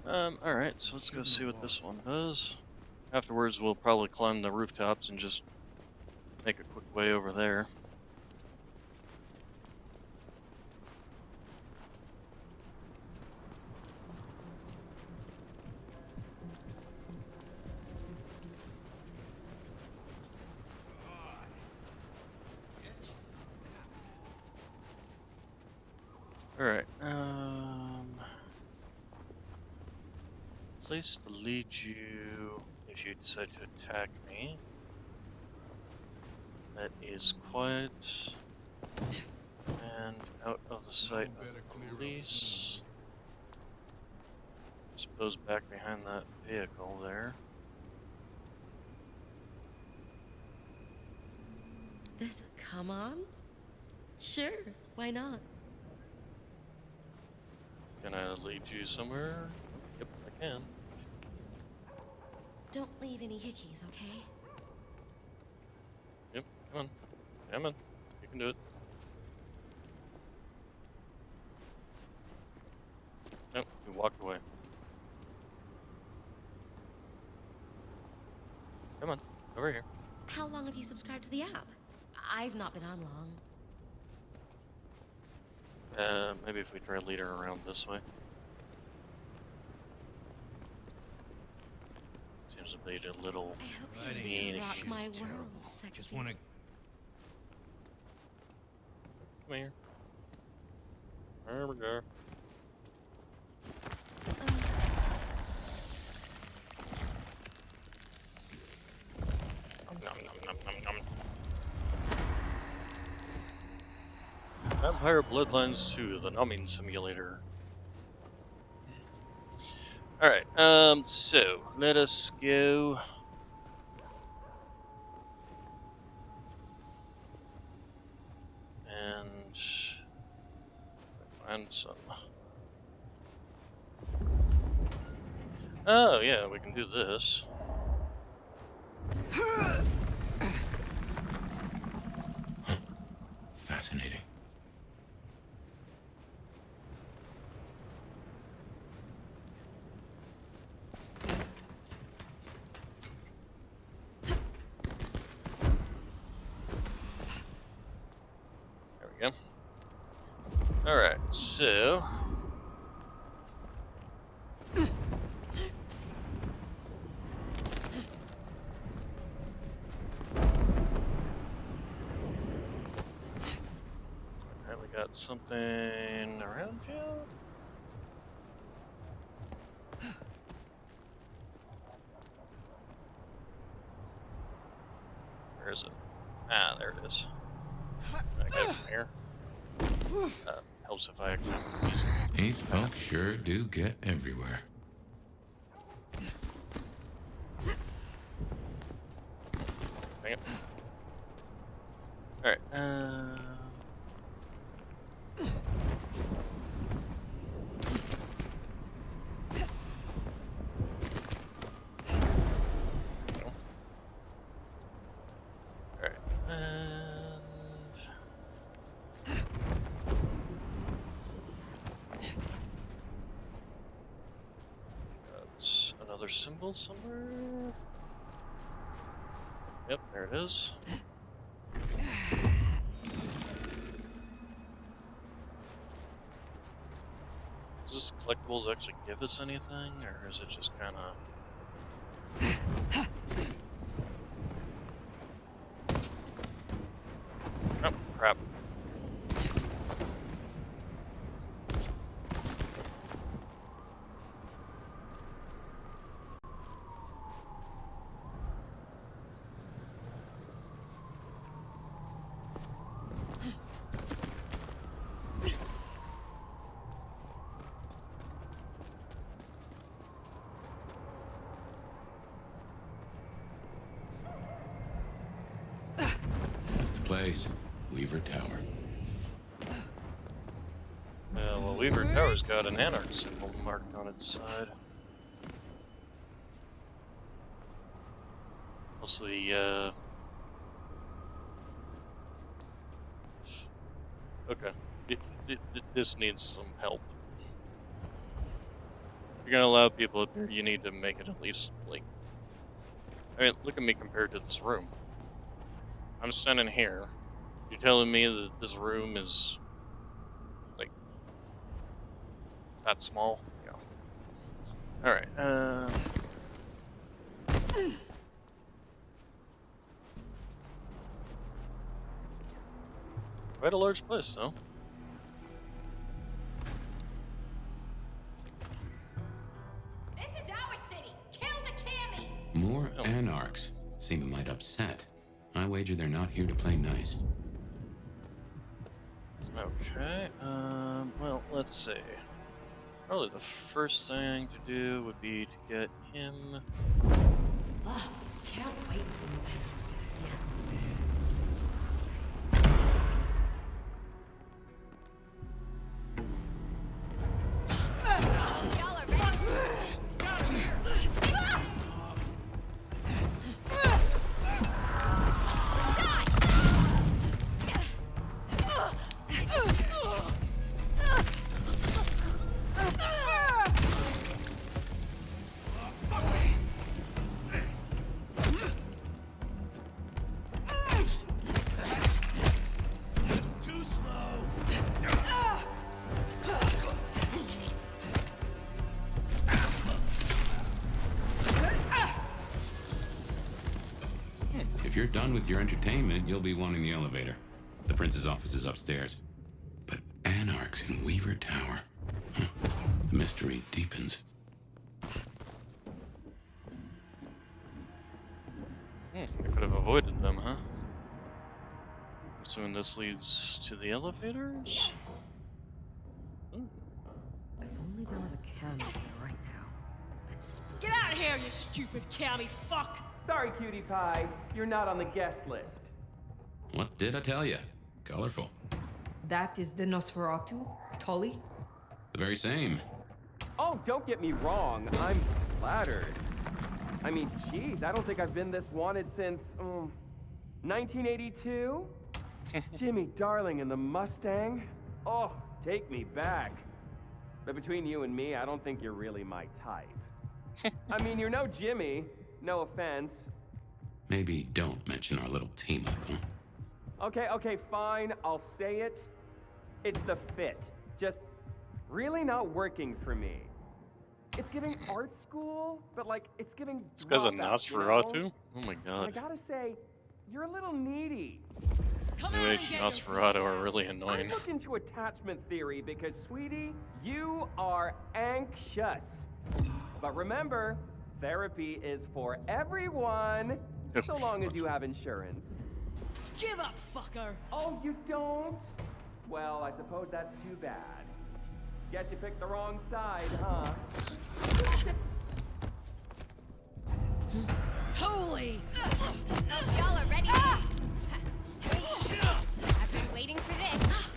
Alright, so let's go see what this one does. Afterwards, we'll probably climb the rooftops and just make a quick way over there. Alright, place to lead you if you decide to attack me. That is quiet and out of the sight of the police. I suppose back behind that vehicle there. This a come on? Sure, why not? Can I lead you somewhere? Yep, I can. Don't leave any hickeys, okay? Yep, come on. Come on. You can do it. Nope, you walked away. Come on, over here. How long have you subscribed to the app? I've not been on long. Maybe if we try to lead her around this way. Seems to be a little mean. Rock my world, sexy. Just wanna... Come here. There we go. Nom, nom, nom, nom, nom. Vampire Bloodlines 2, the numbing simulator. Alright, so let us go. And find some. Oh, yeah, we can do this. Fascinating. There we go. Alright, so... Okay, we got something around you? Where is it? Ah, there it is. I get it from here. Helps if I actually use it. These folks sure do get everywhere. Dang it. Alright, Alright, and... That's another symbol somewhere. Yep, there it is. collectibles actually give us anything, or is it just kind of... Oh, crap. That's the place. Weaver Tower. Well, Weaver Tower's got an anarch symbol marked on its side. Mostly, okay. This needs some help. If you're gonna allow people up here, you need to make it at least, like... I mean, look at me compared to this room. I'm standing here. You're telling me that this room is, like, that small? Yeah. Alright, quite a large place, though. This is our city. Kill the Cammy. More anarchs. Seem a mite upset. I wager they're not here to play nice. Okay, well, let's see. Probably the first thing to do would be to get him... Ugh, can't wait till the Panthers get to Seattle. Y'all are ready. Too slow. If you're done with your entertainment, you'll be wanting the elevator. The prince's office is upstairs. But anarchs in Weaver Tower. Huh. The mystery deepens. I could have avoided them, huh? Assuming this leads to the elevators? Ooh. If only there was a camera here right now. Get out of here, you stupid Cammy fuck! Sorry, cutie pie. You're not on the guest list. What did I tell you? Colorful. That is the Nosferatu, Tully? The very same. Oh, don't get me wrong. I'm flattered. I mean, geez, I don't think I've been this wanted since, 1982? Jimmy Darling and the Mustang? Oh, take me back. But between you and me, I don't think you're really my type. I mean, you're no Jimmy. No offense. Maybe don't mention our little team up, huh? Okay, fine. I'll say it. It's the fit. Just really not working for me. It's giving art school, but like, it's giving This guy's a dropout, you Nosferatu? know? Oh my And god. I gotta say, you're a little needy. New Age Nosferatu are really annoying. I'm looking to attachment theory because, sweetie, you are anxious. But remember, therapy is for everyone, so long as you have insurance. Give up, fucker! Oh, you don't? Well, I suppose that's too bad. Guess you picked the wrong side, huh? Holy! Y'all are ready. I've been waiting for this.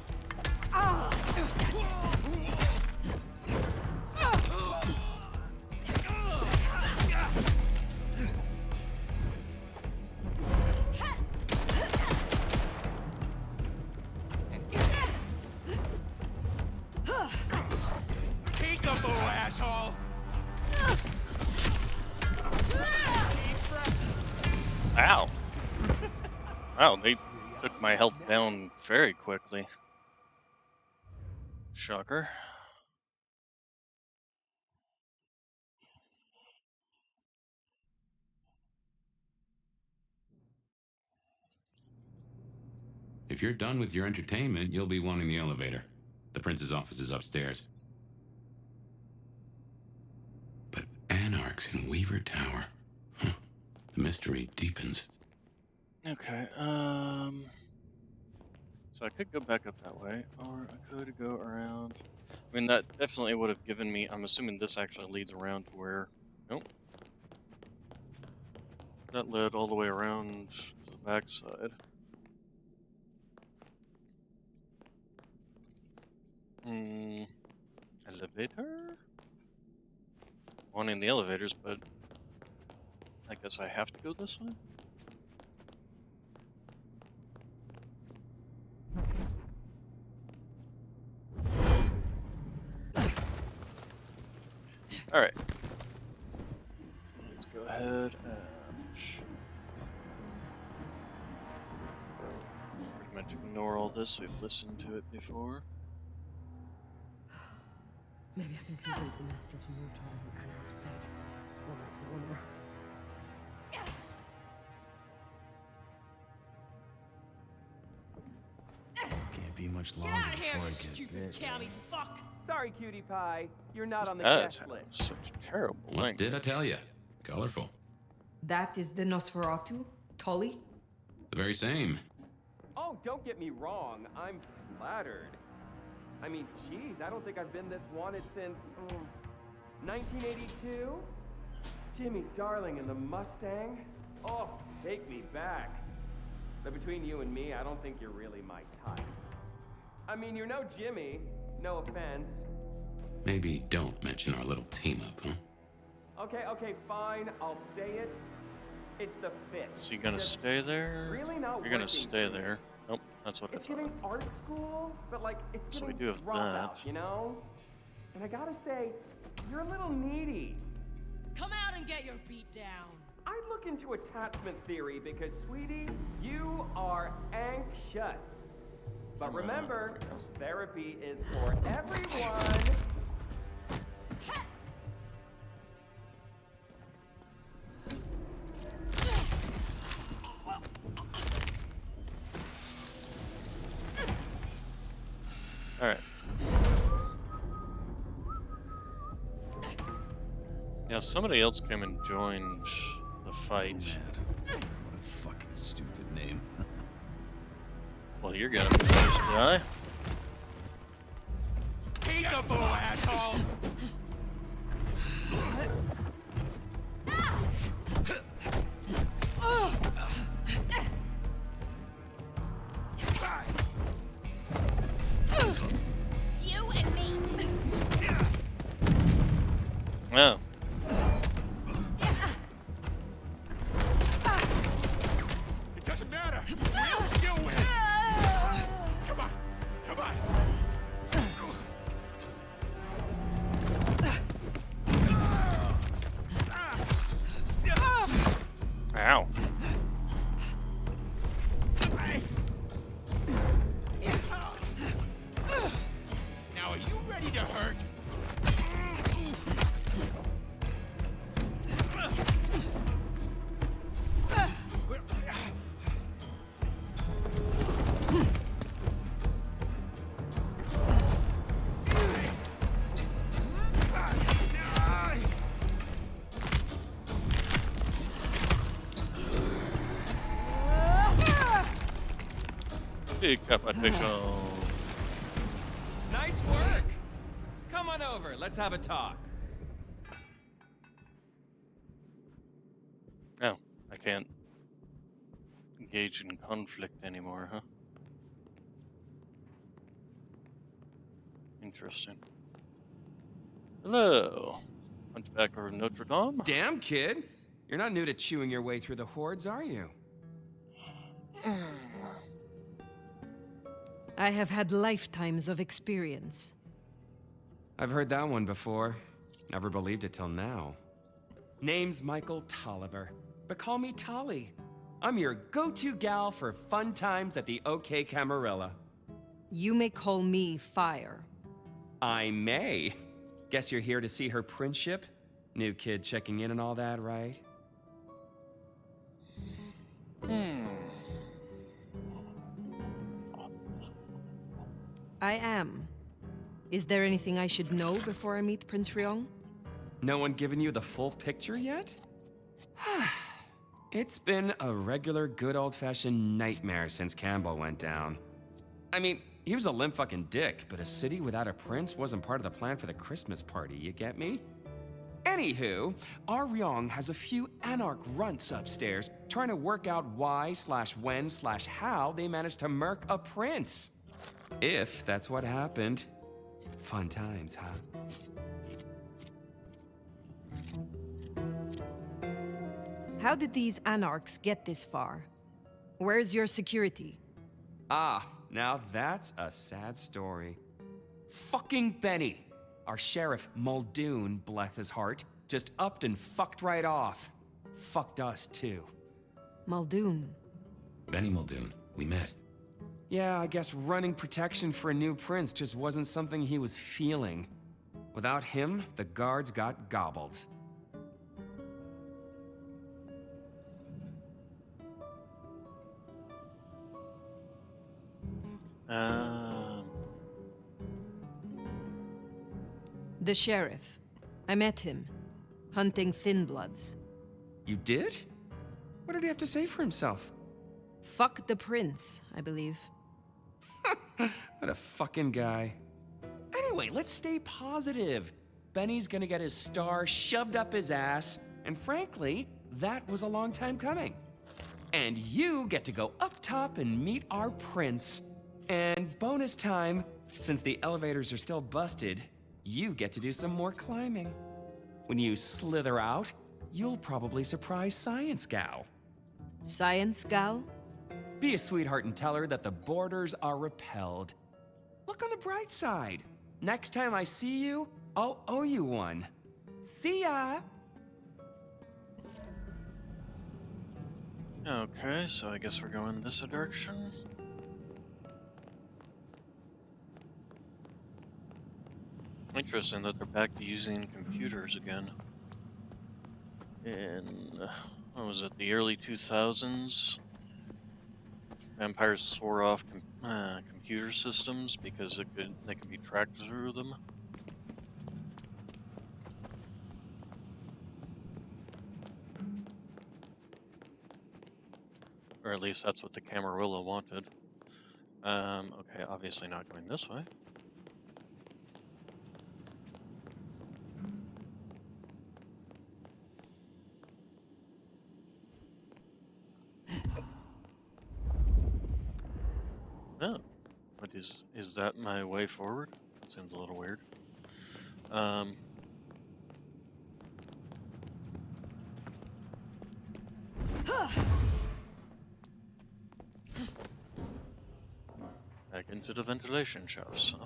Peekaboo, asshole! Ow. Wow, they took my health down very quickly. Shocker. If you're done with your entertainment, you'll be wanting the elevator. The prince's office is upstairs. But Anarchs in Weaver Tower. Huh. The mystery deepens. Okay, so I could go back up that way, or I could go around. I mean, that definitely would have given me, I'm assuming this actually leads around to where, nope. That led all the way around to the backside. Elevator? Wanting the elevators, but I guess I have to go this way? Alright. Let's go ahead and pretty much ignore all this. We've listened to it before. Maybe I can convince the master to move to a different kind of state. Well, that's for one more. Can't be much longer before I get bit. County fuck! Sorry, cutie pie. You're not on the That's guest list. such terrible What language. did I tell you? Colorful. That is the Nosferatu, Tully? The very same. Oh, don't get me wrong. I'm flattered. I mean, geez, I don't think I've been this wanted since 1982. Jimmy Darling and the Mustang. Oh, take me back. But between you and me, I don't think you're really my type. I mean, you're no Jimmy. No offense. Maybe don't mention our little team up, huh? Okay, fine. I'll say it. It's the fit. So you gonna stay there? Really not You're gonna working stay for me. there. Nope, that's what I It's thought. giving art school, but like it's So we giving do have dropout, that. you know? And I gotta say, you're a little needy. Come out and get your beat down. I'd look into attachment theory because, sweetie, you are anxious. But remember, therapy is for everyone. Alright. Yeah, somebody else came and joined the fight. What a fucking stupid name. Well, you're gonna be first to die. Peekaboo, asshole! You and me. Oh. It doesn't matter. We'll still win. Come on. Come on. Ow. Now, are you ready to hurt? Decapitation. Nice work. Come on over. Let's have a talk. Oh, I can't engage in conflict anymore, huh? Interesting. Hello. Hunchback of Notre Dame? Damn, kid. You're not new to chewing your way through the hordes, are you? I have had lifetimes of experience. I've heard that one before. Never believed it till now. Name's Michael Tolliver, but call me Tolly. I'm your go-to gal for fun times at the OK Camarilla. You may call me Fire. I may. Guess you're here to see her princeship? New kid checking in and all that, right? I am. Is there anything I should know before I meet Prince Ryong? No one given you the full picture yet? It's been a regular good old-fashioned nightmare since Campbell went down. I mean, he was a limp fucking dick, but a city without a prince wasn't part of the plan for the Christmas party, you get me? Anywho, our Ryong has a few anarch runts upstairs trying to work out why/when/how they managed to murk a prince. If that's what happened. Fun times, huh? How did these anarchs get this far? Where's your security? Ah, now that's a sad story. Fucking Benny, our sheriff Muldoon, bless his heart, just upped and fucked right off. Fucked us too. Muldoon. Benny Muldoon, we met. Yeah, I guess running protection for a new prince just wasn't something he was feeling. Without him, the guards got gobbled. The sheriff. I met him. Hunting Thin Bloods. You did? What did he have to say for himself? Fuck the prince, I believe. What a fucking guy. Anyway, let's stay positive. Benny's gonna get his star shoved up his ass, and frankly, that was a long time coming. And you get to go up top and meet our prince. And bonus time, since the elevators are still busted, you get to do some more climbing. When you slither out, you'll probably surprise Science Gal. Science Gal? Be a sweetheart and tell her that the borders are repelled. Look on the bright side. Next time I see you, I'll owe you one. See ya! Okay, so I guess we're going this direction. Interesting that they're back to using computers again. In, what was it, the early 2000s? Vampires swore off computer systems because they could be tracked through them. Or at least that's what the Camarilla wanted. Okay, obviously not going this way. Oh, but is that my way forward? That seems a little weird. Back into the ventilation shafts, huh?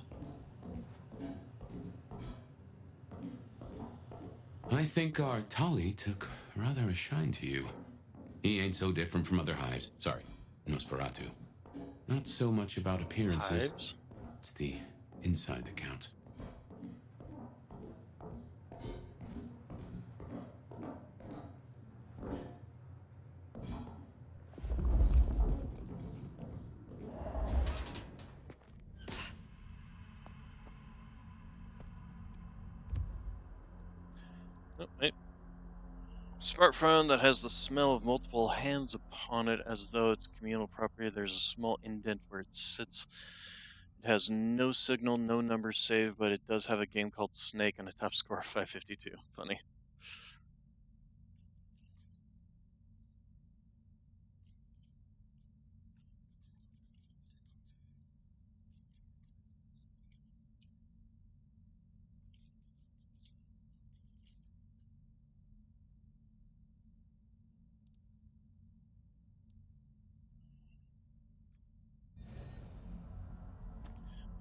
I think our Tully took rather a shine to you. He ain't so different from other hives. Sorry, Nosferatu. Not so much about appearances. Hives? It's the inside that counts. Oh, wait. Smartphone that has the smell of multiple hands upon it as though it's communal property. There's a small indent where it sits. It has no signal, no numbers saved, but it does have a game called Snake and a top score of 552. Funny.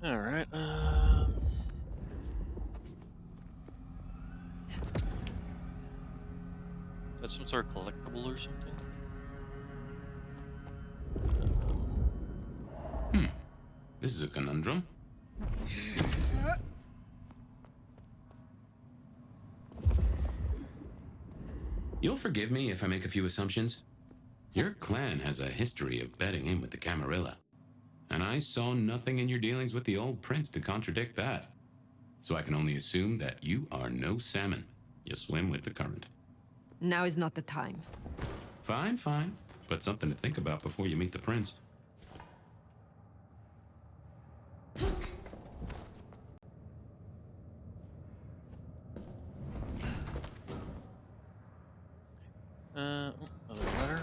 All right. Is that some sort of collectible or something? This is a conundrum. You'll forgive me if I make a few assumptions. Your clan has a history of betting in with the Camarilla. And I saw nothing in your dealings with the old prince to contradict that. So I can only assume that you are no salmon. You swim with the current. Now is not the time. Fine, fine. But something to think about before you meet the prince. Another letter.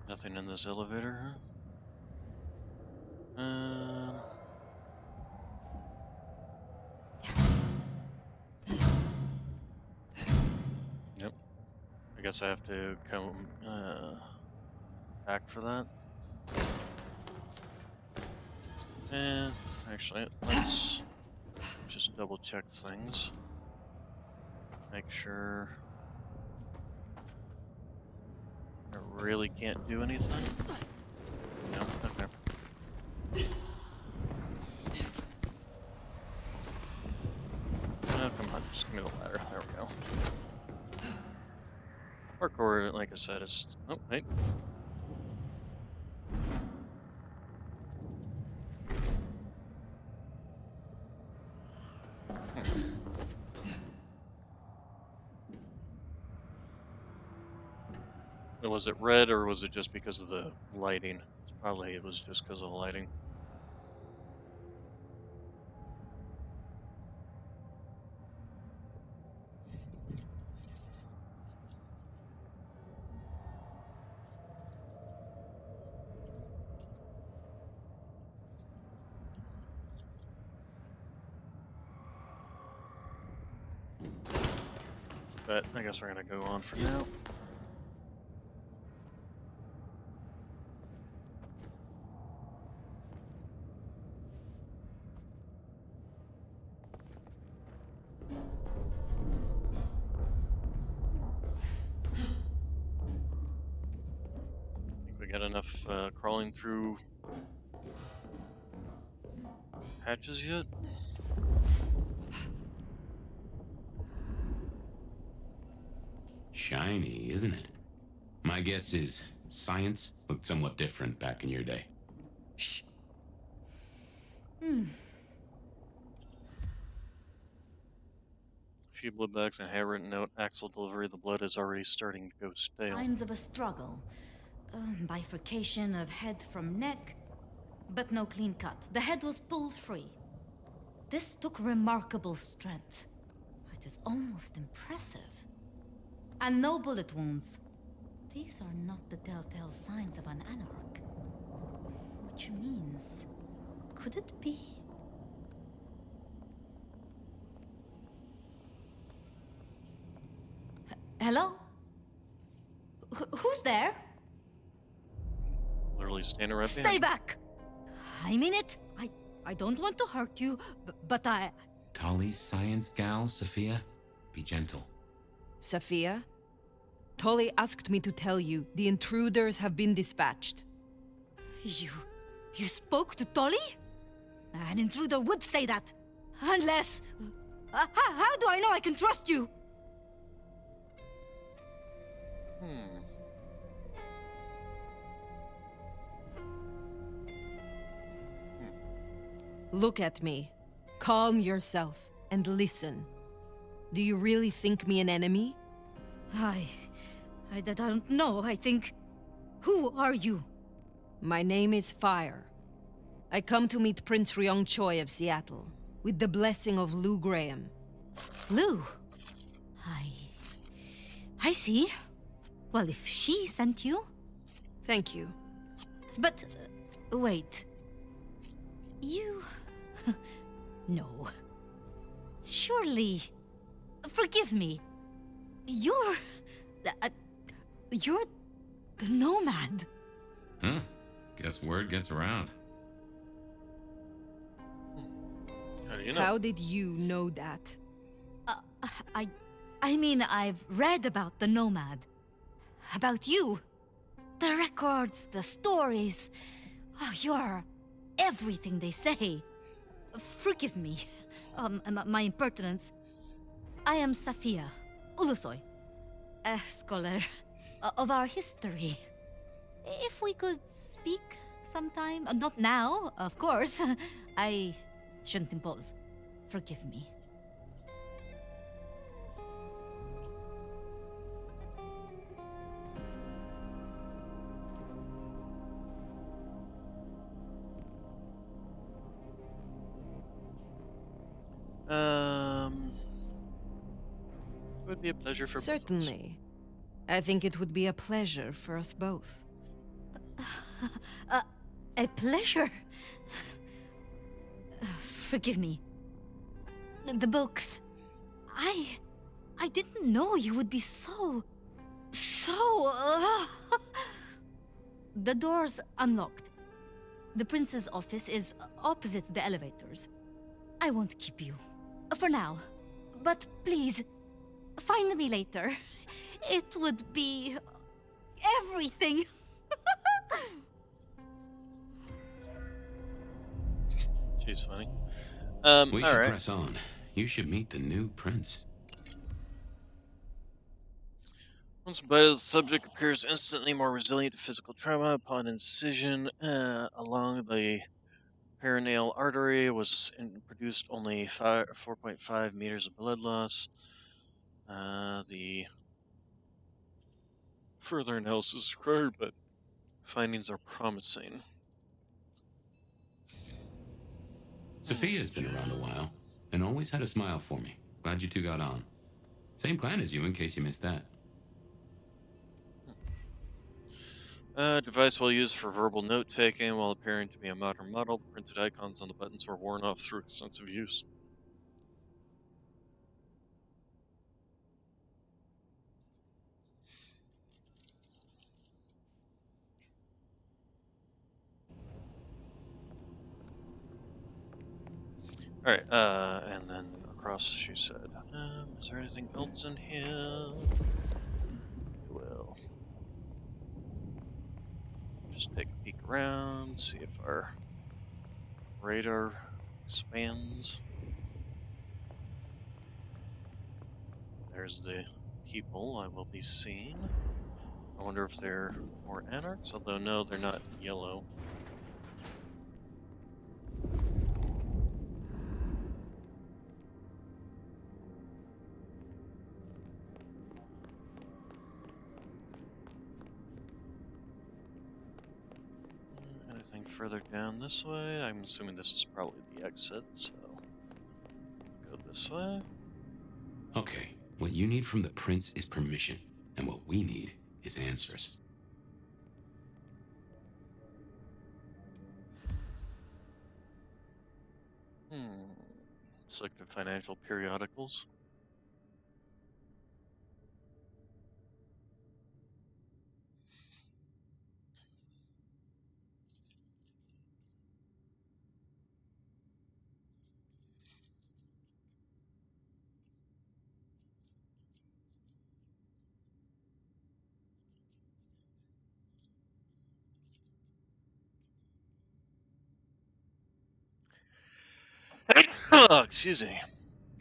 Nothing in this elevator, huh? Yep. I guess I have to come back for that. And actually, let's just double check things. Make sure I really can't do anything. No, okay. Oh, come on, just give me the ladder. There we go. Parkour, like I said, is... Oh, wait. Was it red, or was it just because of the lighting? Probably it was just because of the lighting. But I guess we're gonna go on for now. Think we got enough crawling through hatches yet? Shiny, isn't it? My guess is science looked somewhat different back in your day. Shh. A few blood bags and handwritten note. Axle delivery. The blood is already starting to go stale. Signs of a struggle. Bifurcation of head from neck, but no clean cut. The head was pulled free. This took remarkable strength. It is almost impressive. And no bullet wounds. These are not the telltale signs of an anarch. Which means... could it be... Hello? Who's there? Literally standing right Stay behind. back! I mean it. I don't want to hurt you, but I... Tolly's science gal, Sophia? Be gentle. Sophia? Tolly asked me to tell you the intruders have been dispatched. You spoke to Tolly? An intruder would say that. Unless... how do I know I can trust you? Look at me. Calm yourself and listen. Do you really think me an enemy? I don't know. I think... Who are you? My name is Fire. I come to meet Prince Ryong Choi of Seattle, with the blessing of Lou Graham. Lou? I see. Well, if she sent you... Thank you. But, wait. You... No. Surely... Forgive me. You're the Nomad. Huh? Guess word gets around. How do you know? How did you know that? I mean, I've read about the Nomad. About you. The records, the stories. Oh, you're everything they say. Forgive me. my impertinence. I am Safia Ulusoy, a scholar of our history. If we could speak sometime, not now, of course. I shouldn't impose. Forgive me. It would be a pleasure for both of us. Certainly. I think it would be a pleasure for us both. A pleasure. Forgive me. The books. I didn't know you would be so... The door's unlocked. The prince's office is opposite the elevators. I won't keep you. For now. But please, find me later. It would be... everything. She's funny. We all should right. press on. You should meet the new prince. Once the subject appears instantly more resilient to physical trauma upon incision along the perineal artery produced only 4.5 meters of blood loss. The further analysis is required, but findings are promising. Sophia's been around a while, and always had a smile for me. Glad you two got on. Same plan as you, in case you missed that. Device well used for verbal note-taking while appearing to be a modern model. The printed icons on the buttons were worn off through extensive use. Alright, and then across she said, is there anything else in here? Well, just take a peek around, see if our radar expands. There's the people I will be seeing. I wonder if they're more anarchs, although no, they're not yellow. Anything further down this way? I'm assuming this is probably the exit, so go this way. Okay, what you need from the prince is permission, and what we need is answers. Selected financial periodicals. Oh, excuse me.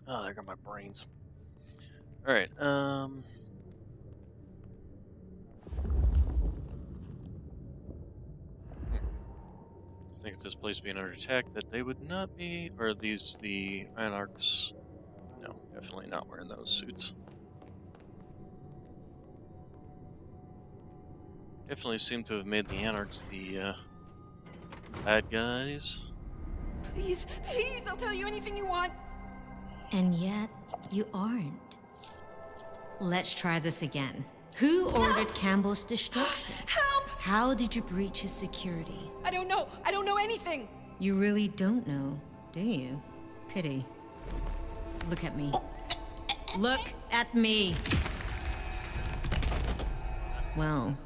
Oh, there go my brains. Alright, I think it's this place being under attack that they would not be, or are these the anarchs? No, definitely not wearing those suits. Definitely seem to have made the anarchs the bad guys. Please, please, I'll tell you anything you want. And yet, you aren't. Let's try this again. Who ordered Campbell's destruction? Help! How did you breach his security? I don't know. I don't know anything. You really don't know, do you? Pity. Look at me. Look at me! Well,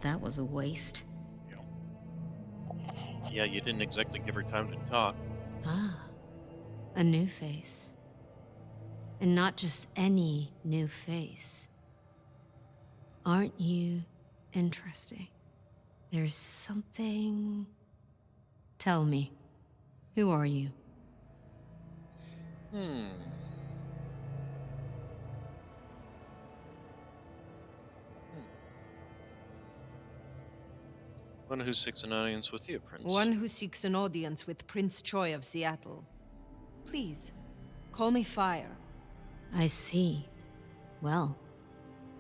that was a waste. Yeah, you didn't exactly give her time to talk. Ah, a new face. And not just any new face. Aren't you interesting? There's something... Tell me, who are you? Hmm. One who seeks an audience with you, Prince. One who seeks an audience with Prince Choi of Seattle. Please, call me Fire. I see. Well,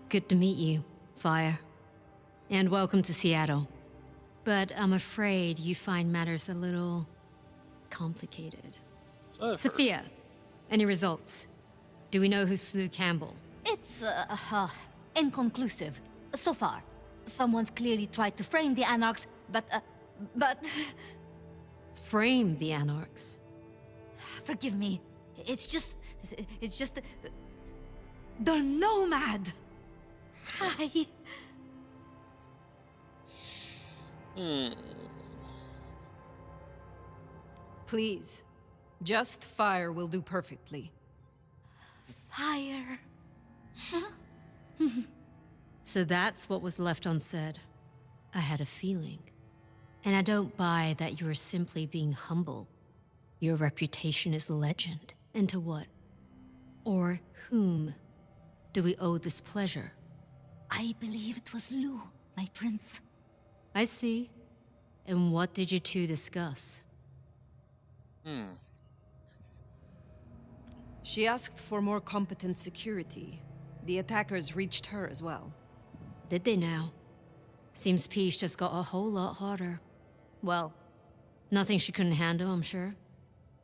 good to meet you, Fire. And welcome to Seattle. But I'm afraid you find matters a little complicated. Sophia, any results? Do we know who slew Campbell? It's, inconclusive. So far. Someone's clearly tried to frame the Anarchs, but... Frame the Anarchs? Forgive me. It's just... The Nomad! Hi. Please, just Fire will do perfectly. Fire. Huh? So that's what was left unsaid. I had a feeling. And I don't buy that you're simply being humble. Your reputation is legend. And to what? Or whom do we owe this pleasure? I believe it was Lou, my prince. I see. And what did you two discuss? She asked for more competent security. The attackers reached her as well. Did they now? Seems peace just got a whole lot harder. Well, nothing she couldn't handle, I'm sure.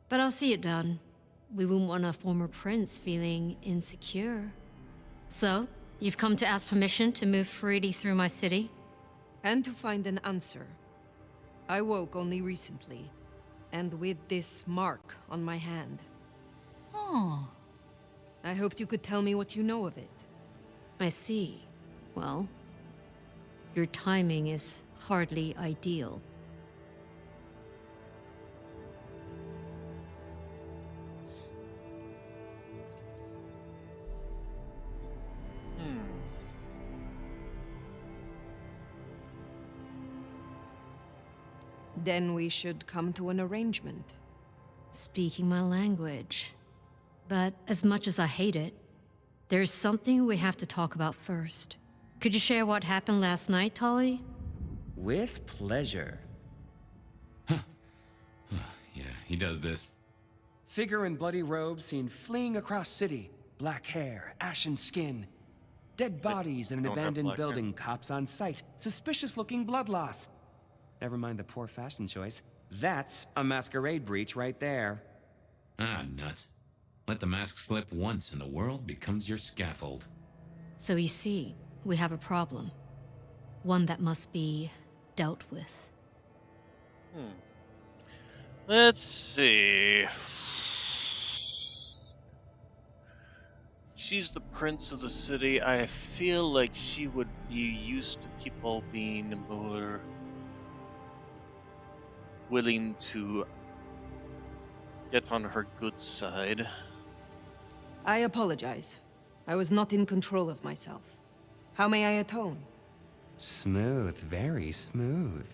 But I'll see it done. We wouldn't want a former prince feeling insecure. So, you've come to ask permission to move freely through my city? And to find an answer. I woke only recently, and with this mark on my hand. Oh. I hoped you could tell me what you know of it. I see. Well, your timing is hardly ideal. Then we should come to an arrangement. Speaking my language. But as much as I hate it, there's something we have to talk about first. Could you share what happened last night, Tolly? With pleasure. Yeah, he does this. Figure in bloody robes seen fleeing across city. Black hair, ashen skin. Dead bodies in an abandoned building. Cops on site. Suspicious-looking blood loss. Never mind the poor fashion choice. That's a masquerade breach right there. Ah, nuts. Let the mask slip once and the world becomes your scaffold. So you see, we have a problem. One that must be dealt with. Let's see. She's the prince of the city. I feel like she would be used to people being more willing to get on her good side. I apologize. I was not in control of myself. How may I atone? Smooth, very smooth.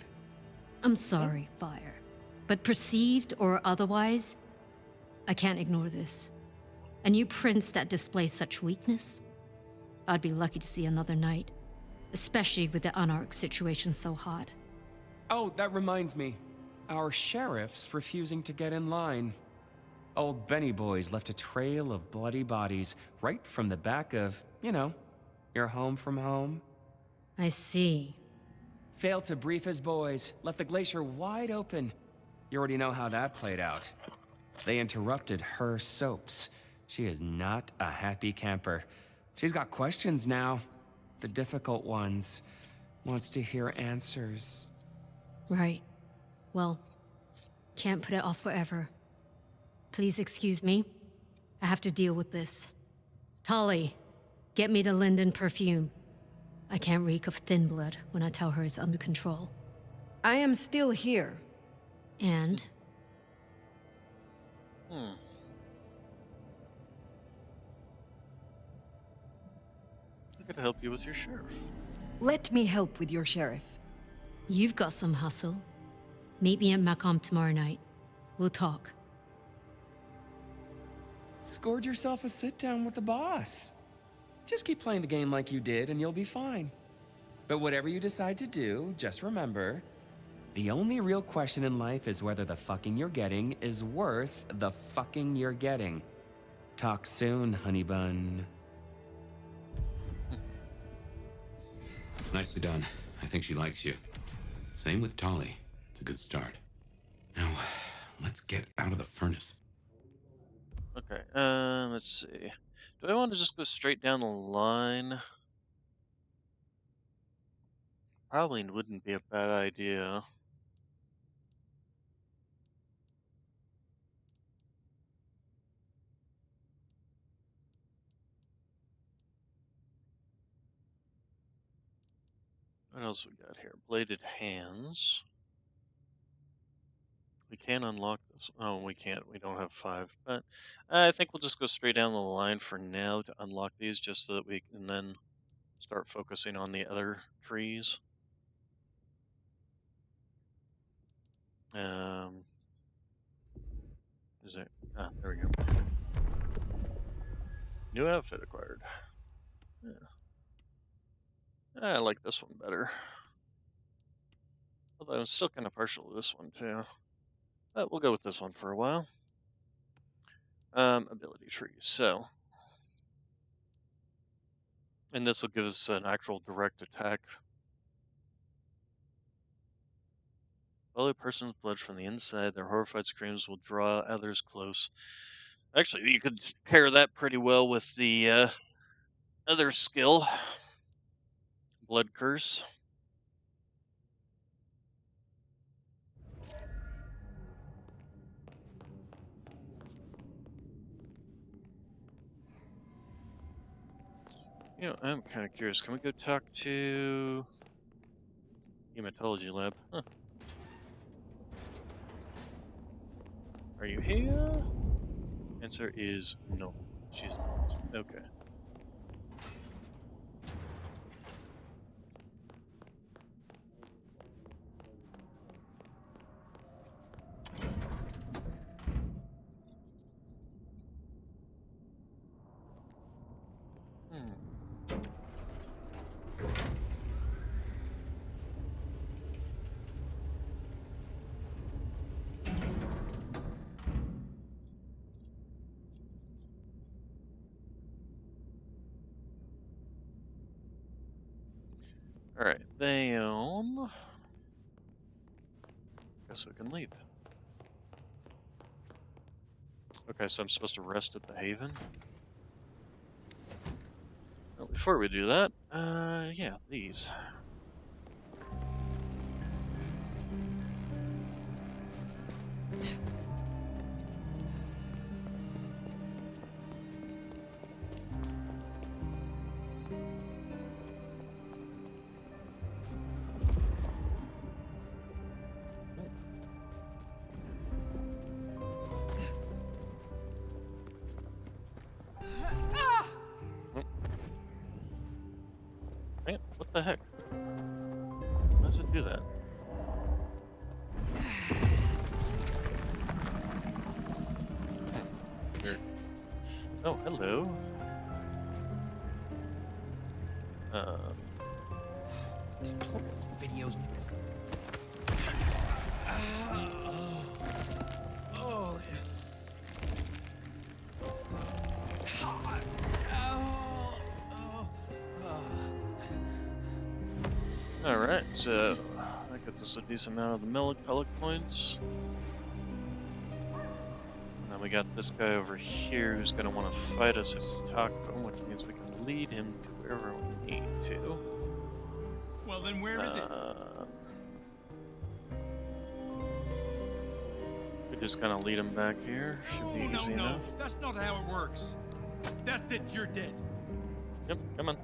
I'm sorry, Fire. But perceived or otherwise, I can't ignore this. A new prince that displays such weakness? I'd be lucky to see another night. Especially with the Anarch situation so hot. Oh, that reminds me. Our sheriff's refusing to get in line. Old Benny boys left a trail of bloody bodies right from the back of, you know, your home from home. I see. Failed to brief his boys, left the glacier wide open. You already know how that played out. They interrupted her soaps. She is not a happy camper. She's got questions now. The difficult ones. Wants to hear answers. Right. Well, can't put it off forever. Please excuse me. I have to deal with this. Tolly, get me the Linden perfume. I can't reek of thin blood when I tell her it's under control. I am still here. And? I could help you with your sheriff. Let me help with your sheriff. You've got some hustle. Meet me at Macomb tomorrow night. We'll talk. Scored yourself a sit-down with the boss. Just keep playing the game like you did and you'll be fine. But whatever you decide to do, just remember, the only real question in life is whether the fucking you're getting is worth the fucking you're getting. Talk soon, honey bun. Nicely done. I think she likes you. Same with Tolly. It's a good start. Now, let's get out of the furnace. Okay, let's see. Do I want to just go straight down the line? Probably wouldn't be a bad idea. What else we got here? Bladed hands. We can unlock this. Oh, we can't. We don't have 5. But I think we'll just go straight down the line for now to unlock these, just so that we can then start focusing on the other trees. Is it? Ah, there we go. New outfit acquired. Yeah. I like this one better. Although I'm still kind of partial to this one too. But we'll go with this one for a while. Ability trees. So, and this will give us an actual direct attack. Follow a person's blood from the inside. Their horrified screams will draw others close. Actually, you could pair that pretty well with the other skill, Blood Curse. You know, I'm kind of curious. Can we go talk to Hematology Lab? Huh. Are you here? Answer is no. She's not. Okay. Alright, they own. Guess we can leave. Okay, so I'm supposed to rest at the Haven? Well, before we do that, yeah, these. Man, what the heck? How does it do that? Weird. Oh, hello. Videos with this. Alright, so that gets us a decent amount of the melancholic points. Now we got this guy over here who's going to want to fight us if we talk to him, which means we can lead him to wherever we need to. Well, then where is it? We just kind of lead him back here. Should be easy enough. That's not how it works. That's it, you're dead. Yep, come on.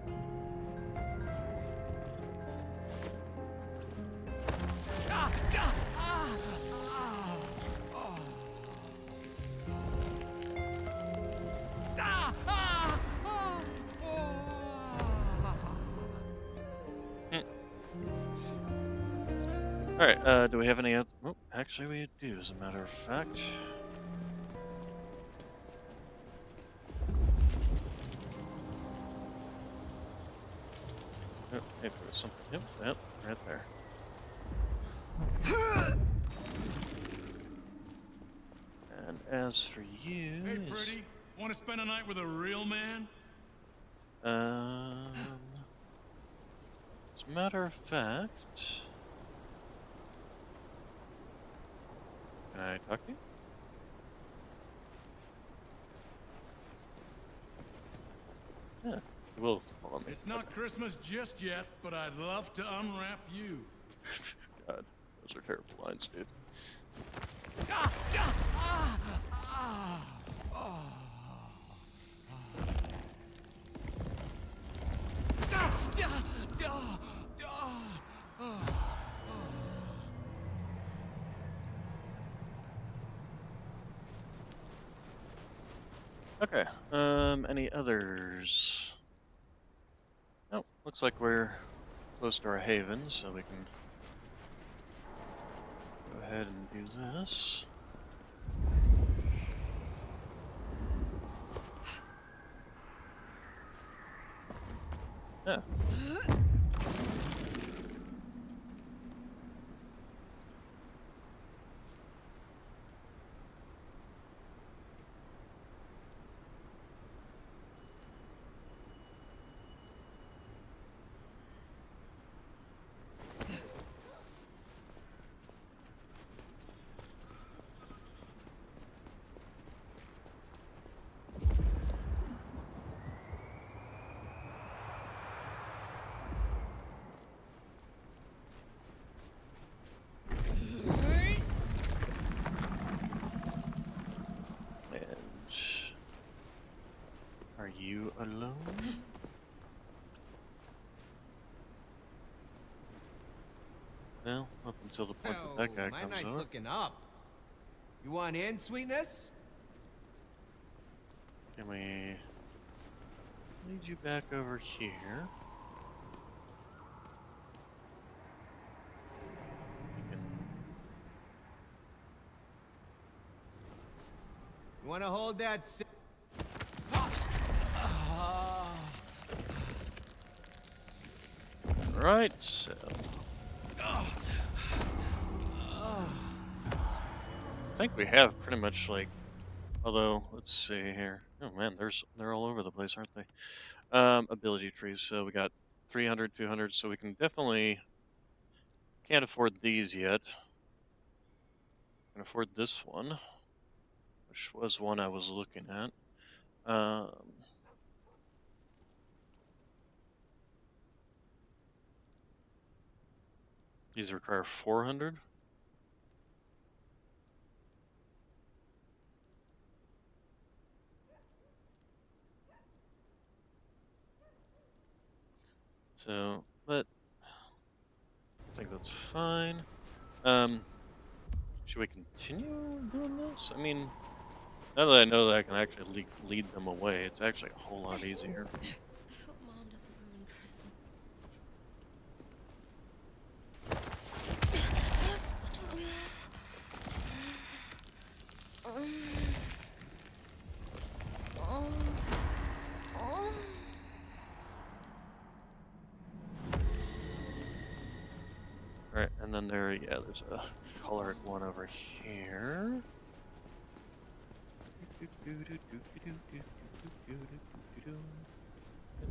Alright, do we have any other... Oh, actually we do, as a matter of fact. Oh, if there was something. Yep, yep, right there. And as for you, Hey, pretty, want to spend a night with a real man? as a matter of fact, can I talk to you? Yeah, well, hold on. It's not Christmas just yet, but I'd love to unwrap you. God, those are terrible lines, dude. Okay, any others? Nope, looks like we're close to our haven, so we can go ahead and do this. Yeah. Are you alone? Well, up until the point that that guy my comes night's over. looking up. You want in, sweetness? Can we lead you back over here? You want to hold that? Right, so. I think we have pretty much like, although let's see here. Oh man, they're all over the place, aren't they? Ability trees. So we got 300, 200. So we can definitely can't afford these yet. Can afford this one, which was one I was looking at. These require 400. So, but I think that's fine. Should we continue doing this? I mean, now that I know that I can actually lead them away, it's actually a whole lot easier. I hope Mom doesn't ruin Christmas. Right, and then there's a colored one over here.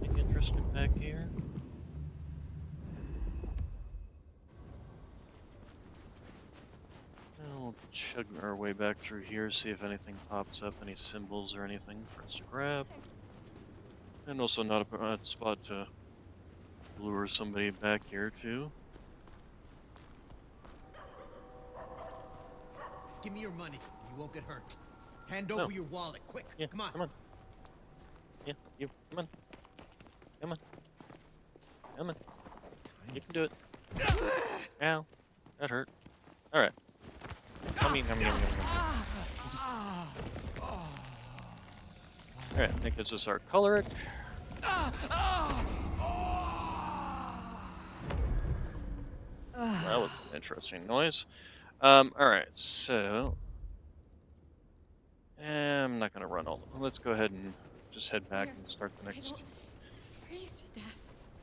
Anything interesting back here? We'll chug our way back through here, see if anything pops up, any symbols or anything for us to grab. And also not a bad spot to lure somebody back here too. Give me your money. You won't get hurt. Hand over your wallet, quick. Yeah, come on. Come on. Yeah, you. Come on. Come on. Come on. You can do it. Ow. That hurt. Alright. Alright, that gives us our coloric. That was an interesting noise. Alright, so I'm not gonna run all. Let's go ahead and just head back and start the next. Freeze to death.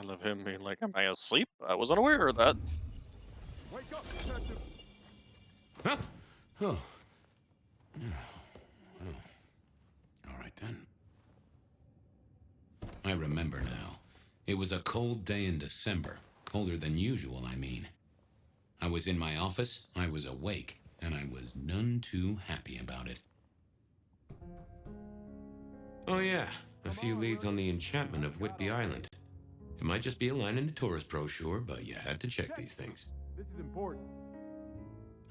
I love him being like, "Am I asleep? I wasn't aware of that." Wake up, detective! Huh? Oh. All right then. I remember now. It was a cold day in December. Colder than usual, I mean. I was in my office, I was awake, and I was none too happy about it. Oh yeah, a few leads on the enchantment of Whitby Island. It might just be a line in the tourist brochure, but you had to check these things. This is important.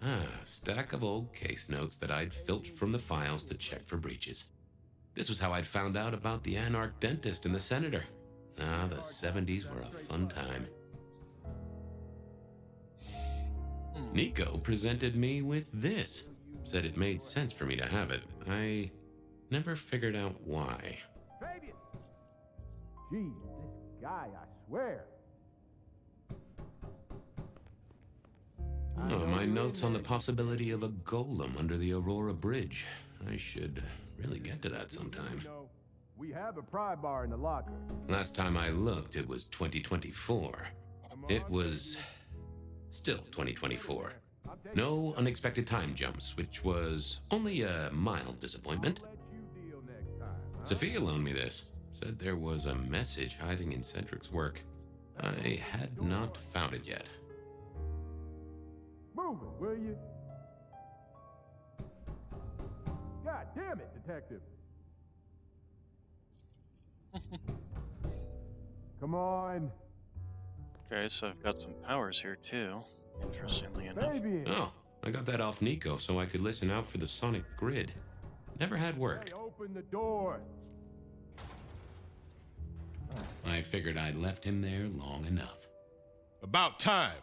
Ah, a stack of old case notes that I'd filched from the files to check for breaches. This was how I'd found out about the anarch dentist and the senator. Ah, the 70s were a fun time. Nico presented me with this. Said it made sense for me to have it. I never figured out why. Fabian! Jeez, this guy, I swear. Oh, my notes on the possibility of a golem under the Aurora Bridge. I should really get to that sometime. We have a pry bar in the locker. Last time I looked, it was 2024. It was still 2024. No unexpected time jumps, which was only a mild disappointment. Sophia loaned me this. Said there was a message hiding in Cedric's work. I had not found it yet. Move it, will you? God damn it, detective. Come on. Okay, so I've got some powers here too. Interestingly enough. Oh, I got that off Nico so I could listen out for the sonic grid. Never had worked. Hey, open the door. I figured I'd left him there long enough. About time.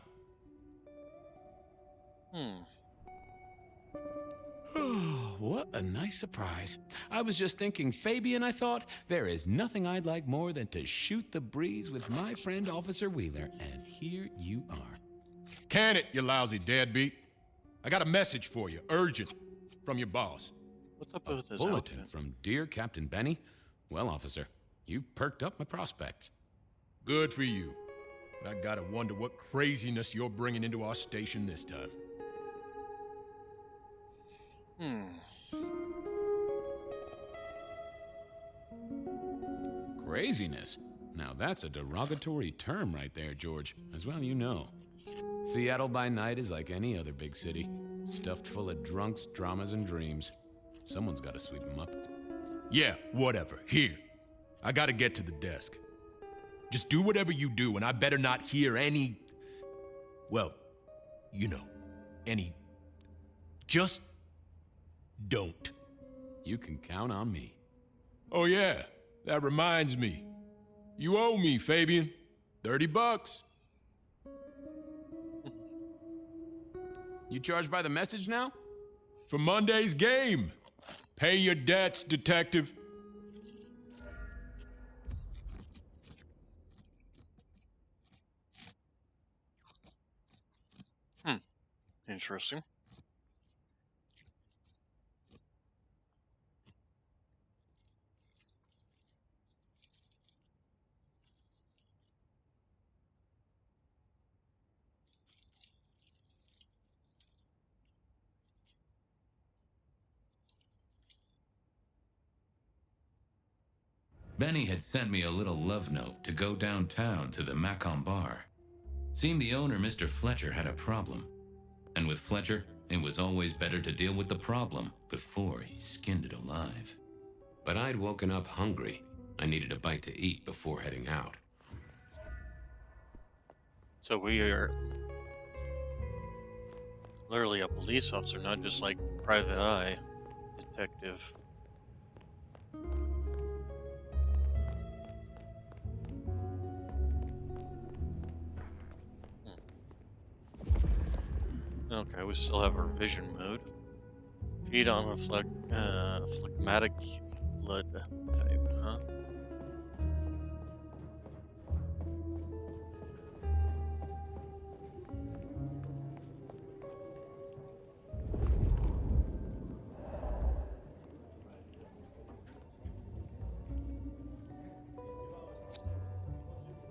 What a nice surprise. I was just thinking, Fabian, I thought, there is nothing I'd like more than to shoot the breeze with my friend Officer Wheeler, and here you are. Can it, you lousy deadbeat? I got a message for you, urgent, from your boss. What's up with this bulletin outfit? from dear Captain Benny? Well, officer, you've perked up my prospects. Good for you. But I gotta wonder what craziness you're bringing into our station this time. Craziness? Now that's a derogatory term right there, George. As well you know. Seattle by night is like any other big city. Stuffed full of drunks, dramas, and dreams. Someone's gotta sweep them up. Yeah, whatever. Here. I gotta get to the desk. Just do whatever you do, and I better not hear any... Well, you know, any... Just don't. You can count on me. Oh yeah, that reminds me. You owe me, Fabian. $30. You charged by the message now? For Monday's game. Pay your debts, detective. Interesting. Benny had sent me a little love note to go downtown to the Macon bar. Seemed the owner, Mr. Fletcher, had a problem. And with Fletcher, it was always better to deal with the problem before he skinned it alive. But I'd woken up hungry. I needed a bite to eat before heading out. So we are literally a police officer, not just like private eye detective. Okay, we still have our vision mode. Feed on a phlegmatic blood type, huh?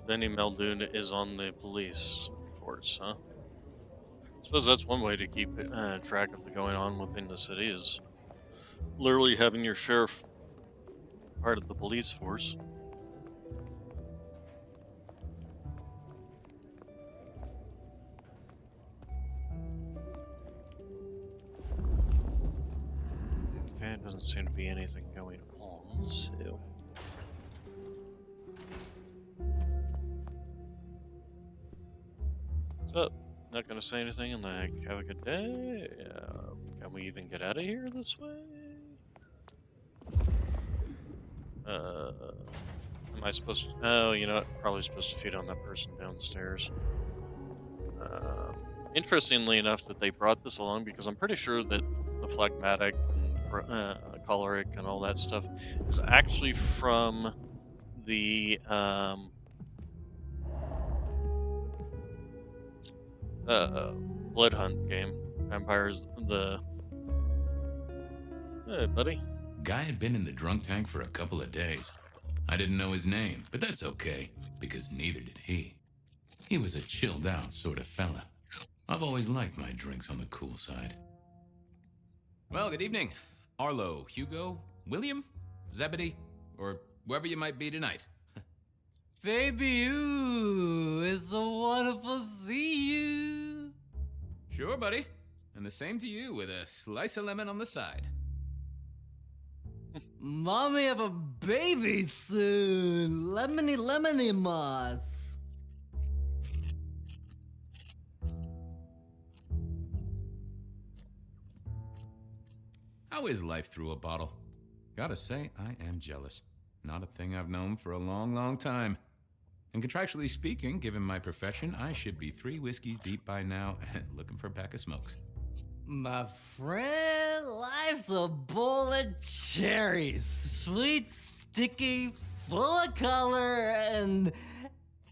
Benny Muldoon is on the police force, huh? I suppose that's one way to keep track of the going on within the city is literally having your sheriff part of the police force. Okay, it doesn't seem to be anything going on, so... What's up? Not gonna say anything and like, have a good day? Can we even get out of here this way? Am I supposed to... Oh, you know what? Probably supposed to feed on that person downstairs. Interestingly enough that they brought this along because I'm pretty sure that the phlegmatic and choleric and all that stuff is actually from the Blood Hunt game. Vampires, the... Hey, buddy. Guy had been in the drunk tank for a couple of days. I didn't know his name, but that's okay, because neither did he. He was a chilled out sort of fella. I've always liked my drinks on the cool side. Well, good evening. Arlo, Hugo, William, Zebedee, or whoever you might be tonight. Baby, ooh, it's so wonderful to see you. Sure, buddy. And the same to you with a slice of lemon on the side. Mommy have a baby soon. Lemony, lemony moss. How is life through a bottle? Gotta say, I am jealous. Not a thing I've known for a long, long time. And contractually speaking, given my profession, I should be 3 whiskeys deep by now and looking for a pack of smokes. My friend, life's a bowl of cherries. Sweet, sticky, full of color,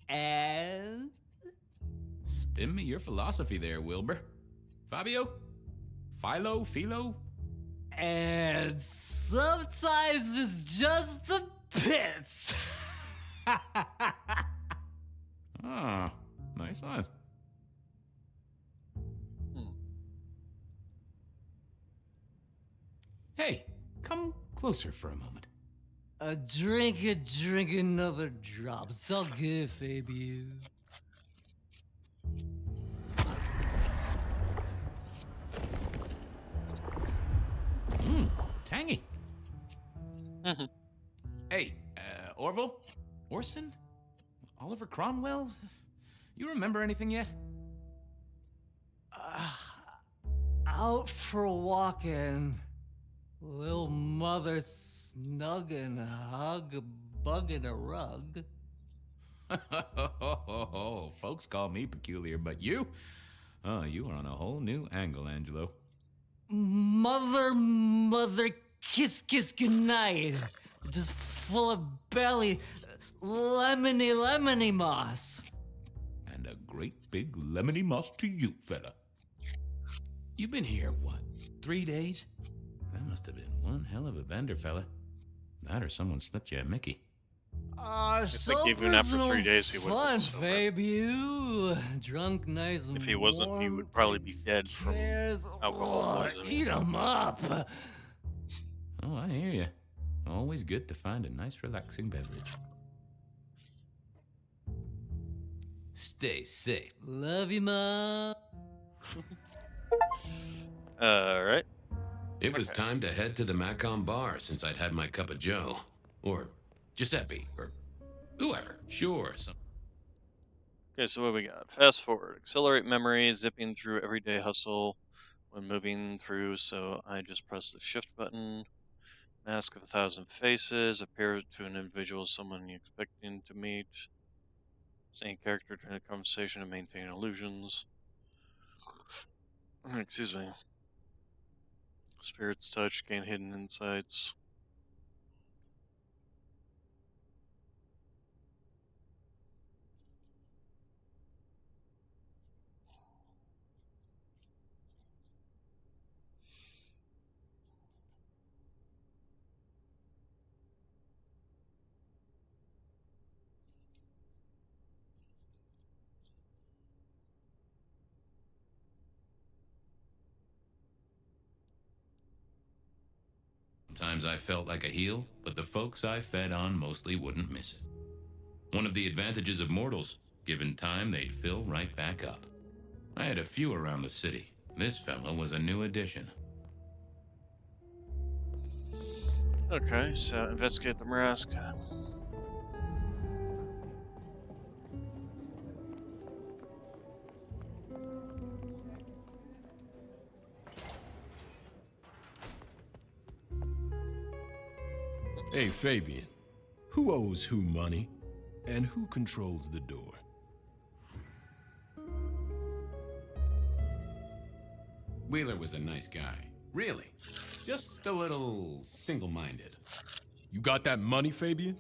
and... Spin me your philosophy there, Wilbur. Fabio? Philo? And sometimes it's just the pits. Ah, nice one. Hey, come closer for a moment. A drink, another drop. It's all good, Fabio. Tangy. Hey, Orville? Orson? Oliver Cromwell? You remember anything yet? Out for walking. Little mother snug and hug a bug in a rug. Folks call me peculiar, but you? Oh, you are on a whole new angle, Angelo. Mother, kiss, goodnight. Just full of belly, lemony moss. And a great big lemony moss to you, fella. You've been here, what, 3 days? That must have been one hell of a bender, fella. That or someone slipped you a Mickey. It's like even after 3 days he would have been sober. Baby. Ooh, drunk, nice and If he wasn't, he would probably be dead from alcohol poisoning. Eat 'em up. Oh, I hear you. Always good to find a nice, relaxing beverage. Stay safe. Love you, Mom. Alright. It was time to head to the Macon bar since I'd had my cup of Joe. Or Giuseppe, or whoever. Sure. Okay, so what we got? Fast forward. Accelerate memory, zipping through everyday hustle when moving through, so I just press the shift button. Mask of 1,000 faces, appear to an individual someone you're expecting to meet. Same character during a conversation to maintain illusions. Excuse me. Spirit's touch, gain hidden insights. Sometimes I felt like a heel, but the folks I fed on mostly wouldn't miss it. One of the advantages of mortals, given time, they'd fill right back up. I had a few around the city. This fella was a new addition. Okay, so investigate the Marask. Hey, Fabian. Who owes who money? And who controls the door? Wheeler was a nice guy. Really. Just a little single-minded. You got that money, Fabian?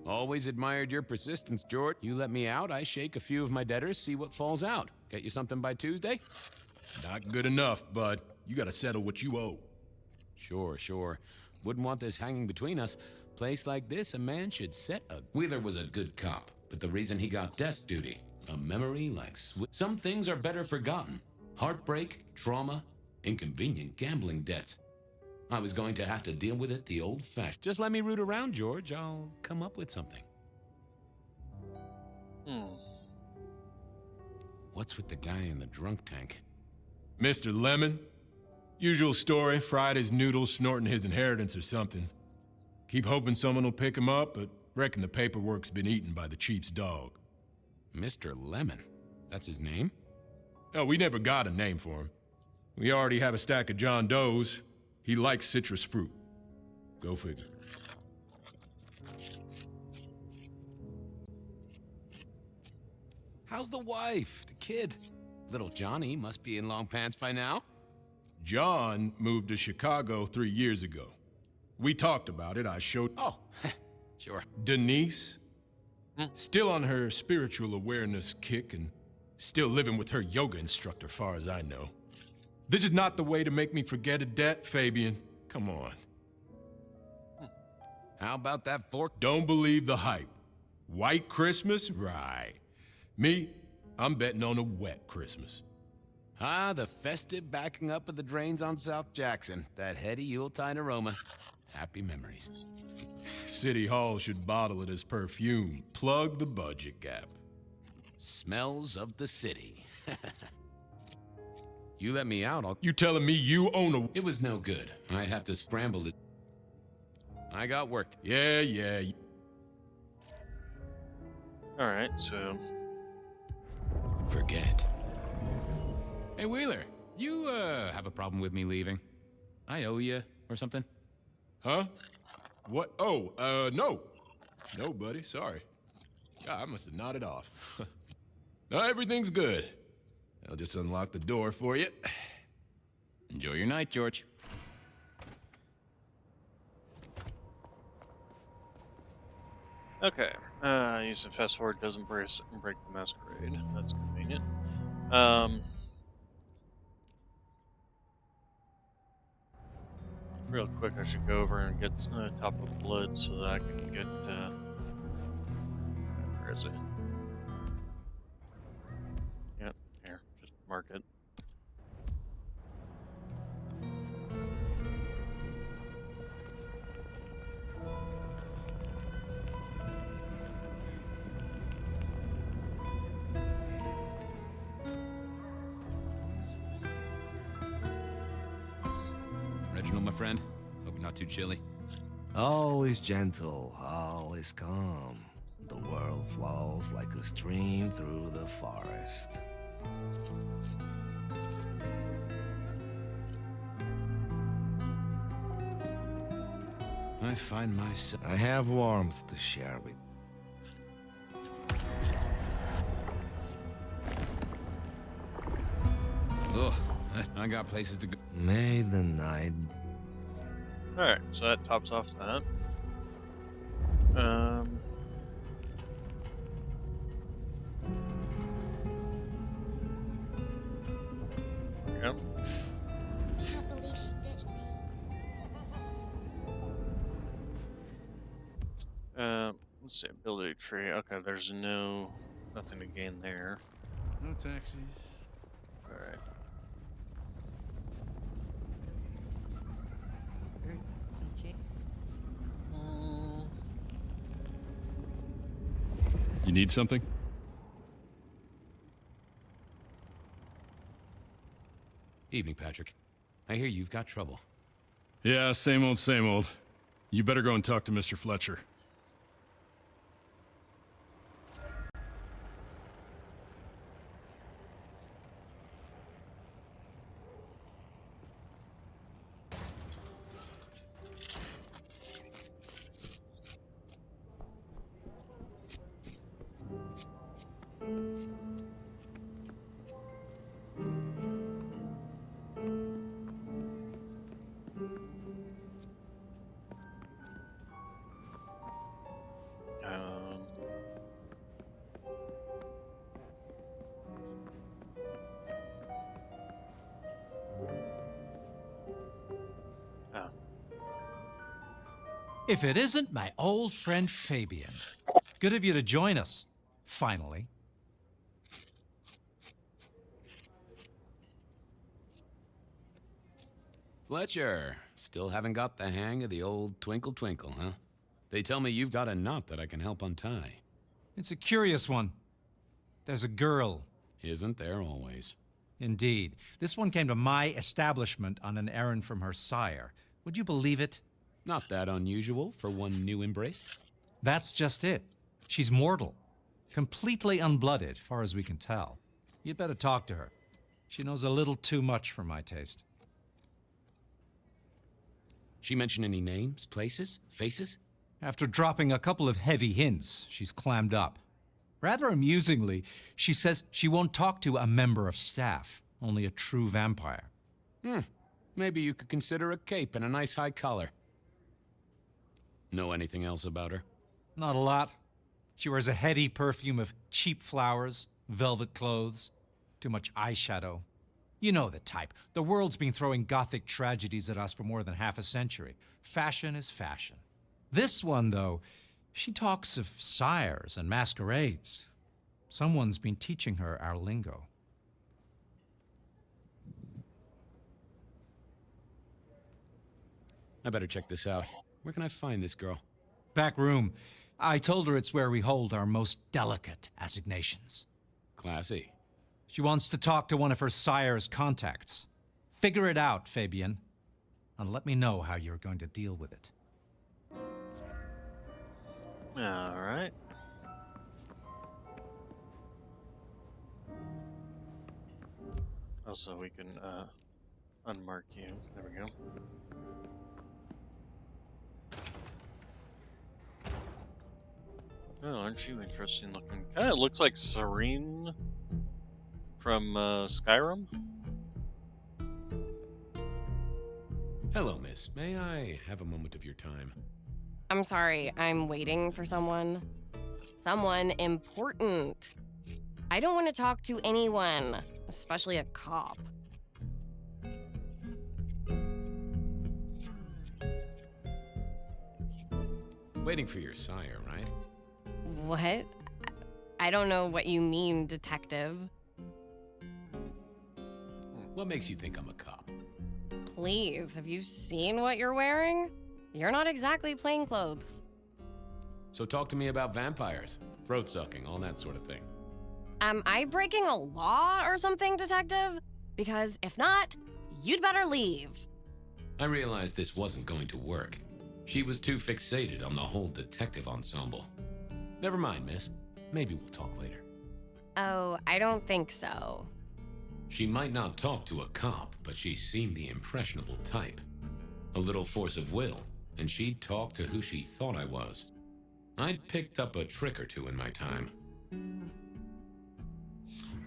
Always admired your persistence, George. You let me out, I shake a few of my debtors, see what falls out. Get you something by Tuesday? Not good enough, bud. You gotta settle what you owe. Sure, sure. Wouldn't want this hanging between us. Place like this, a man should set a... Wheeler was a good cop, but the reason he got desk duty, a memory like some things are better forgotten. Heartbreak, trauma, inconvenient gambling debts. I was going to have to deal with it the old-fashioned. Just let me root around, George. I'll come up with something. What's with the guy in the drunk tank? Mr. Lemon? Usual story, fried his noodles, snorting his inheritance or something. Keep hoping someone will pick him up, but reckon the paperwork's been eaten by the chief's dog. Mr. Lemon? That's his name? No, we never got a name for him. We already have a stack of John Does. He likes citrus fruit. Go figure. How's the wife? The kid? Little Johnny must be in long pants by now. John moved to Chicago 3 years ago. We talked about it. I showed... Oh, sure. Denise? Still on her spiritual awareness kick and still living with her yoga instructor, far as I know. This is not the way to make me forget a debt, Fabian. Come on. How about that fork? Don't believe the hype. White Christmas? Right. Me, I'm betting on a wet Christmas. Ah, the festive backing up of the drains on South Jackson. That heady Yuletide aroma. Happy memories. City Hall should bottle it as perfume. Plug the budget gap. Smells of the city. You let me out, You telling me you own a... It was no good. I'd have to scramble it. I got worked. Yeah. Alright, so... Forget. Hey, Wheeler, you, have a problem with me leaving? I owe you, or something? Huh? What? Oh, no. No, buddy, sorry. God, I must have nodded off. No, everything's good. I'll just unlock the door for you. Enjoy your night, George. Okay, using fast forward doesn't break the masquerade. That's convenient. Real quick, I should go over and get top of blood so that I can get, where is it? Yep, here, just mark it. Reginald, my friend, hope you're not too chilly. All is gentle, all is calm. The world flows like a stream through the forest. I find myself... I have warmth to share with. Ugh, I got places to go. May the night... Alright, so that tops off that. Yep. Can't believe she ditched me. Let's see, ability tree. Okay, there's nothing to gain there. No taxis. Alright. You need something? Evening, Patrick. I hear you've got trouble. Yeah, same old, same old. You better go and talk to Mr. Fletcher. If it isn't my old friend Fabian. Good of you to join us, finally. Fletcher, still haven't got the hang of the old twinkle twinkle, huh? They tell me you've got a knot that I can help untie. It's a curious one. There's a girl. Isn't there always? Indeed. This one came to my establishment on an errand from her sire. Would you believe it? Not that unusual for one new embraced. That's just it. She's mortal. Completely unblooded, far as we can tell. You'd better talk to her. She knows a little too much for my taste. She mention any names, places, faces? After dropping a couple of heavy hints, she's clammed up. Rather amusingly, she says she won't talk to a member of staff, only a true vampire. Maybe you could consider a cape and a nice high collar. Know anything else about her? Not a lot. She wears a heady perfume of cheap flowers, velvet clothes, too much eyeshadow. You know the type. The world's been throwing gothic tragedies at us for more than half a century. Fashion is fashion. This one, though, she talks of sires and masquerades. Someone's been teaching her our lingo. I better check this out. Where can I find this girl? Back room. I told her it's where we hold our most delicate assignations. Classy. She wants to talk to one of her sire's contacts. Figure it out, Fabian. And let me know how you're going to deal with it. Alright. Also, we can unmark you. There we go. Oh, aren't you interesting looking? Kind of looks like Serene from Skyrim. Hello, miss. May I have a moment of your time? I'm sorry, I'm waiting for someone. Someone important. I don't want to talk to anyone, especially a cop. Waiting for your sire, right? What? I don't know what you mean, detective. What makes you think I'm a cop? Please, have you seen what you're wearing? You're not exactly plainclothes. So talk to me about vampires, throat sucking, all that sort of thing. Am I breaking a law or something, detective? Because if not, you'd better leave. I realized this wasn't going to work. She was too fixated on the whole detective ensemble. Never mind, miss. Maybe we'll talk later. Oh, I don't think so. She might not talk to a cop, but she seemed the impressionable type. A little force of will, and she'd talk to who she thought I was. I'd picked up a trick or two in my time.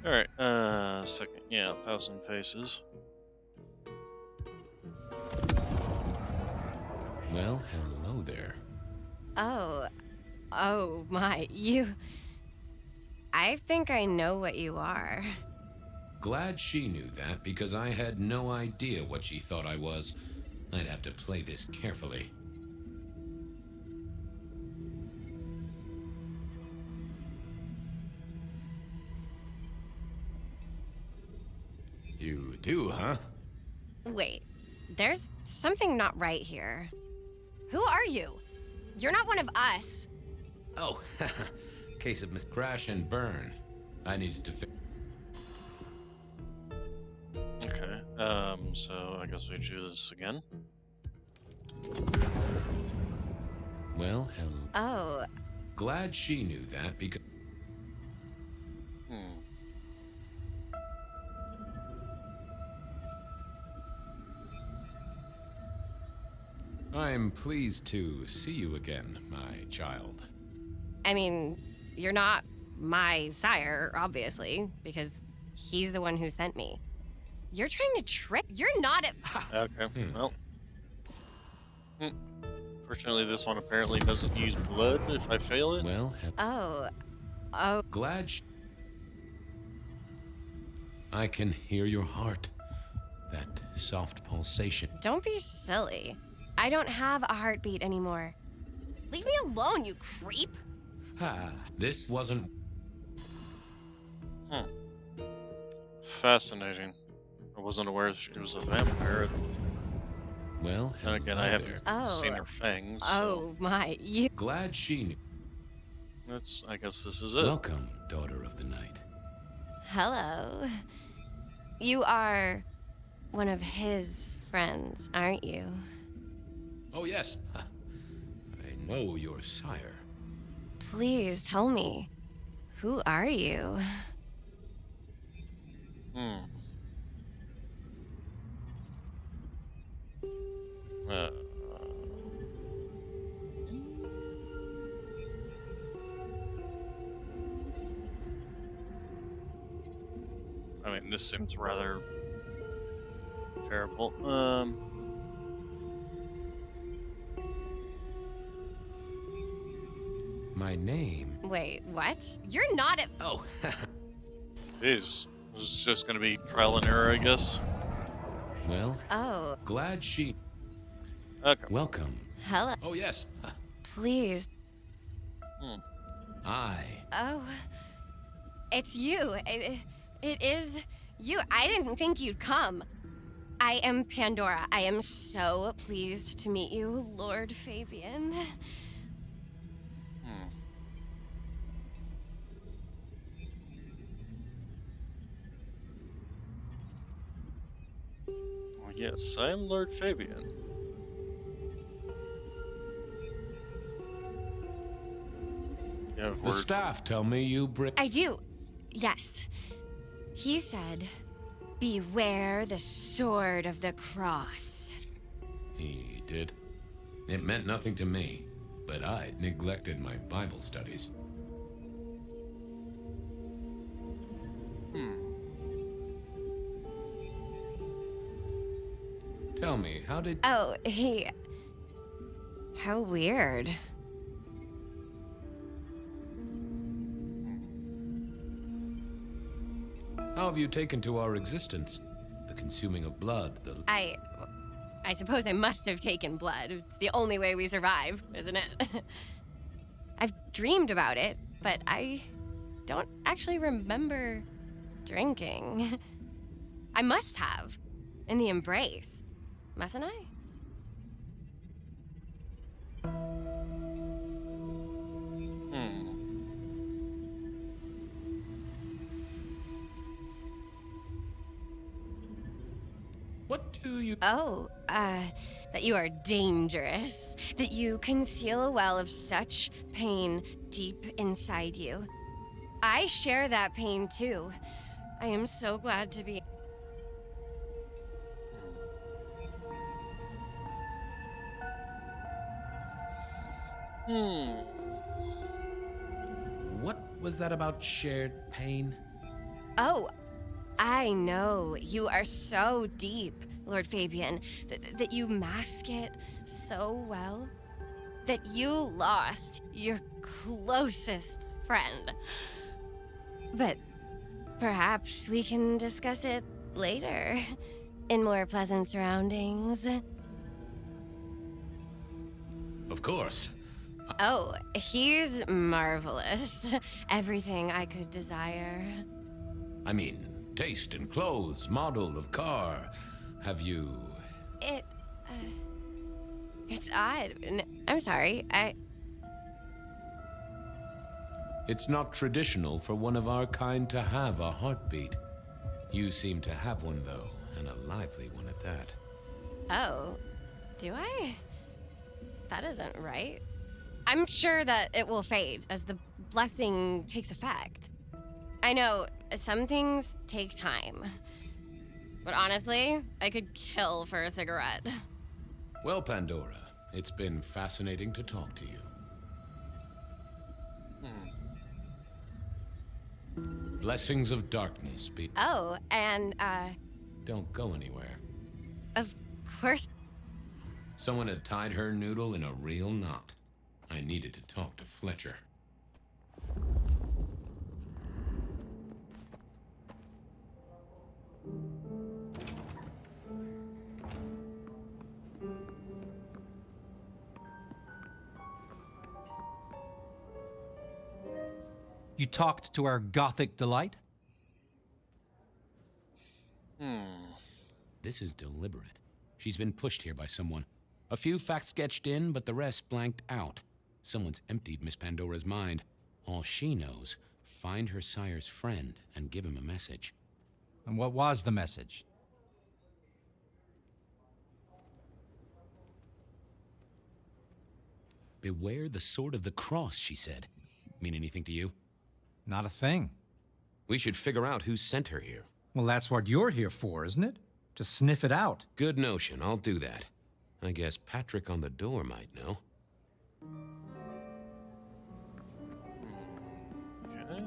Alright, second, yeah, 1,000 Faces. Well, hello there. Oh my, you... I think I know what you are. Glad she knew that, because I had no idea what she thought I was. I'd have to play this carefully. You do, huh? Wait, there's something not right here. Who are you? You're not one of us. Oh, case of crash and burn. I needed to fix. Okay. So I guess we do this again. Well, Oh. glad she knew that because. I'm pleased to see you again, my child. I mean, you're not my sire, obviously, because he's the one who sent me. You're trying to trick. You're not a. Okay. Well. Fortunately, this one apparently doesn't use blood if I fail it. Well. Oh. Glad. I can hear your heart. That soft pulsation. Don't be silly. I don't have a heartbeat anymore. Leave me alone, you creep. Ha! This wasn't. Fascinating. I wasn't aware she was a vampire. Well, and again, I haven't seen her fangs. Oh my! You. Glad she knew. I guess this is it. Welcome, daughter of the night. Hello. You are one of his friends, aren't you? Oh yes. I know your sire. Please tell me, who are you? I mean, this seems rather terrible. My name. Wait, what? You're not a. Oh. Jeez. This is just gonna be trial and error, I guess. Well. Oh. Glad she. Okay. Welcome. Hello. Oh yes. Please. I. Oh. It's you. It is you. I didn't think you'd come. I am Pandora. I am so pleased to meet you, Lord Fabian. Well, yes, I am Lord Fabian. The staff tell me you bring. I do. Yes. He said, beware the sword of the cross. He did. It meant nothing to me, but I neglected my Bible studies. Tell me, how did... Oh, how weird. How have you taken to our existence? The consuming of blood, the... I suppose I must have taken blood. It's the only way we survive, isn't it? I've dreamed about it, but I don't actually remember drinking. I must have. In the embrace. Mustn't I? What do you... Oh, that you are dangerous. That you conceal a well of such pain deep inside you. I share that pain too. I am so glad to be... What was that about shared pain? Oh, I know. You are so deep, Lord Fabian, that you mask it so well. That you lost your closest friend. But perhaps we can discuss it later, in more pleasant surroundings. Of course. Oh, he's marvelous. Everything I could desire. I mean, Taste in clothes, model of car. Have you... It's odd. I'm sorry. It's not traditional for one of our kind to have a heartbeat. You seem to have one, though, and a lively one at that. Oh, do I? That isn't right. I'm sure that it will fade as the blessing takes effect. I know some things take time, but honestly, I could kill for a cigarette. Well, Pandora, it's been fascinating to talk to you. Blessings of darkness be... Oh, and, Don't go anywhere. of course. Someone had tied her noodle in a real knot. I needed to talk to Fletcher. You talked to our Gothic delight? This is deliberate. She's been pushed here by someone. A few facts sketched in, but the rest blanked out. Someone's emptied Miss Pandora's mind. All she knows, find her sire's friend and give him a message. And what was the message? Beware the sword of the cross, she said. Mean anything to you? Not a thing. We should figure out who sent her here. Well, that's what you're here for, isn't it? To sniff it out. Good notion, I'll do that. I guess Patrick on the door might know. Okay.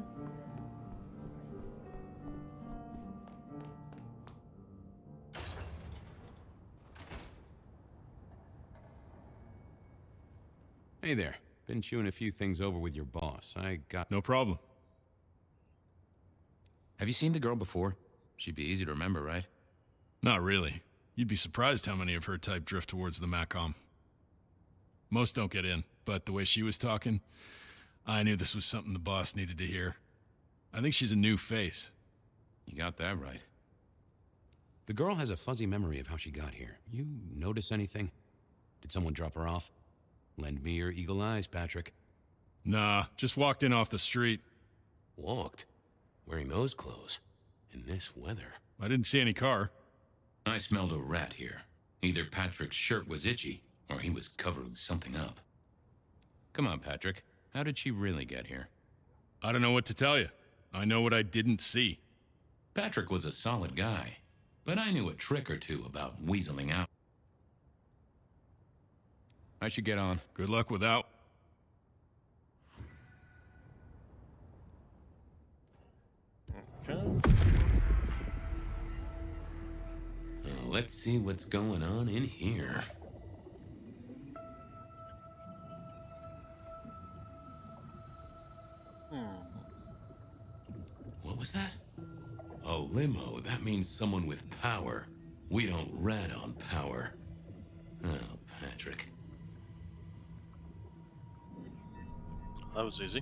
Hey there. Been chewing a few things over with your boss. I got... No problem. Have you seen the girl before? She'd be easy to remember, right? Not really. You'd be surprised how many of her type drift towards the Macom. Most don't get in, but the way she was talking, I knew this was something the boss needed to hear. I think she's a new face. You got that right. The girl has a fuzzy memory of how she got here. You notice anything? Did someone drop her off? Lend me your eagle eyes, Patrick. Nah, just walked in off the street. Walked? Wearing those clothes? In this weather? I didn't see any car. I smelled a rat here. Either Patrick's shirt was itchy, or he was covering something up. Come on, Patrick. How did she really get here? I don't know what to tell you. I know what I didn't see. Patrick was a solid guy, but I knew a trick or two about weaseling out. I should get on. Good luck without. Okay. Let's see what's going on in here. What was that? A limo. That means someone with power. We don't rat on power. Oh, Patrick. That was easy.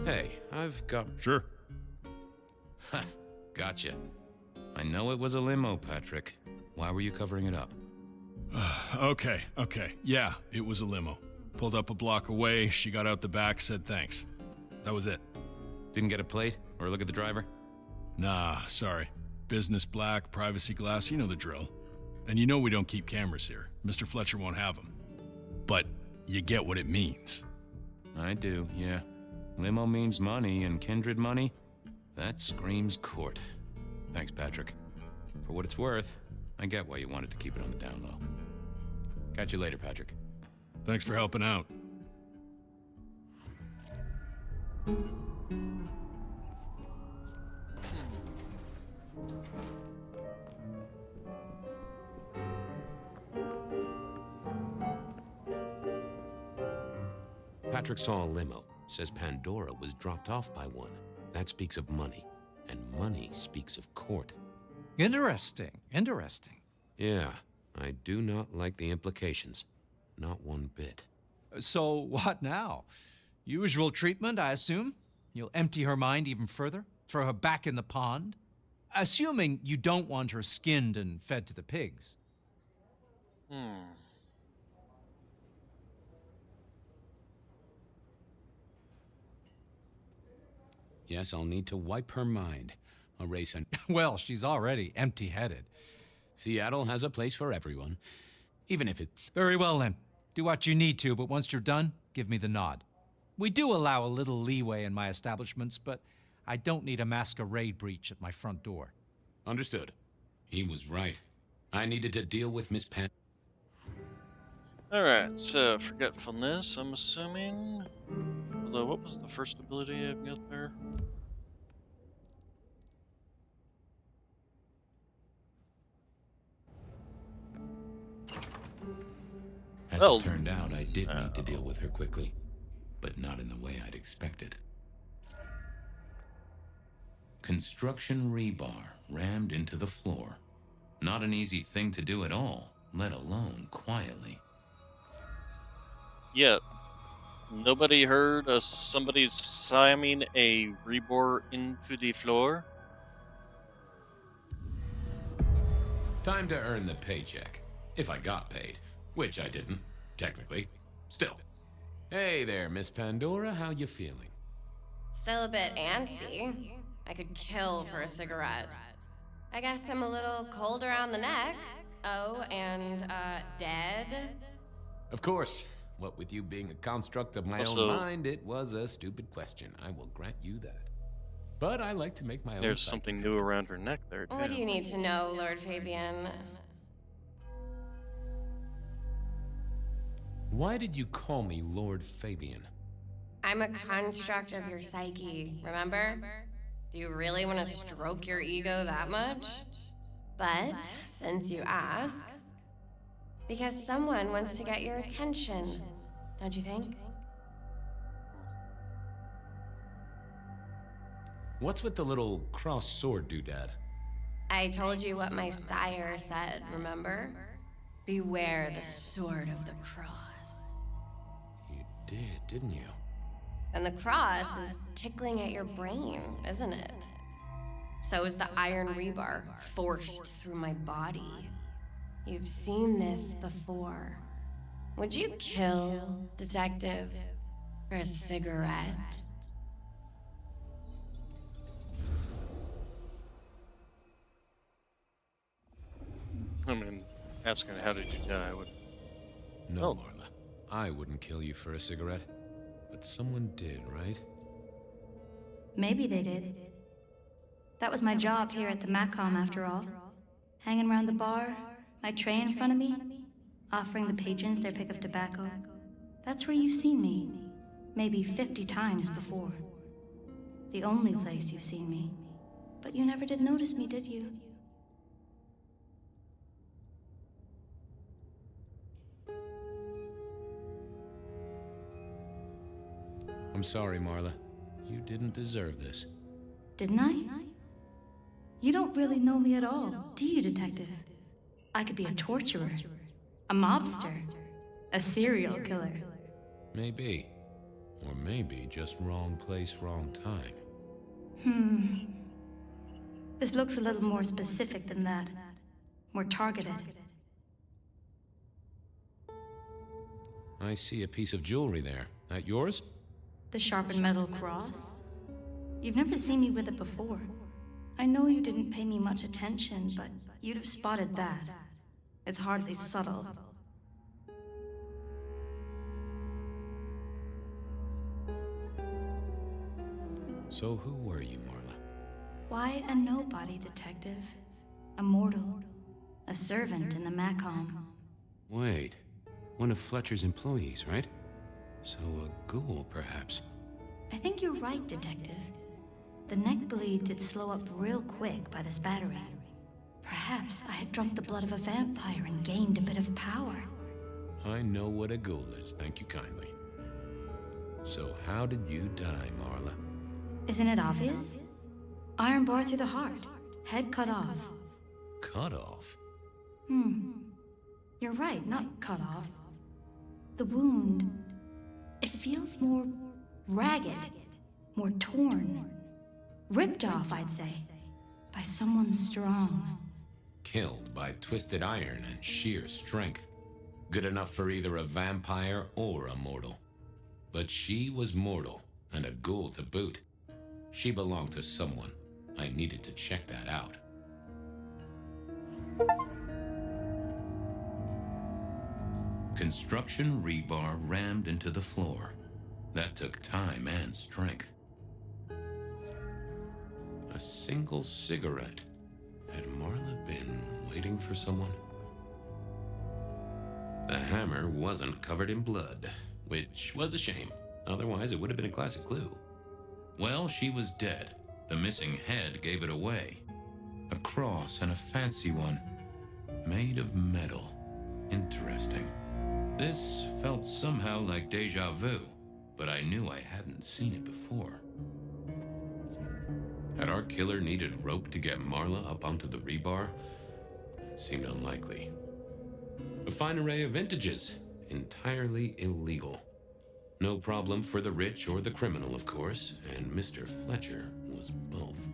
Hey, I've got... Sure. Ha! Gotcha. I know it was a limo, Patrick. Why were you covering it up? Okay. Yeah, it was a limo. Pulled up a block away, she got out the back, said thanks. That was it. Didn't get a plate or look at the driver? Nah, sorry. Business black, privacy glass, you know the drill. And you know we don't keep cameras here. Mr. Fletcher won't have them. But you get what it means. I do, yeah. Limo means money, and kindred money, that screams court. Thanks, Patrick. For what it's worth, I get why you wanted to keep it on the down low. Catch you later, Patrick. Thanks for helping out. Patrick saw a limo. Says Pandora was dropped off by one. That speaks of money. And money speaks of court. Interesting. Yeah, I do not like the implications. Not one bit. So what now? Usual treatment, I assume? You'll empty her mind even further? Throw her back in the pond? Assuming you don't want her skinned and fed to the pigs. Yes, I'll need to wipe her mind. Erase an... Well, she's already empty-headed. Seattle has a place for everyone, even if it's... Very well, then. Do what you need to, but once you're done, give me the nod. We do allow a little leeway in my establishments, but I don't need a masquerade breach at my front door. Understood. He was right. I needed to deal with Miss Penn. Alright, so forgetfulness, I'm assuming. Although, what was the first ability I've got there? As it turned out, I did need to deal with her quickly, but not in the way I'd expected. Construction rebar rammed into the floor. Not an easy thing to do at all, let alone quietly. Yeah. Nobody heard somebody slamming a rebar into the floor? Time to earn the paycheck. If I got paid. Which I didn't, technically. Still. Hey there, Miss Pandora. How you feeling? Still a bit antsy. I could kill for a cigarette. I guess I'm a little cold around the neck. Oh, and, dead? Of course. What with you being a construct of my Also, own mind, it was a stupid question. I will grant you that. But I like to make my own. There's something new around her neck there, too. What do you need to know, Lord Fabian? Why did you call me Lord Fabian? I'm a construct of your psyche, remember? Do you really want to stroke your ego that much? But, since you ask, because someone wants to get your attention, don't you think? What's with the little cross sword doodad? I told you what my sire said, remember? Beware the sword of the cross. You did, didn't you? And the cross is tickling at your brain, isn't it? So is the iron rebar forced through my body. You've seen this before. Would you kill, detective, for a cigarette? I mean, asking how did you die would... No, Marla. I wouldn't kill you for a cigarette. But someone did, right? Maybe they did. That was my job here at the Macom, after all. Hanging around the bar, my tray in front of me, offering the patrons their pick of tobacco. That's where you've seen me. Maybe 50 times before. The only place you've seen me. But you never did notice me, did you? I'm sorry, Marla. You didn't deserve this. Didn't I? You don't really know me at all, do you, detective? I could be a torturer, a mobster, a serial killer. Maybe. Or maybe just wrong place, wrong time. This looks a little more specific than that. More targeted. I see a piece of jewelry there. That yours? The sharpened metal cross? You've never seen me with it before. I know you didn't pay me much attention, but you'd have spotted that. It's hardly subtle. So who were you, Marla? Why a nobody, detective? A mortal. A servant in the Macom. Wait. One of Fletcher's employees, right? So a ghoul, perhaps. I think you're right, detective. The neck bleed did slow up real quick by this battery. Perhaps I had drunk the blood of a vampire and gained a bit of power. I know what a ghoul is, thank you kindly. So how did you die, Marla? Isn't it obvious? Iron bar through the heart. Head cut off. Cut off? You're right, not cut off. The wound... it feels more Ragged. More torn. Ripped off, I'd say. By someone strong. Killed by twisted iron and sheer strength. Good enough for either a vampire or a mortal. But she was mortal, and a ghoul to boot. She belonged to someone. I needed to check that out. Construction rebar rammed into the floor. That took time and strength. A single cigarette. Had Marla been waiting for someone? The hammer wasn't covered in blood, which was a shame. Otherwise, it would have been a classic clue. Well, she was dead. The missing head gave it away. A cross, and a fancy one. Made of metal. Interesting. This felt somehow like deja vu, but I knew I hadn't seen it before. Had our killer needed rope to get Marla up onto the rebar? Seemed unlikely. A fine array of vintages. Entirely illegal. No problem for the rich or the criminal, of course, and Mr. Fletcher was both.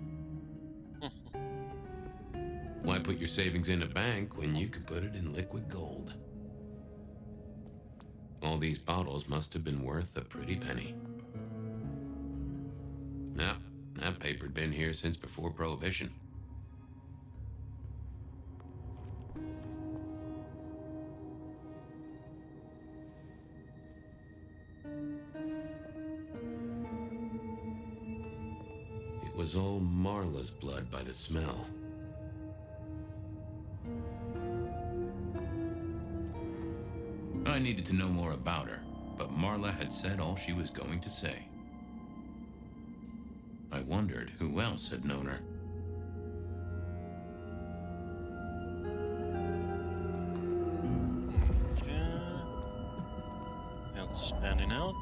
Why put your savings in a bank when you could put it in liquid gold? All these bottles must have been worth a pretty penny. Now, that paper'd been here since before Prohibition. It was all Marla's blood by the smell. I needed to know more about her, but Marla had said all she was going to say. I wondered who else had known her. Okay. That's standing out.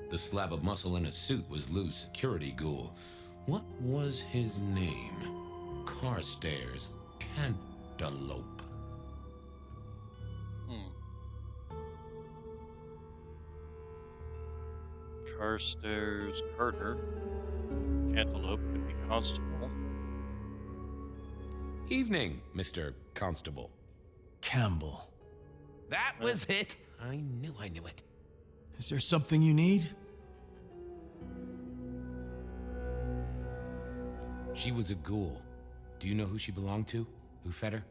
The slab of muscle in a suit was Lou's security ghoul. What was his name? Carstairs Cantaloupe. Carstairs Carter. Cantaloupe could be Constable. Evening, Mr. Constable. Campbell. That was it! I knew it. Is there something you need? She was a ghoul. Do you know who she belonged to? Who fed her?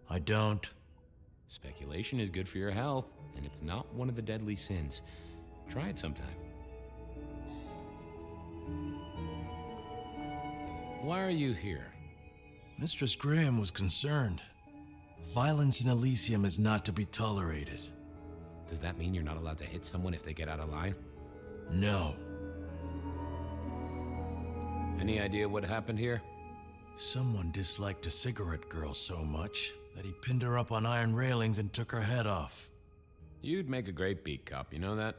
I don't. Speculation is good for your health, and it's not one of the deadly sins. Try it sometime. Why are you here? Mistress Graham was concerned. Violence in Elysium is not to be tolerated. Does that mean you're not allowed to hit someone if they get out of line? No. Any idea what happened here? Someone disliked a cigarette girl so much that he pinned her up on iron railings and took her head off. You'd make a great beat cop, you know that?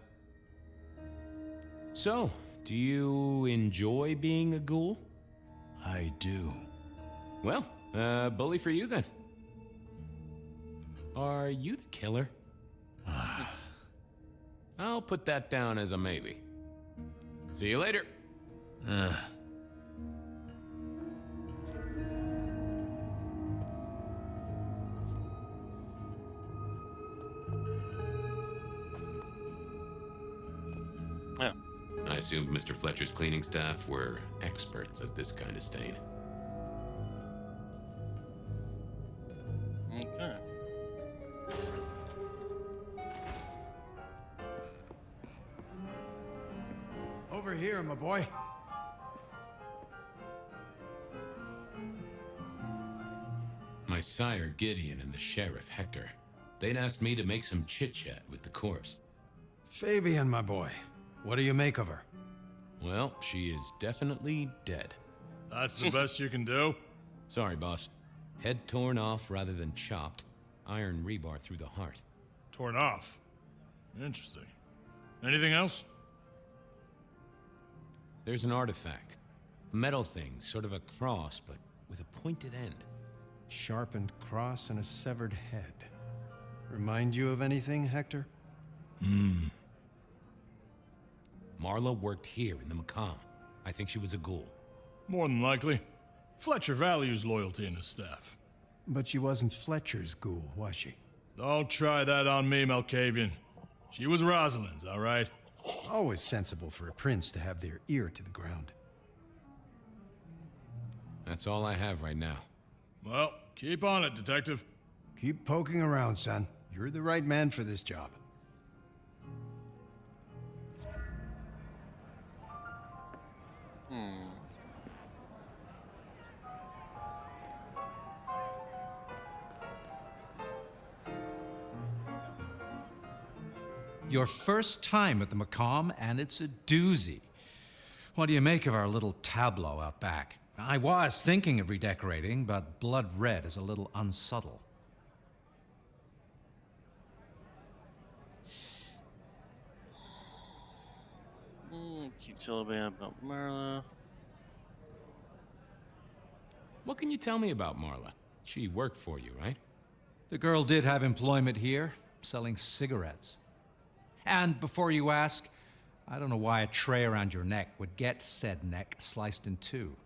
So, do you enjoy being a ghoul? I do. Well, bully for you then. Are you the killer? I'll put that down as a maybe. See you later. Yeah. I assumed Mr. Fletcher's cleaning staff were experts at this kind of stain. Okay. Over here, my boy. My sire Gideon and the sheriff Hector. They'd asked me to make some chit-chat with the corpse. Fabian, my boy. What do you make of her? Well, she is definitely dead. That's the best you can do? Sorry, boss. Head torn off rather than chopped. Iron rebar through the heart. Torn off. Interesting. Anything else? There's an artifact. A metal thing, sort of a cross, but with a pointed end. Sharpened cross and a severed head. Remind you of anything, Hector? Marla worked here in the Macomb. I think she was a ghoul. More than likely. Fletcher values loyalty in his staff. But she wasn't Fletcher's ghoul, was she? Don't try that on me, Malkavian. She was Rosalind's, all right? Always sensible for a prince to have their ear to the ground. That's all I have right now. Well, keep on it, Detective. Keep poking around, son. You're the right man for this job. Your first time at the Macomb, and it's a doozy. What do you make of our little tableau out back? I was thinking of redecorating, but blood red is a little unsubtle. Keep telling me about Marla. What can you tell me about Marla? She worked for you, right? The girl did have employment here, selling cigarettes. And before you ask, I don't know why a tray around your neck would get said neck sliced in two.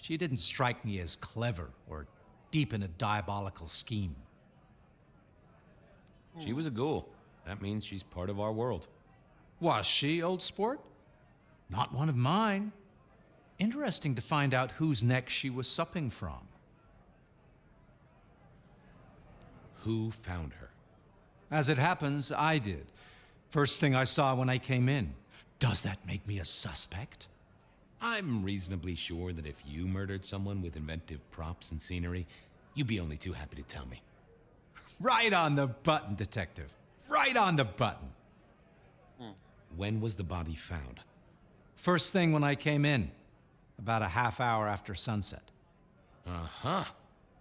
She didn't strike me as clever or deep in a diabolical scheme. She was a ghoul. That means she's part of our world. Was she, old sport? Not one of mine. Interesting to find out whose neck she was supping from. Who found her? As it happens, I did. First thing I saw when I came in. Does that make me a suspect? I'm reasonably sure that if you murdered someone with inventive props and scenery, you'd be only too happy to tell me. Right on the button, Detective. Right on the button. When was the body found? First thing when I came in. About a half hour after sunset. Uh-huh.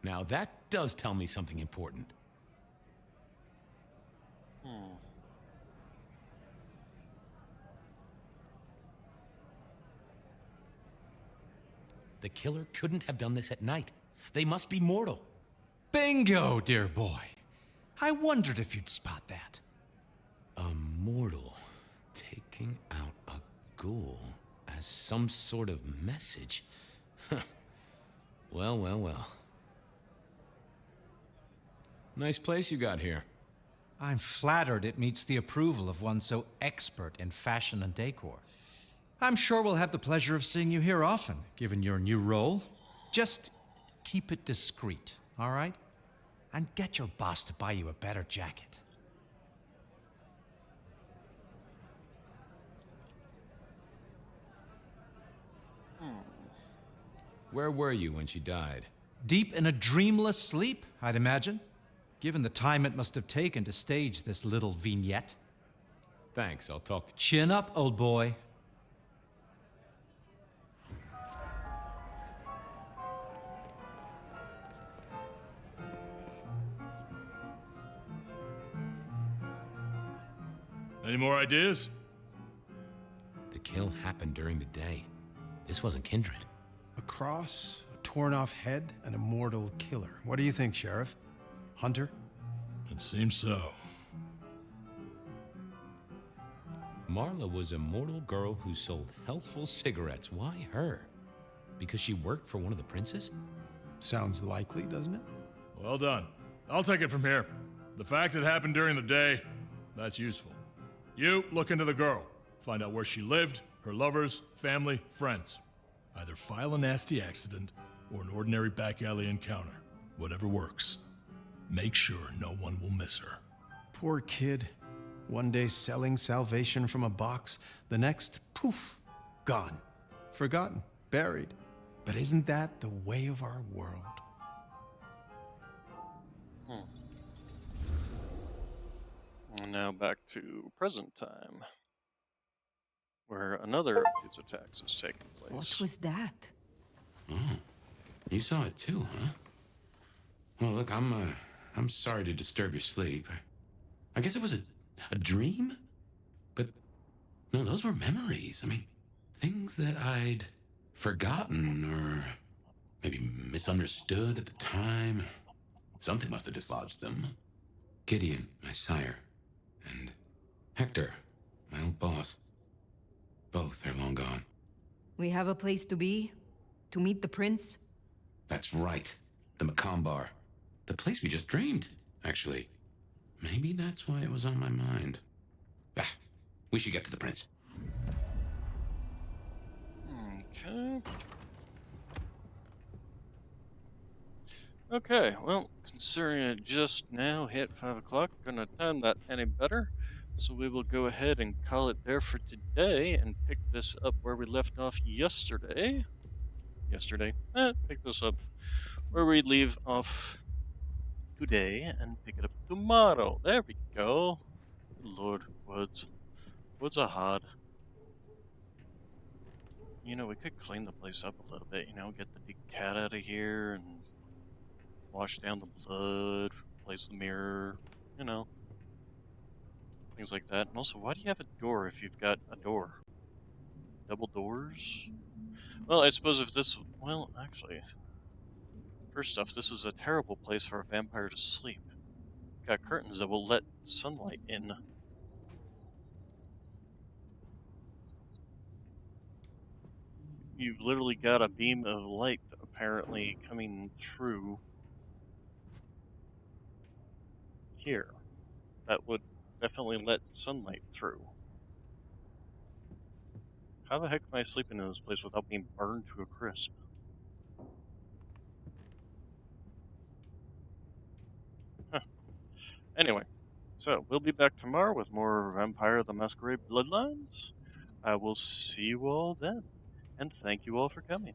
Now that does tell me something important. The killer couldn't have done this at night. They must be mortal. Bingo, dear boy. I wondered if you'd spot that. A mortal taking out a ghoul as some sort of message. Well, well, well. Nice place you got here. I'm flattered it meets the approval of one so expert in fashion and decor. I'm sure we'll have the pleasure of seeing you here often, given your new role. Just keep it discreet, all right? And get your boss to buy you a better jacket. Where were you when she died? Deep in a dreamless sleep, I'd imagine, given the time it must have taken to stage this little vignette. Thanks, I'll talk to... Chin up, old boy. Any more ideas? The kill happened during the day. This wasn't kindred. A cross, a torn-off head, and a mortal killer. What do you think, Sheriff? Hunter? It seems so. Marla was a mortal girl who sold healthful cigarettes. Why her? Because she worked for one of the princes? Sounds likely, doesn't it? Well done. I'll take it from here. The fact it happened during the day, that's useful. You look into the girl. Find out where she lived, her lovers, family, friends. Either file a nasty accident or an ordinary back alley encounter. Whatever works. Make sure no one will miss her. Poor kid. One day selling salvation from a box, the next, poof, gone. Forgotten, buried. But isn't that the way of our world? And now back to present time, where another of these attacks is taking place. What was that? Oh, you saw it too, huh? Well, look, I'm sorry to disturb your sleep. I guess it was a dream? But, no, those were memories. I mean, things that I'd forgotten or maybe misunderstood at the time. Something must have dislodged them. Gideon, my sire, and Hector, my old boss. Both are long gone. We have a place to be? To meet the prince? That's right. The Macomb Bar. The place we just dreamed, actually. Maybe that's why it was on my mind. Ah, we should get to the prince. Okay. Okay, well, considering it just now hit 5 o'clock, couldn't have timed that any better. So we will go ahead and call it there for today and pick this up where we left off yesterday. Pick this up where we leave off today and pick it up tomorrow. There we go. Good Lord, Woods. Woods are hard. You know, we could clean the place up a little bit, you know, get the cat out of here and wash down the blood, replace the mirror, you know, things like that. And also, why do you have a door if you've got a door? Double doors? Well, I suppose if this, well, actually, first off, this is a terrible place for a vampire to sleep. Got curtains that will let sunlight in. You've literally got a beam of light apparently coming through here that would definitely let sunlight through. How the heck am I sleeping in this place without being burned to a crisp? Huh. Anyway, so we'll be back tomorrow with more Vampire the Masquerade Bloodlines. I will see you all then, and thank you all for coming.